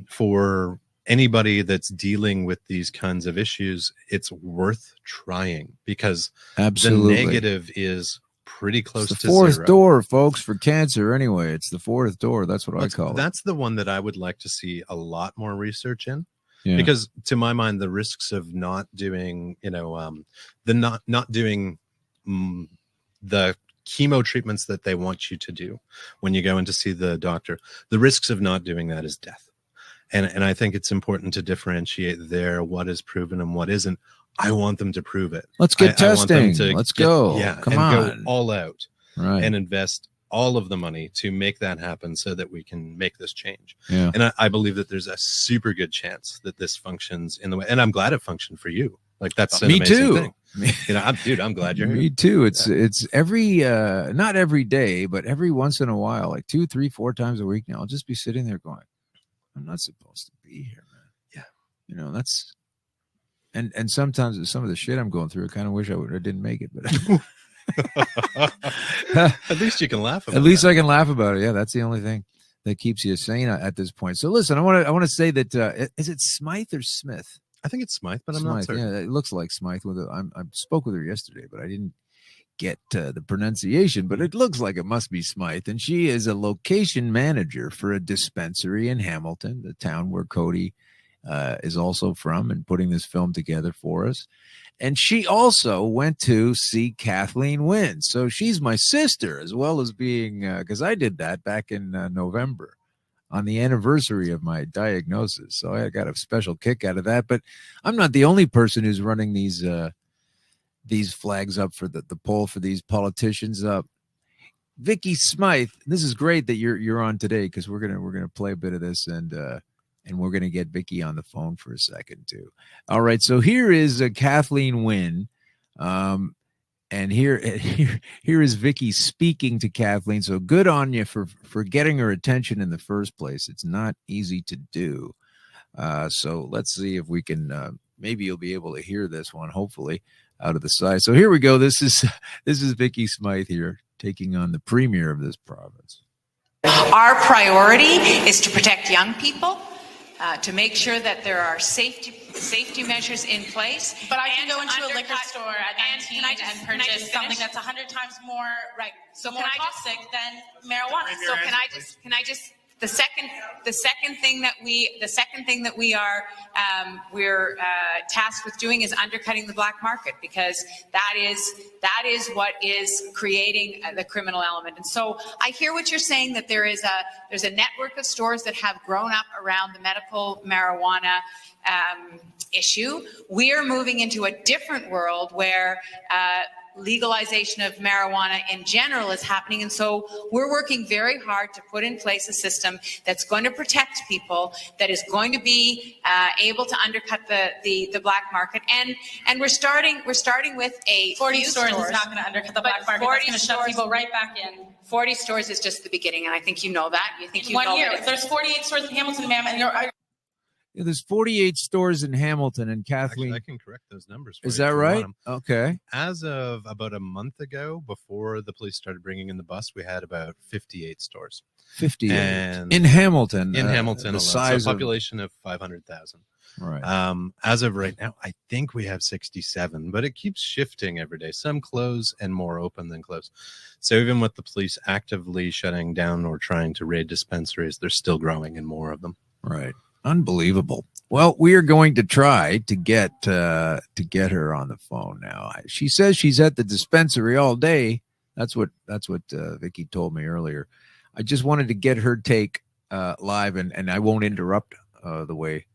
For anybody that's dealing with these kinds of issues, it's worth trying, because Absolutely. the negative is pretty close it's the to fourth zero. door, folks, for cancer. Anyway, it's the fourth door. That's what I call it. That's the one that I would like to see a lot more research in. Yeah. Because to my mind, the risks of not doing, not doing the chemo treatments that they want you to do when you go in to see the doctor, the risks of not doing that is death. And I think it's important to differentiate there what is proven and what isn't. I want them to prove it. Let's get testing. Let's go. Yeah, come and on, go all out, right, and invest all of the money to make that happen so that we can make this change. Yeah. And I believe that there's a super good chance that this functions in the way, and I'm glad it functioned for you. Like, that's an me amazing too. thing. I'm glad you're here. Me too. It's every not every day, but every once in a while, like 2, 3, 4 times a week now, I'll just be sitting there going, I'm not supposed to be here, man. Yeah. That's and sometimes with some of the shit I'm going through, I kind of wish I didn't make it, but at least you can laugh about it. At least I can laugh about it. Yeah, that's the only thing that keeps you sane at this point. So listen, I want to say that is it Smythe or Smith? I think it's Smythe, but I'm Smythe, not certain. Yeah, it looks like Smythe. I spoke with her yesterday, but I didn't get the pronunciation, but it looks like it must be Smythe. And she is a location manager for a dispensary in Hamilton, the town where Cody is also from, and putting this film together for us. And she also went to see Kathleen win. So she's my sister, as well as being, because I did that back in November on the anniversary of my diagnosis. So I got a special kick out of that. But I'm not the only person who's running these flags up for the poll for these politicians. Vicky Smythe, this is great that you're on today, because we're gonna play a bit of this, and we're gonna get Vicky on the phone for a second too. All right, so here is Kathleen Wynne, and here is Vicky speaking to Kathleen. So good on you for getting her attention in the first place. It's not easy to do. So let's see if we can. Maybe you'll be able to hear this one, hopefully, out of the side. So here we go. This is Vicky Smythe here, taking on the premier of this province. Our priority is to protect young people, to make sure that there are safety measures in place. But I can go into a liquor store at 19 and purchase something that's 100 times more more toxic than marijuana. So can I just the second thing that we are we're tasked with doing is undercutting the black market, because that is what is creating the criminal element. And so I hear what you're saying, that there's a network of stores that have grown up around the medical marijuana issue. We are moving into a different world where legalization of marijuana in general is happening. And so we're working very hard to put in place a system that's going to protect people, that is going to be able to undercut the black market. And we're starting with a 40 stores is not going to undercut the black market. It's going to shove people right back in. 40 stores is just the beginning, and I think you know that. In 1 year, there's 48 stores in Hamilton, ma'am, and there's 48 stores in Hamilton, and Kathleen. Actually, I can correct those numbers. Is that right? Okay. As of about a month ago, before the police started bringing in the bus, we had about 58 stores. 58 and in Hamilton. In Hamilton, the alone. size so a population of 500,000. Right. As of right now, I think we have 67, but it keeps shifting every day. Some close and more open than close. So even with the police actively shutting down or trying to raid dispensaries, they're still growing and more of them. Right. Unbelievable. Well, we are going to try to get her on the phone now. She says she's at the dispensary all day. That's what Vicky told me earlier. I just wanted to get her take live, and I won't interrupt the way.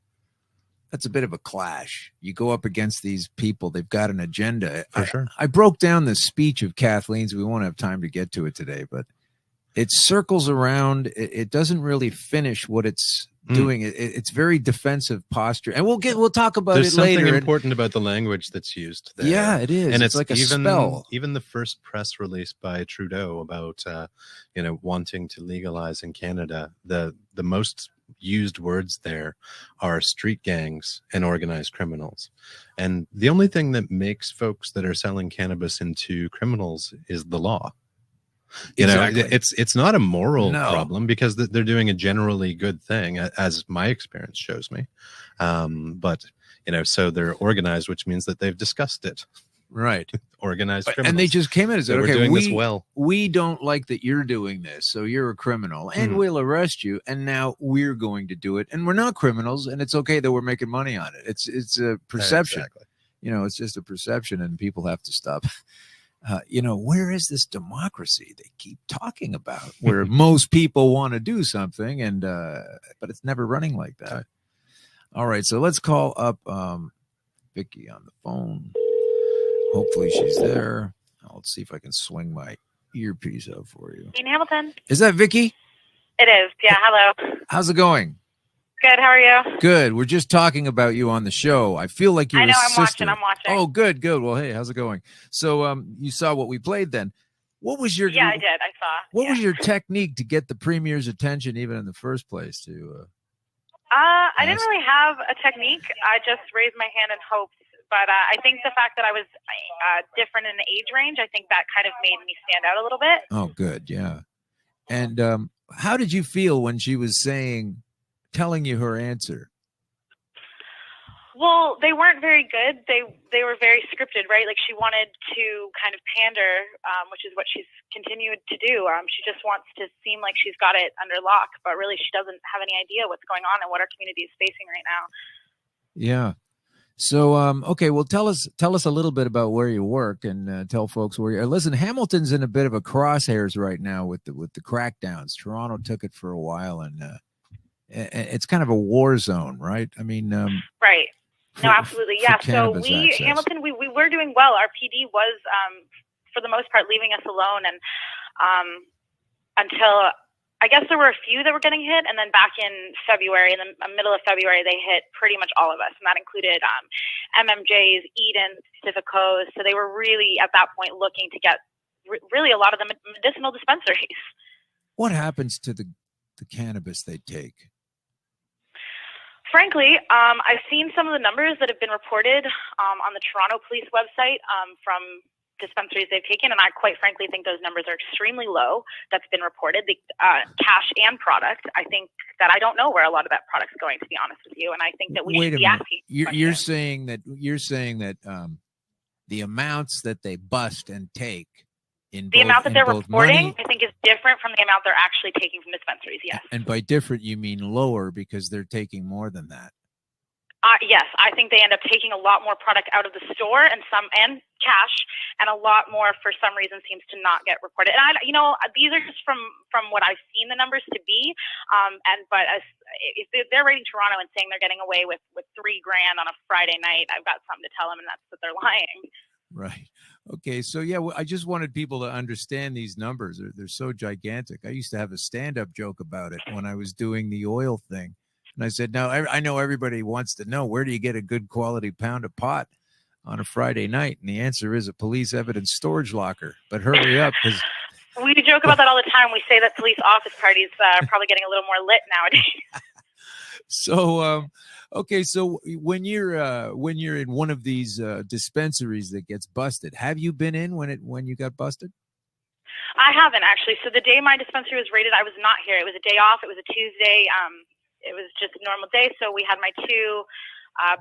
That's a bit of a clash. You go up against these people. They've got an agenda. For sure. I broke down the speech of Kathleen's. We won't have time to get to it today, but it circles around. It doesn't really finish what it's doing. It's very defensive posture, and we'll talk about There's it later. There's something important about the language that's used there. Yeah, it is. And it's like a even, spell. Even the first press release by Trudeau about wanting to legalize in Canada, the most used words there are street gangs and organized criminals. And the only thing that makes folks that are selling cannabis into criminals is the law. You Exactly. know, it's not a moral No. problem, because they're doing a generally good thing, as my experience shows me. But, you know, so they're organized, which means that they've discussed it. Right. Organized criminals. And they just came in and said, We're okay, doing this well. we don't like that you're doing this, so you're a criminal, and we'll arrest you, and now we're going to do it, and we're not criminals, and it's okay that we're making money on it. It's a perception. Exactly. You know, it's just a perception, and people have to stop. You know, where is this democracy they keep talking about, where most people want to do something, and but it's never running like that. All right, so let's call up Vicky on the phone. Hopefully she's there. Let's see if I can swing my earpiece out for you. Dean Hamilton. Is that Vicky? It is. Yeah. Hello. How's it going? Good. How are you? Good. We're just talking about you on the show. I feel like you're I know. a I'm sister. watching. I'm watching. Oh, good. Well, hey, how's it going? So, you saw what we played then. What was your? Yeah, I did. I saw. What was your technique to get the premier's attention, even in the first place? I didn't really have a technique. I just raised my hand and hoped. But I think the fact that I was different in the age range, I think that kind of made me stand out a little bit. Oh, good. Yeah. And how did you feel when she was telling you her answer? Well, they weren't very good. They were very scripted, right? Like, she wanted to kind of pander, which is what she's continued to do. She just wants to seem like she's got it under lock, but really she doesn't have any idea what's going on and what our community is facing right now. Yeah. So, okay, well, tell us a little bit about where you work, and tell folks where you are. Listen, Hamilton's in a bit of a crosshairs right now with the crackdowns. Toronto took it for a while, and it's kind of a war zone, right? I mean, right. No, absolutely. Yeah. So access. Hamilton, we were doing well. Our PD was, for the most part, leaving us alone. And until, I guess there were a few that were getting hit. And then back in February, in the middle of February, they hit pretty much all of us. And that included MMJs, Eden, Pacific Coast. So they were really, at that point, looking to get really a lot of the medicinal dispensaries. What happens to the cannabis they take? Frankly, I've seen some of the numbers that have been reported on the Toronto Police website from dispensaries they've taken, and I quite frankly think those numbers are extremely low. That's been reported, the cash and product. I think that I don't know where a lot of that product's going, to be honest with you, and I think that we should be asking. You're saying that the amounts that they bust and take the amount that they're reporting, I think, is different from the amount they're actually taking from dispensaries. Yes. And by different, you mean lower, because they're taking more than that. Yes, I think they end up taking a lot more product out of the store and cash, and a lot more for some reason seems to not get reported. And these are just from what I've seen the numbers to be. If they're rating Toronto and saying they're getting away with $3,000 on a Friday night, I've got something to tell them, and that's that they're lying. Right. Okay. So, yeah, I just wanted people to understand these numbers. They're so gigantic. I used to have a stand-up joke about it when I was doing the oil thing. And I said, now, I know everybody wants to know, where do you get a good quality pound of pot on a Friday night? And the answer is a police evidence storage locker. But hurry up, because we joke about that all the time. We say that police office parties are probably getting a little more lit nowadays. So, okay, so when you're in one of these dispensaries that gets busted, have you been in when you got busted? I haven't, actually. So the day my dispensary was raided, I was not here. It was a day off. It was a Tuesday. It was just a normal day. So we had my two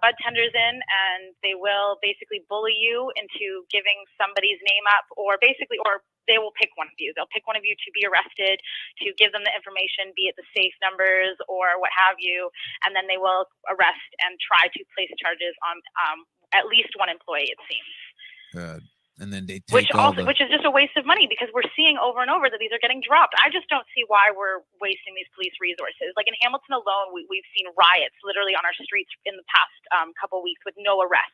bud tenders in, and they will basically bully you into giving somebody's name up, or they will pick one of you. They'll pick one of you to be arrested, to give them the information, be it the safe numbers or what have you, and then they will arrest and try to place charges on at least one employee, it seems. Good. And then they take which is just a waste of money, because we're seeing over and over that these are getting dropped. I just don't see why we're wasting these police resources. Like in Hamilton alone, we've seen riots literally on our streets in the past couple weeks with no arrests.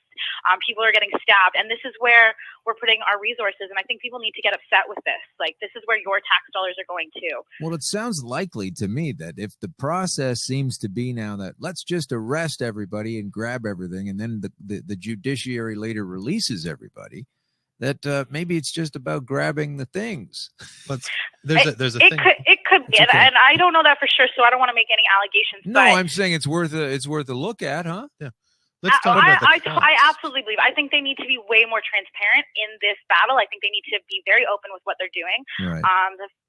People are getting stabbed, and this is where we're putting our resources. And I think people need to get upset with this. Like, this is where your tax dollars are going to. Well, it sounds likely to me that if the process seems to be now that let's just arrest everybody and grab everything, and then the judiciary later releases everybody, that maybe it's just about grabbing the things. But there's a thing. It could be, okay. and I don't know that for sure, so I don't want to make any allegations. No, but I'm saying it's worth a look at, huh? Yeah. Let's talk about the costs. I absolutely believe. I think they need to be way more transparent in this battle. I think they need to be very open with what they're doing. Right.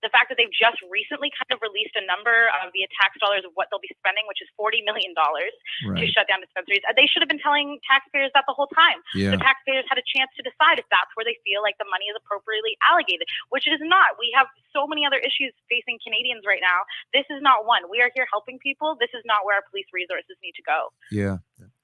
The fact that they've just recently kind of released a number of the tax dollars of what they'll be spending, which is $40 million to shut down dispensaries. They should have been telling taxpayers that the whole time. Yeah. The taxpayers had a chance to decide if that's where they feel like the money is appropriately allocated, which it is not. We have so many other issues facing Canadians right now. This is not one. We are here helping people. This is not where our police resources need to go. Yeah.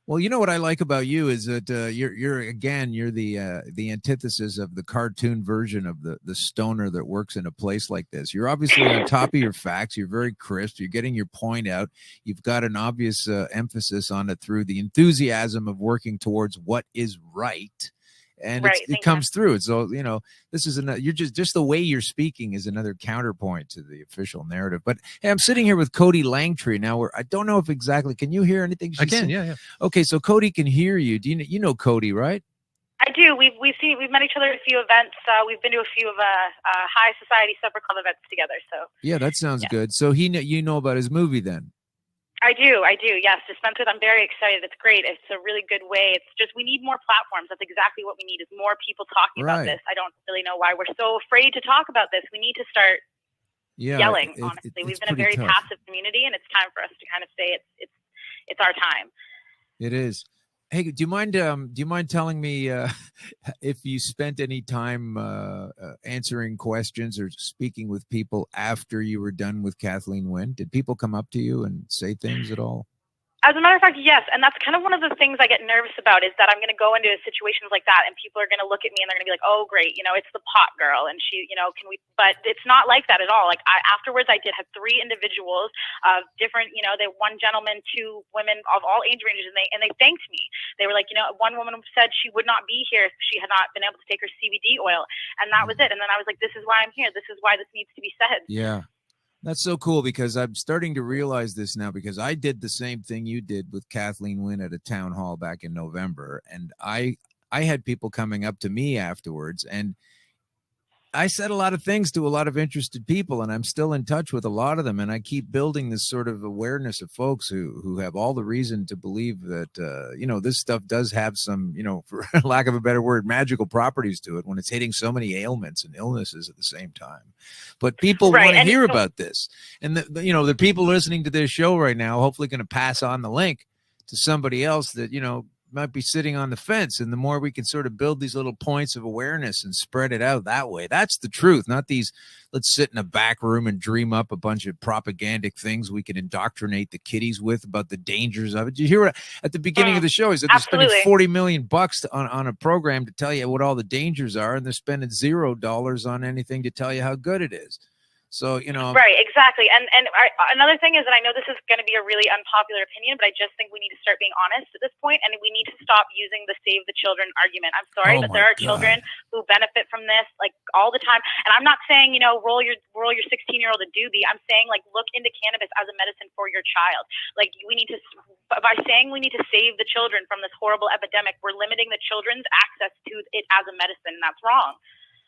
Well, you know what I like about you is that you're the antithesis of the cartoon version of the stoner that works in a place like this. You're obviously on top of your facts. You're very crisp. You're getting your point out. You've got an obvious emphasis on it through the enthusiasm of working towards what is right. And it comes through. So, this is you're just the way you're speaking is another counterpoint to the official narrative. But hey, I'm sitting here with Cody Langtree now. I don't know if exactly. Can you hear anything? I can. Yeah. Okay, so Cody can hear you. Do you know Cody, right? I do. We've met each other at a few events. We've been to a few of high society supper club events together. So yeah, that sounds good. So you know about his movie then. I do. Yes. Dispense with. I'm very excited. It's great. It's a really good way. It's just, we need more platforms. That's exactly what we need, is more people talking about this. I don't really know why we're so afraid to talk about this. We need to start yelling, honestly. We've been a very passive community, and it's time for us to kind of say it's our time. It is. Hey, do you mind telling me if you spent any time answering questions or speaking with people after you were done with Kathleen Wynne? Did people come up to you and say things at all? As a matter of fact, yes. And that's kind of one of the things I get nervous about, is that I'm going to go into situations like that and people are going to look at me and they're going to be like, oh, great, it's the pot girl. And she, but it's not like that at all. Like afterwards, I did have 3 individuals of different, they one gentleman, 2 women of all age ranges. And they thanked me. They were like, one woman said she would not be here if she had not been able to take her CBD oil. And that was it. And then I was like, this is why I'm here. This is why this needs to be said. Yeah. That's so cool, because I'm starting to realize this now, because I did the same thing you did with Kathleen Wynne at a town hall back in November. And I had people coming up to me afterwards, and I said a lot of things to a lot of interested people, and I'm still in touch with a lot of them. And I keep building this sort of awareness of folks who have all the reason to believe that, this stuff does have some, for lack of a better word, magical properties to it when it's hitting so many ailments and illnesses at the same time. But people want to hear about this. And, the people listening to this show right now, hopefully going to pass on the link to somebody else that, might be sitting on the fence. And the more we can sort of build these little points of awareness and spread it out that way, that's the truth, not these, let's sit in a back room and dream up a bunch of propagandic things we can indoctrinate the kiddies with about the dangers of it. Did you hear what at the beginning of the show? He said they're spending $40 million on a program to tell you what all the dangers are, and they're spending $0 on anything to tell you how good it is. So, Right, exactly. And another thing is that I know this is going to be a really unpopular opinion, but I just think we need to start being honest at this point, and we need to stop using the save the children argument. I'm sorry, but there are children who benefit from this, like, all the time. And I'm not saying, roll your 16-year-old a doobie. I'm saying, like, look into cannabis as a medicine for your child. Like, we need to, by saying we need to save the children from this horrible epidemic, we're limiting the children's access to it as a medicine, and that's wrong.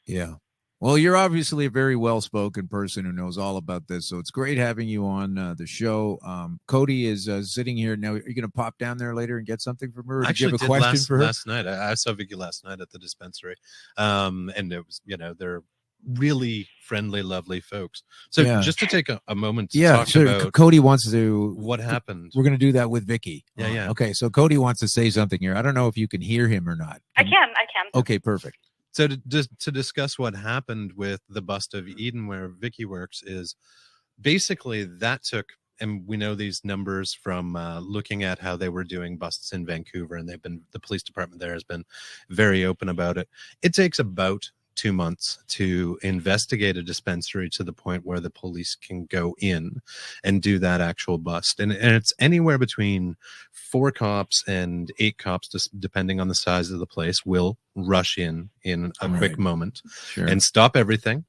Yeah. Well, you're obviously a very well-spoken person who knows all about this, so it's great having you on the show. Cody is sitting here now. Are you going to pop down there later and get something from her? I actually did you have a question for her? Last night. I saw Vicky last night at the dispensary, and it was, they're really friendly, lovely folks. So just to take a moment to talk about Cody wants to what happened. We're going to do that with Vicky. Yeah. Okay, so Cody wants to say something here. I don't know if you can hear him or not. I can. Okay, perfect. So to discuss what happened with the bust of Eden, where Vicky works, is basically that took, and we know these numbers from looking at how they were doing busts in Vancouver, and the police department there has been very open about it. It takes about 2 months to investigate a dispensary to the point where the police can go in and do that actual bust. And it's anywhere between 4 cops and 8 cops, just depending on the size of the place, will rush in a quick moment and stop everything.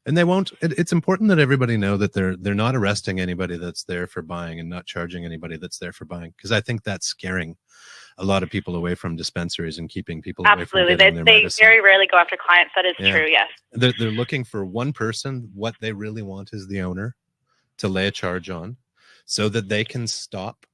And they won't. It's important that everybody know that they're not arresting anybody that's there for buying and not charging anybody that's there for buying, because I think that's scaring a lot of people away from dispensaries and keeping people away from Absolutely. getting their They medicine. very rarely go after clients. That is true, yes. They're looking for one person. What they really want is the owner to lay a charge on so that they can stop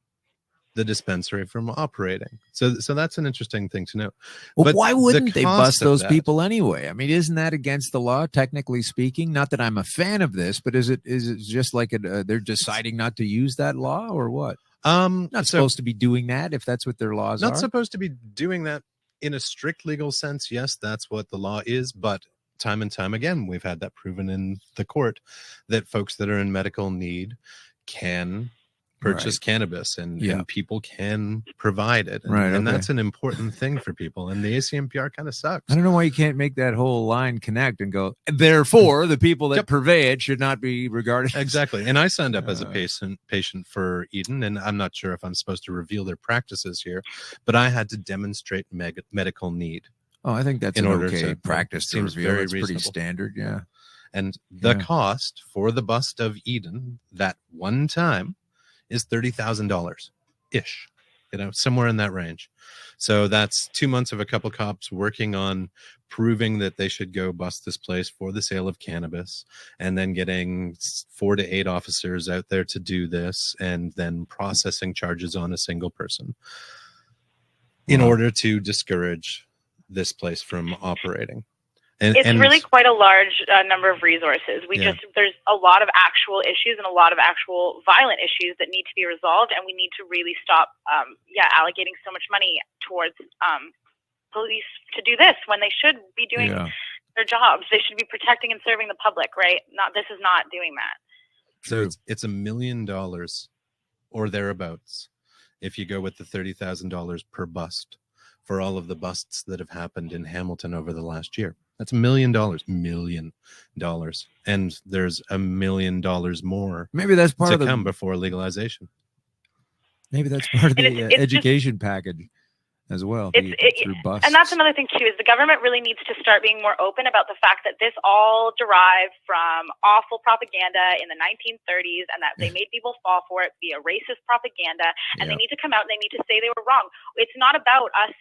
the dispensary from operating. So that's an interesting thing to know. Well, But why wouldn't they cost bust of those that- people anyway? I mean, isn't that against the law, technically speaking? Not that I'm a fan of this, but is it just like they're deciding not to use that law or what? Not supposed to be doing that if that's what their laws are. Not supposed to be doing that in a strict legal sense. Yes, that's what the law is, but time and time again, we've had that proven in the court that folks that are in medical need can purchase cannabis and people can provide it. And that's an important thing for people. And the ACMPR kind of sucks. I don't know why you can't make that whole line connect and go, therefore, the people that purvey it should not be regarded. Exactly. And I signed up as a patient for Eden, and I'm not sure if I'm supposed to reveal their practices here, but I had to demonstrate medical need. Oh, I think that's in an order okay to practice. seems Reveal. very It's reasonable. pretty standard, yeah. And the cost for the bust of Eden that one time is $30,000 ish, somewhere in that range. So that's 2 months of a couple cops working on proving that they should go bust this place for the sale of cannabis, and then getting 4 to 8 officers out there to do this, and then processing charges on a single person in order to discourage this place from operating. It's really quite a large number of resources. There's a lot of actual issues and a lot of actual violent issues that need to be resolved, and we need to really stop, allocating so much money towards police to do this when they should be doing their jobs. They should be protecting and serving the public, right? This is not doing that. So it's $1 million or thereabouts if you go with the $30,000 per bust for all of the busts that have happened in Hamilton over the last year. That's $1 million, $1 million. And there's $1 million more. Maybe that's part to of the come before legalization. Maybe that's part of the education package as well. Through bus. And that's another thing too, is the government really needs to start being more open about the fact that this all derived from awful propaganda in the 1930s, and that they made people fall for it via racist propaganda, and they need to come out and they need to say they were wrong. It's not about us,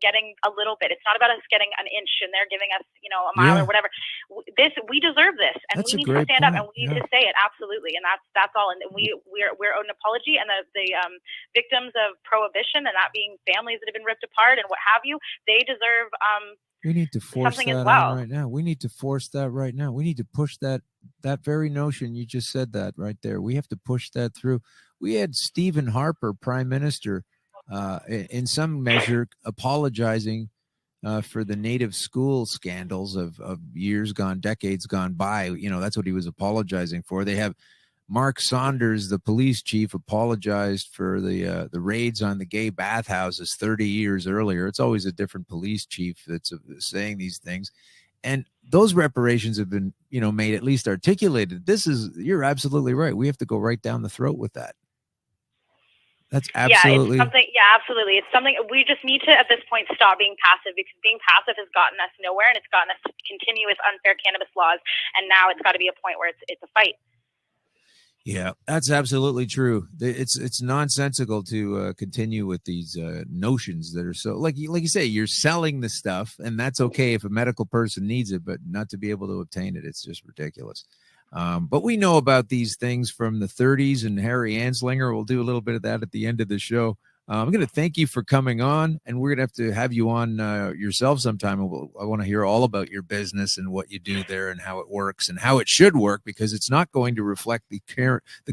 getting a little bit. It's not about us getting an inch and they're giving us, a mile or whatever. We deserve this, and we need to stand up and we need to say it, absolutely. And that's all. And we're owed an apology, and the victims of prohibition, and that being families that have been ripped apart and what have you, they deserve we need to force something that as well. on right now. We need to force that right now. We need to push that very notion. You just said that right there. We have to push that through. We had Stephen Harper, Prime Minister, in some measure apologizing for the native school scandals of years gone, decades gone by. That's what he was apologizing for. They have Mark Saunders, the police chief, apologized for the raids on the gay bathhouses 30 years earlier. It's always a different police chief that's saying these things. And those reparations have been, made, at least articulated. You're absolutely right. We have to go right down the throat with that. That's absolutely. Absolutely. It's something we just need to, at this point, stop being passive, because being passive has gotten us nowhere, and it's gotten us to continue with unfair cannabis laws. And now it's got to be a point where it's a fight. Yeah, that's absolutely true. It's nonsensical to continue with these notions that are so, like you say, you're selling the stuff, and that's okay if a medical person needs it, but not to be able to obtain it. It's just ridiculous. But we know about these things from the 30s, and Harry Anslinger. We'll do a little bit of that at the end of the show. I'm going to thank you for coming on, and we're going to have you on yourself sometime. I want to hear all about your business and what you do there and how it works and how it should work, because it's not going to reflect the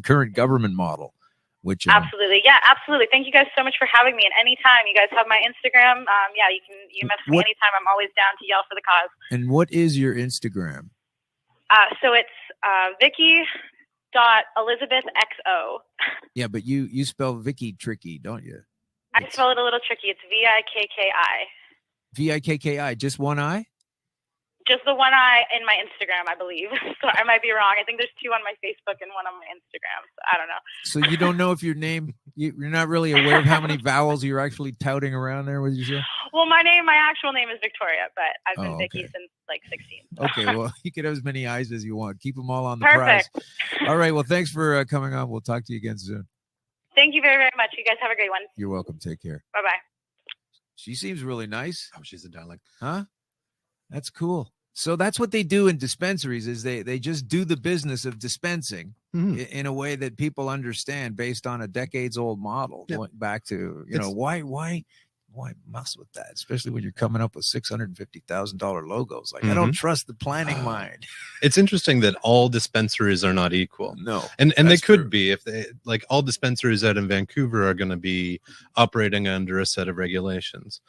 current government model. Which absolutely, absolutely. Thank you guys so much for having me. And anytime you guys have my Instagram, you message me anytime. I'm always down to yell for the cause. And what is your Instagram? So it's Vicky.ElizabethXO. Yeah, but you spell Vicky tricky, don't you? I spell it a little tricky. It's Vikki. Vikki, just one I? Just the one I in my Instagram, I believe. So I might be wrong. I think there's 2 on my Facebook and 1 on my Instagram. So I don't know. So you don't know if your name, you're not really aware of how many vowels you're actually touting around there, would you say? Well, my actual name is Victoria, but I've been Vicky since like 16. So. Okay, well, you can have as many eyes as you want. Keep them all on the prize. All right, well, thanks for coming on. We'll talk to you again soon. Thank you very, very much. You guys have a great one. You're welcome. Take care. Bye-bye. She seems really nice. Oh, she's a darling. Huh? That's cool. So that's what they do in dispensaries is they just do the business of dispensing in a way that people understand based on a decades old model going back to, why mess with that, especially when you're coming up with $650,000 logos. Like I don't trust the planning mind. It's interesting that all dispensaries are not equal. No. And they could be if they like all dispensaries out in Vancouver are going to be operating under a set of regulations.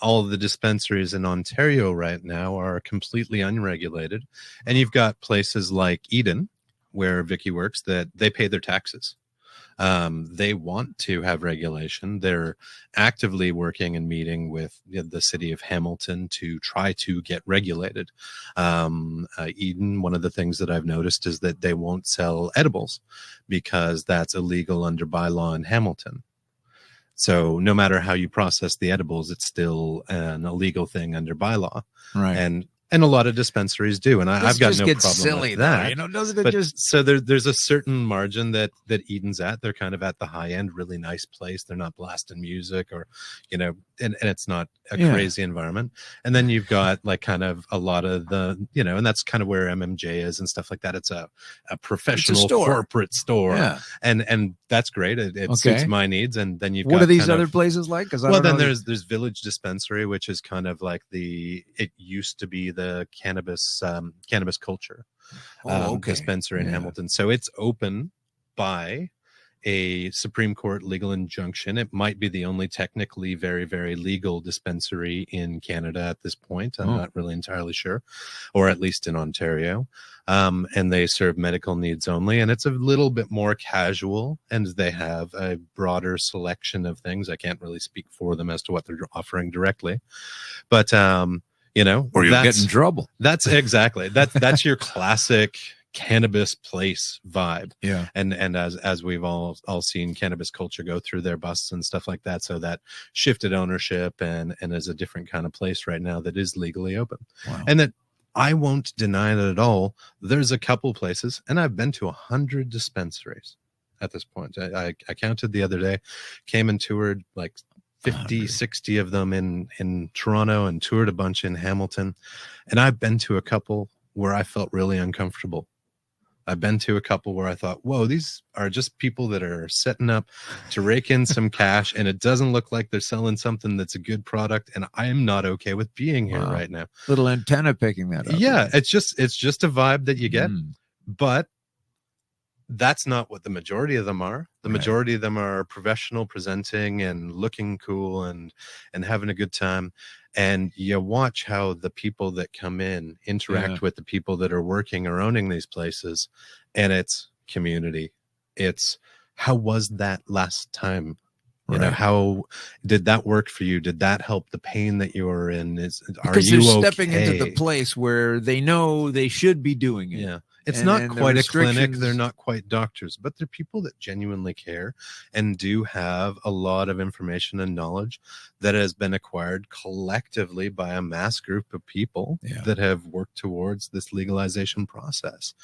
All of the dispensaries in Ontario right now are completely unregulated. And you've got places like Eden, where Vicky works, that they pay their taxes. They want to have regulation. They're actively working and meeting with the city of Hamilton to try to get regulated. Eden, one of the things that I've noticed is that they won't sell edibles because that's illegal under bylaw in Hamilton. So no matter how you process the edibles, it's still an illegal thing under bylaw. Right. And a lot of dispensaries do, and I've got no problem silly, with that. Though, doesn't it just? So there's a certain margin that Eden's at. They're kind of at the high end, really nice place. They're not blasting music or, and it's not a crazy environment. And then you've got like kind of a lot of the, and that's kind of where MMJ is and stuff like that. It's a professional corporate store, and that's great. It suits my needs. And then you've got what are these other places like? Well, then there's Village Dispensary, which is kind of like it used to be the cannabis culture dispensary in Hamilton. So it's open by a Supreme Court legal injunction. It might be the only technically very, very legal dispensary in Canada at this point. I'm not really entirely sure, or at least in Ontario. And they serve medical needs only. And it's a little bit more casual, and they have a broader selection of things. I can't really speak for them as to what they're offering directly, but or you'll get in trouble. That's exactly that's your classic cannabis place vibe. Yeah. And as we've all seen cannabis culture go through their busts and stuff like that. So that shifted ownership and is a different kind of place right now that is legally open. Wow. And that I won't deny that at all. There's a couple places, and I've been to 100 dispensaries at this point. I counted the other day, came and toured like 50, 60 of them in Toronto and toured a bunch in Hamilton. And I've been to a couple where I felt really uncomfortable. I've been to a couple where I thought, whoa, these are just people that are setting up to rake in some cash, and it doesn't look like they're selling something that's a good product. And I'm not okay with being here right now. Little antenna picking that up. Yeah, it's just a vibe that you get. But that's not what the majority of them are. The majority of them are professional, presenting and looking cool and having a good time. And you watch how the people that come in interact with the people that are working or owning these places. And it's community. It's how was that last time? How did that work for you? Did that help the pain that you were in? Because they're stepping into the place where they know they should be doing it. Yeah. It's not quite a clinic. They're not quite doctors, but they're people that genuinely care and do have a lot of information and knowledge that has been acquired collectively by a mass group of people that have worked towards this legalization process.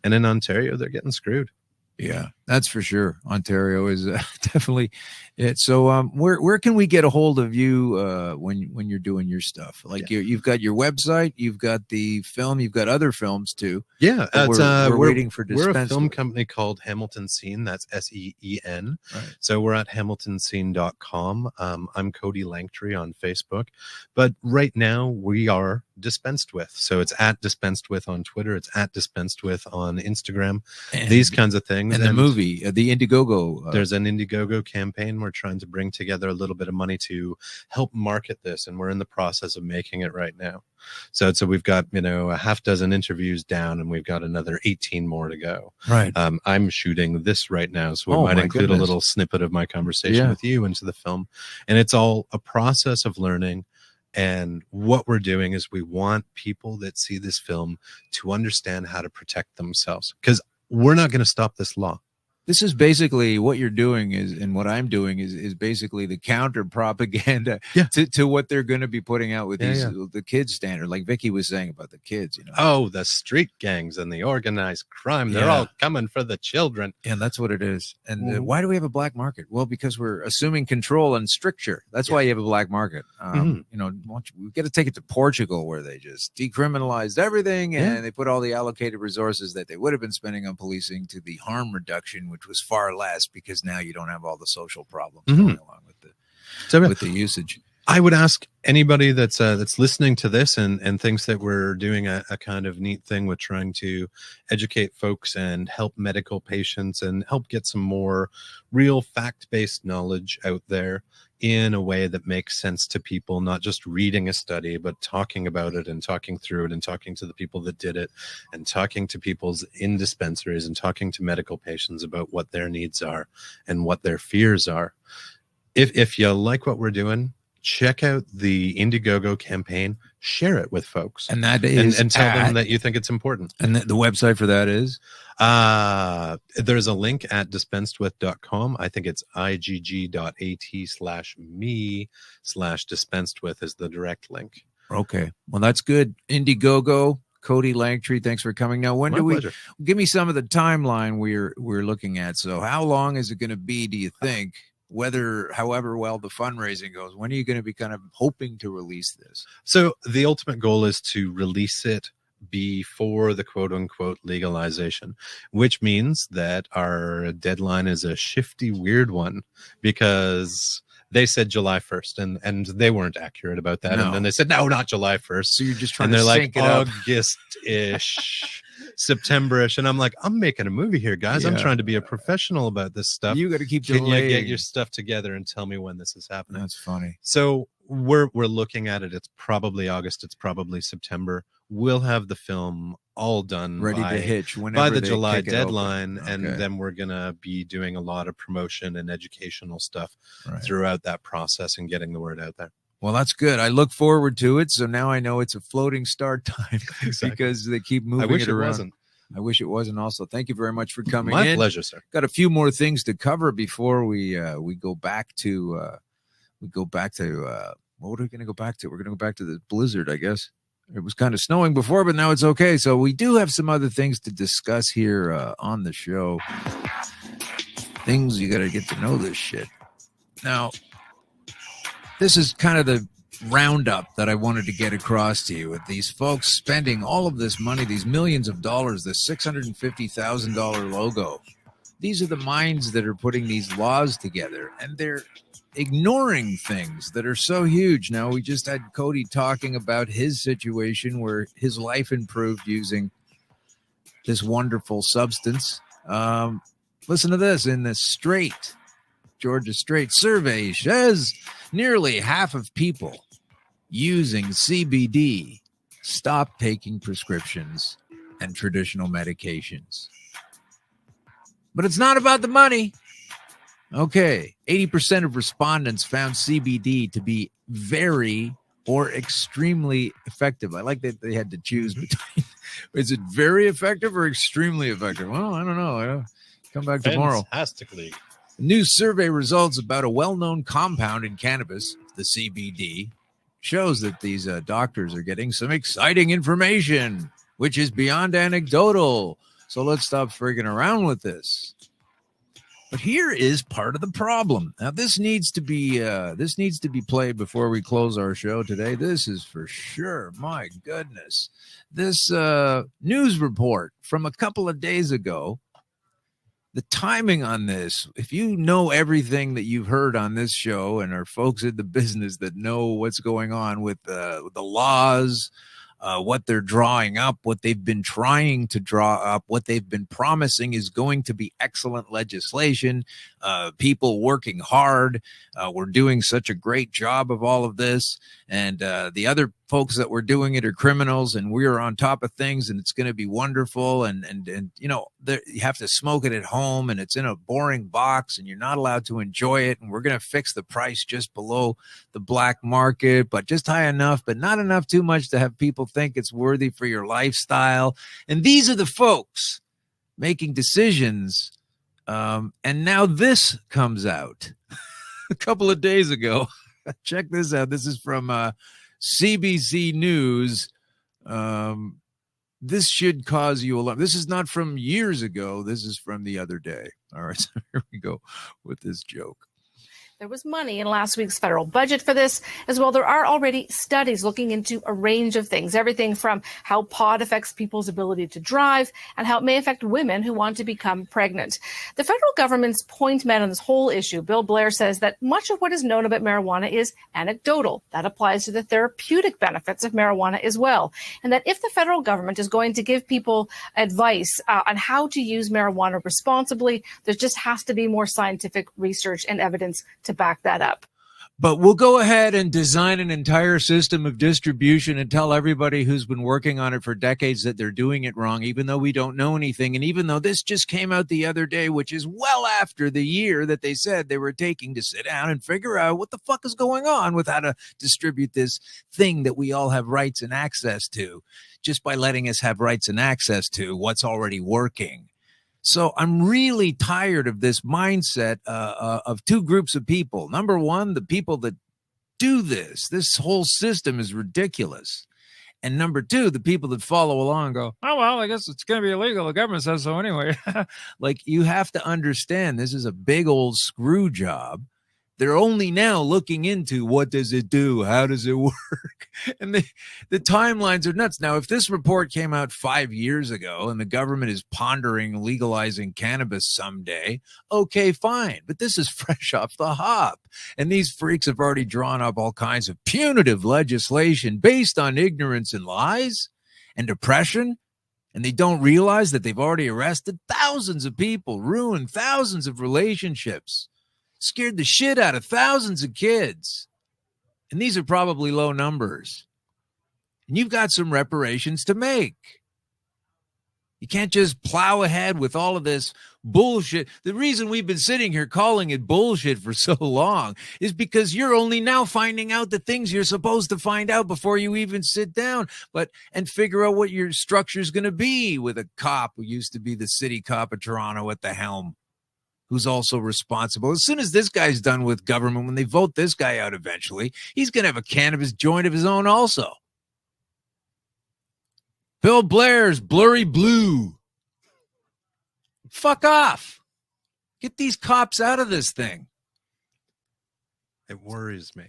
And in Ontario, they're getting screwed. Yeah, that's for sure. Ontario is definitely it. So, where can we get a hold of you when you're doing your stuff? Like you've got your website, you've got the film, you've got other films too. Yeah, we're waiting for We're a film company called Hamilton Scene. That's SEEN. Right. So we're at hamiltonscene.com. I'm Cody Langtree on Facebook, but right now we are Dispensed With. So it's at Dispensed With on Twitter. It's at Dispensed With on Instagram. And these kinds of things. And the movie, the Indiegogo. There's an Indiegogo campaign. We're trying to bring together a little bit of money to help market this, and we're in the process of making it right now. So we've got a half dozen interviews down, and we've got another 18 more to go. Right. I'm shooting this right now, so we might include a little snippet of my conversation with you into the film, and it's all a process of learning. And what we're doing is we want people that see this film to understand how to protect themselves, because we're not going to stop this law. This is basically what you're doing is, and what I'm doing is basically the counter propaganda to what they're going to be putting out with the kids standard, like Vicky was saying about the kids. Oh, the street gangs and the organized crime. They're all coming for the children. And that's what it is. And why do we have a black market? Well, because we're assuming control and stricture. That's why you have a black market. We've got to take it to Portugal, where they just decriminalized everything and they put all the allocated resources that they would have been spending on policing to the harm reduction, which was far less, because now you don't have all the social problems going along with the usage. I would ask anybody that's listening to this and thinks that we're doing a kind of neat thing with trying to educate folks and help medical patients and help get some more real fact-based knowledge out there in a way that makes sense to people, not just reading a study, but talking about it and talking through it and talking to the people that did it and talking to people's in dispensaries and talking to medical patients about what their needs are and what their fears are. If you like what we're doing, check out the Indiegogo campaign, share it with folks. And that is and tell them that you think it's important. And the website for that is? There's a link at dispensedwith.com. I think it's igg.at/me/dispensedwith is the direct link. Okay. Well, that's good. Indiegogo, Cody Langtree, thanks for coming. Now, when pleasure. Give me some of the timeline we're looking at. So how long is it going to be, do you think? However well the fundraising goes, when are you going to be kind of hoping to release this? So the ultimate goal is to release it before the quote unquote legalization, which means that our deadline is a shifty, weird one, because they said July 1st and they weren't accurate about that. No. And then they said, no, not July 1st. So you're just trying to sync it up. August-ish. September-ish, and I'm like, I'm making a movie here, guys. I'm trying to be a professional about this stuff. You got to keep Can you delaying. get your stuff together and tell me when this is happening? That's funny. So we're looking at it. It's probably August. It's probably September. We'll have the film all done, ready to hitch by the July deadline, and then we're gonna be doing a lot of promotion and educational stuff throughout that process and getting the word out there. Well, that's good. I look forward to it. So now I know it's a floating start time because they keep moving it around. I wish it wasn't. Also, thank you very much for coming in. My pleasure, sir. Got a few more things to cover before we go back to what are we going to go back to? We're going to go back to the blizzard, I guess. It was kind of snowing before, but now it's okay. So we do have some other things to discuss here on the show. Things you got to get to know this shit. Now, this is kind of the roundup that I wanted to get across to you, with these folks spending all of this money, these millions of dollars, this $650,000 logo. These are the minds that are putting these laws together, and they're ignoring things that are so huge. Now, we just had Cody talking about his situation where his life improved using this wonderful substance. Listen to this. In the Georgia Straight survey says nearly half of people using CBD stop taking prescriptions and traditional medications. But it's not about the money. Okay, 80% of respondents found CBD to be very or extremely effective. I like that they had to choose between, is it very effective or extremely effective? Well, I don't know. Come back tomorrow. Fantastically. New survey results about a well-known compound in cannabis, the CBD, shows that these doctors are getting some exciting information, which is beyond anecdotal. So let's stop freaking around with this. But here is part of the problem. Now, this needs to be played before we close our show today. This is for sure. My goodness. This news report from a couple of days ago, the timing on this, if you know everything that you've heard on this show and are folks in the business that know what's going on with the laws, what they're drawing up, what they've been trying to draw up, what they've been promising is going to be excellent legislation, people working hard. We're doing such a great job of all of this. And the other folks that were doing it are criminals, and we're on top of things, and it's going to be wonderful. And you know, you have to smoke it at home, and it's in a boring box, and you're not allowed to enjoy it. And we're going to fix the price just below the black market, but just high enough, but not enough too much to have people think it's worthy for your lifestyle. And these are the folks making decisions And now this comes out a couple of days ago. Check this out. This is from CBC News. This should cause you alarm. This is not from years ago. This is from the other day. All right, so here we go with this joke. There was money in last week's federal budget for this as well. There are already studies looking into a range of things, everything from how pot affects people's ability to drive and how it may affect women who want to become pregnant. The federal government's point man on this whole issue, Bill Blair, says that much of what is known about marijuana is anecdotal. That applies to the therapeutic benefits of marijuana as well. And that if the federal government is going to give people advice on how to use marijuana responsibly, there just has to be more scientific research and evidence to back that up. But we'll go ahead and design an entire system of distribution and tell everybody who's been working on it for decades that they're doing it wrong, even though we don't know anything. And even though this just came out the other day, which is well after the year that they said they were taking to sit down and figure out what the fuck is going on with how to distribute this thing that we all have rights and access to, just by letting us have rights and access to what's already working. So I'm really tired of this mindset of two groups of people. Number one, the people that do this. This whole system is ridiculous. And number two, the people that follow along and go, oh, well, I guess it's going to be illegal. The government says so anyway. Like, you have to understand this is a big old screw job. They're only now looking into what does it do? How does it work? And the timelines are nuts. Now, if this report came out 5 years ago and the government is pondering legalizing cannabis someday, okay, fine. But this is fresh off the hop. And these freaks have already drawn up all kinds of punitive legislation based on ignorance and lies and oppression. And they don't realize that they've already arrested thousands of people, ruined thousands of relationships, scared the shit out of thousands of kids. And these are probably low numbers. And you've got some reparations to make. You can't just plow ahead with all of this bullshit. The reason we've been sitting here calling it bullshit for so long is because you're only now finding out the things you're supposed to find out before you even sit down and figure out what your structure is going to be with a cop who used to be the city cop of Toronto at the helm, who's also responsible. As soon as this guy's done with government, when they vote this guy out eventually, he's going to have a cannabis joint of his own also. Bill Blair's blurry blue. Fuck off. Get these cops out of this thing. It worries me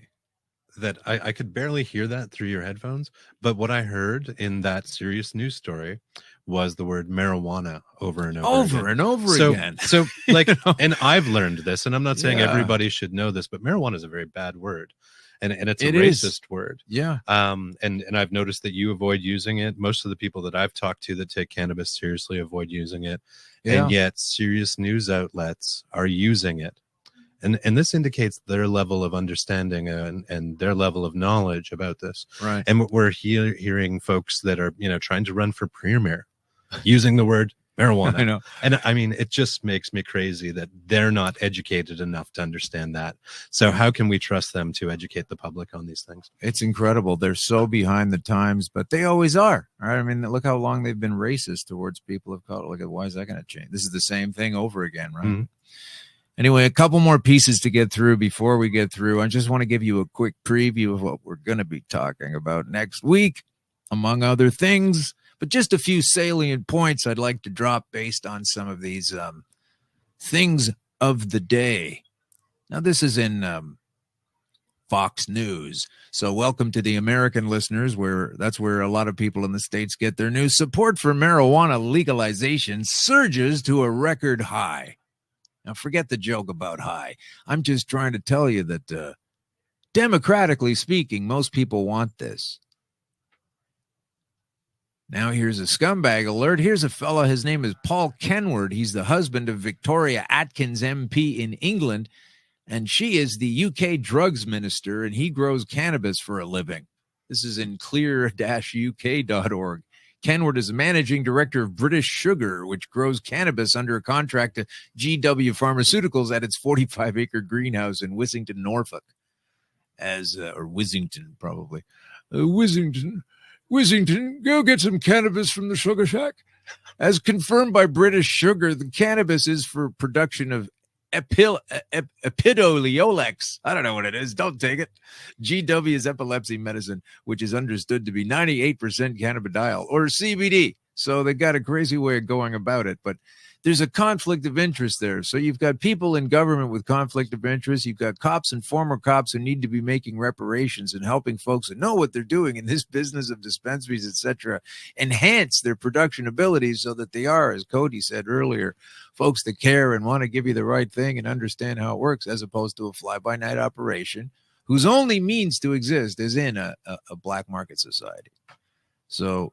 that I could barely hear that through your headphones, but what I heard in that serious news story was the word marijuana over and over again. So like, and I've learned this, and I'm not saying everybody should know this, but marijuana is a very bad word. And it's a racist word. Yeah. And I've noticed that you avoid using it. Most of the people that I've talked to that take cannabis seriously avoid using it. Yeah. And yet serious news outlets are using it. And this indicates their level of understanding and their level of knowledge about this. Right. And we're hearing folks that are, trying to run for premier using the word marijuana. I know. And I mean, it just makes me crazy that they're not educated enough to understand that. So how can we trust them to educate the public on these things? It's incredible. They're so behind the times, but they always are. Right? I mean, look how long they've been racist towards people of color. Look at, why is that going to change? This is the same thing over again, right? Mm-hmm. Anyway, a couple more pieces to get through before we get through. I just want to give you a quick preview of what we're going to be talking about next week, among other things. But just a few salient points I'd like to drop based on some of these things of the day. Now, this is in Fox News. So welcome to the American listeners, where that's where a lot of people in the States get their news. Support for marijuana legalization surges to a record high. Now, forget the joke about high. I'm just trying to tell you that democratically speaking, most people want this. Now, here's a scumbag alert. Here's a fella. His name is Paul Kenward. He's the husband of Victoria Atkins MP in England, and she is the UK drugs minister, and he grows cannabis for a living. This is in clear-uk.org. Kenward is the managing director of British Sugar, which grows cannabis under a contract to GW Pharmaceuticals at its 45-acre greenhouse in Wissington, Norfolk. Or Wissington, probably. Wissington, go get some cannabis from the Sugar Shack. As confirmed by British Sugar, the cannabis is for production of epidoliolex. I don't know what it is. Don't take it. GW is epilepsy medicine, which is understood to be 98% cannabidiol, or CBD. So they got a crazy way of going about it, but there's a conflict of interest there. So you've got people in government with conflict of interest. You've got cops and former cops who need to be making reparations and helping folks that know what they're doing in this business of dispensaries, etc., enhance their production abilities so that they are, as Cody said earlier, folks that care and want to give you the right thing and understand how it works, as opposed to a fly-by-night operation whose only means to exist is in a black market society. So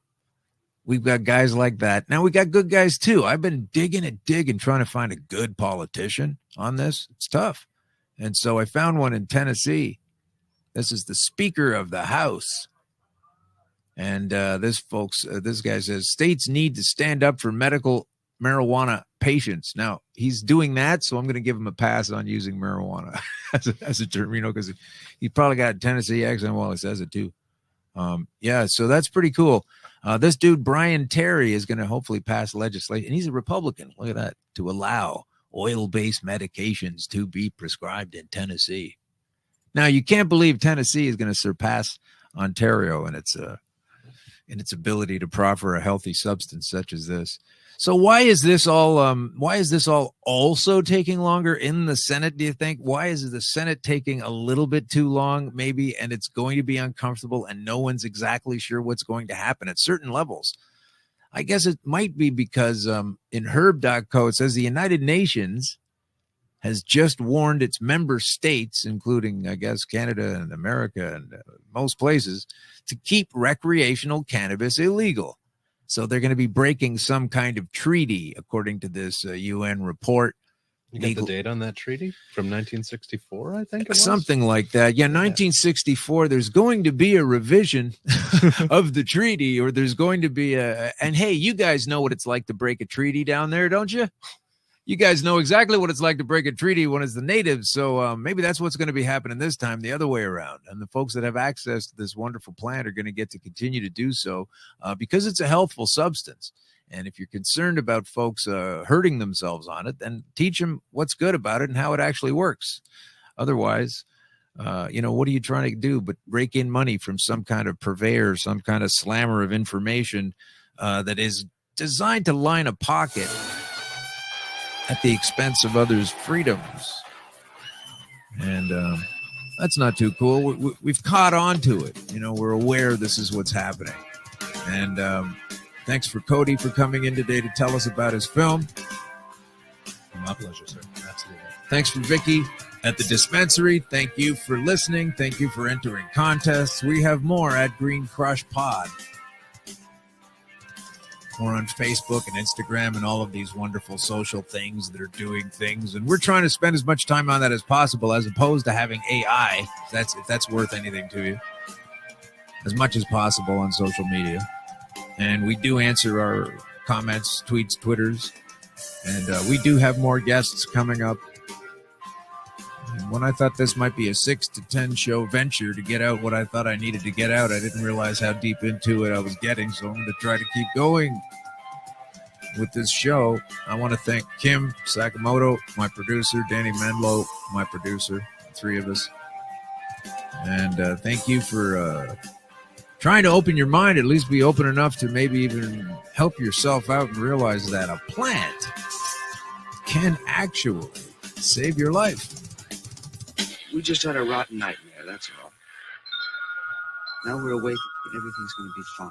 we've got guys like that. Now we got good guys too. I've been digging trying to find a good politician on this. It's tough. And so I found one in Tennessee. This is the Speaker of the House. And this guy says states need to stand up for medical marijuana patients. Now he's doing that, so I'm going to give him a pass on using marijuana as a term, because he probably got a Tennessee accent while he says it too. Yeah, so that's pretty cool. This dude, Brian Terry, is going to hopefully pass legislation, and he's a Republican, look at that, to allow oil-based medications to be prescribed in Tennessee. Now, you can't believe Tennessee is going to surpass Ontario in its ability to proffer a healthy substance such as this. So why is this all also taking longer in the Senate, do you think? Why is the Senate taking a little bit too long, maybe, and it's going to be uncomfortable and no one's exactly sure what's going to happen at certain levels? I guess it might be because in herb.co it says the United Nations has just warned its member states, including, I guess, Canada and America and most places, to keep recreational cannabis illegal. So they're going to be breaking some kind of treaty, according to this UN report. You got the date on that treaty from 1964, I think it was? Something like that. Yeah, 1964. There's going to be a revision of the treaty, or there's going to be and hey, you guys know what it's like to break a treaty down there, don't you? You guys know exactly what it's like to break a treaty when it's the natives. So maybe that's what's going to be happening this time, the other way around. And the folks that have access to this wonderful plant are going to get to continue to do so because it's a healthful substance. And if you're concerned about folks hurting themselves on it, then teach them what's good about it and how it actually works. Otherwise, what are you trying to do but rake in money from some kind of purveyor, some kind of slammer of information that is designed to line a pocket at the expense of others' freedoms. And that's not too cool. We've caught on to it. We're aware this is what's happening. And thanks for Cody for coming in today to tell us about his film. My pleasure, sir. Absolutely. Thanks for Vicky at the dispensary. Thank you for listening. Thank you for entering contests. We have more at Green Crush Pod. We're on Facebook and Instagram and all of these wonderful social things that are doing things. And we're trying to spend as much time on that as possible, as opposed to having AI, if that's worth anything to you, as much as possible on social media. And we do answer our comments, tweets, Twitters. And we do have more guests coming up. And when I thought this might be a 6 to 10 show venture to get out what I thought I needed to get out, I didn't realize how deep into it I was getting. So I'm going to try to keep going with this show. I want to thank Kim Sakamoto, my producer, Danny Menlo, my producer, three of us. And thank you for trying to open your mind, at least be open enough to maybe even help yourself out and realize that a plant can actually save your life. We just had a rotten nightmare, that's all. Now we're awake and everything's going to be fine.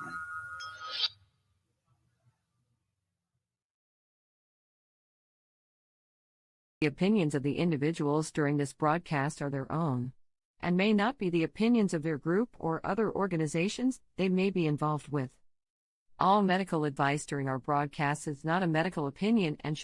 The opinions of the individuals during this broadcast are their own, and may not be the opinions of their group or other organizations they may be involved with. All medical advice during our broadcast is not a medical opinion and should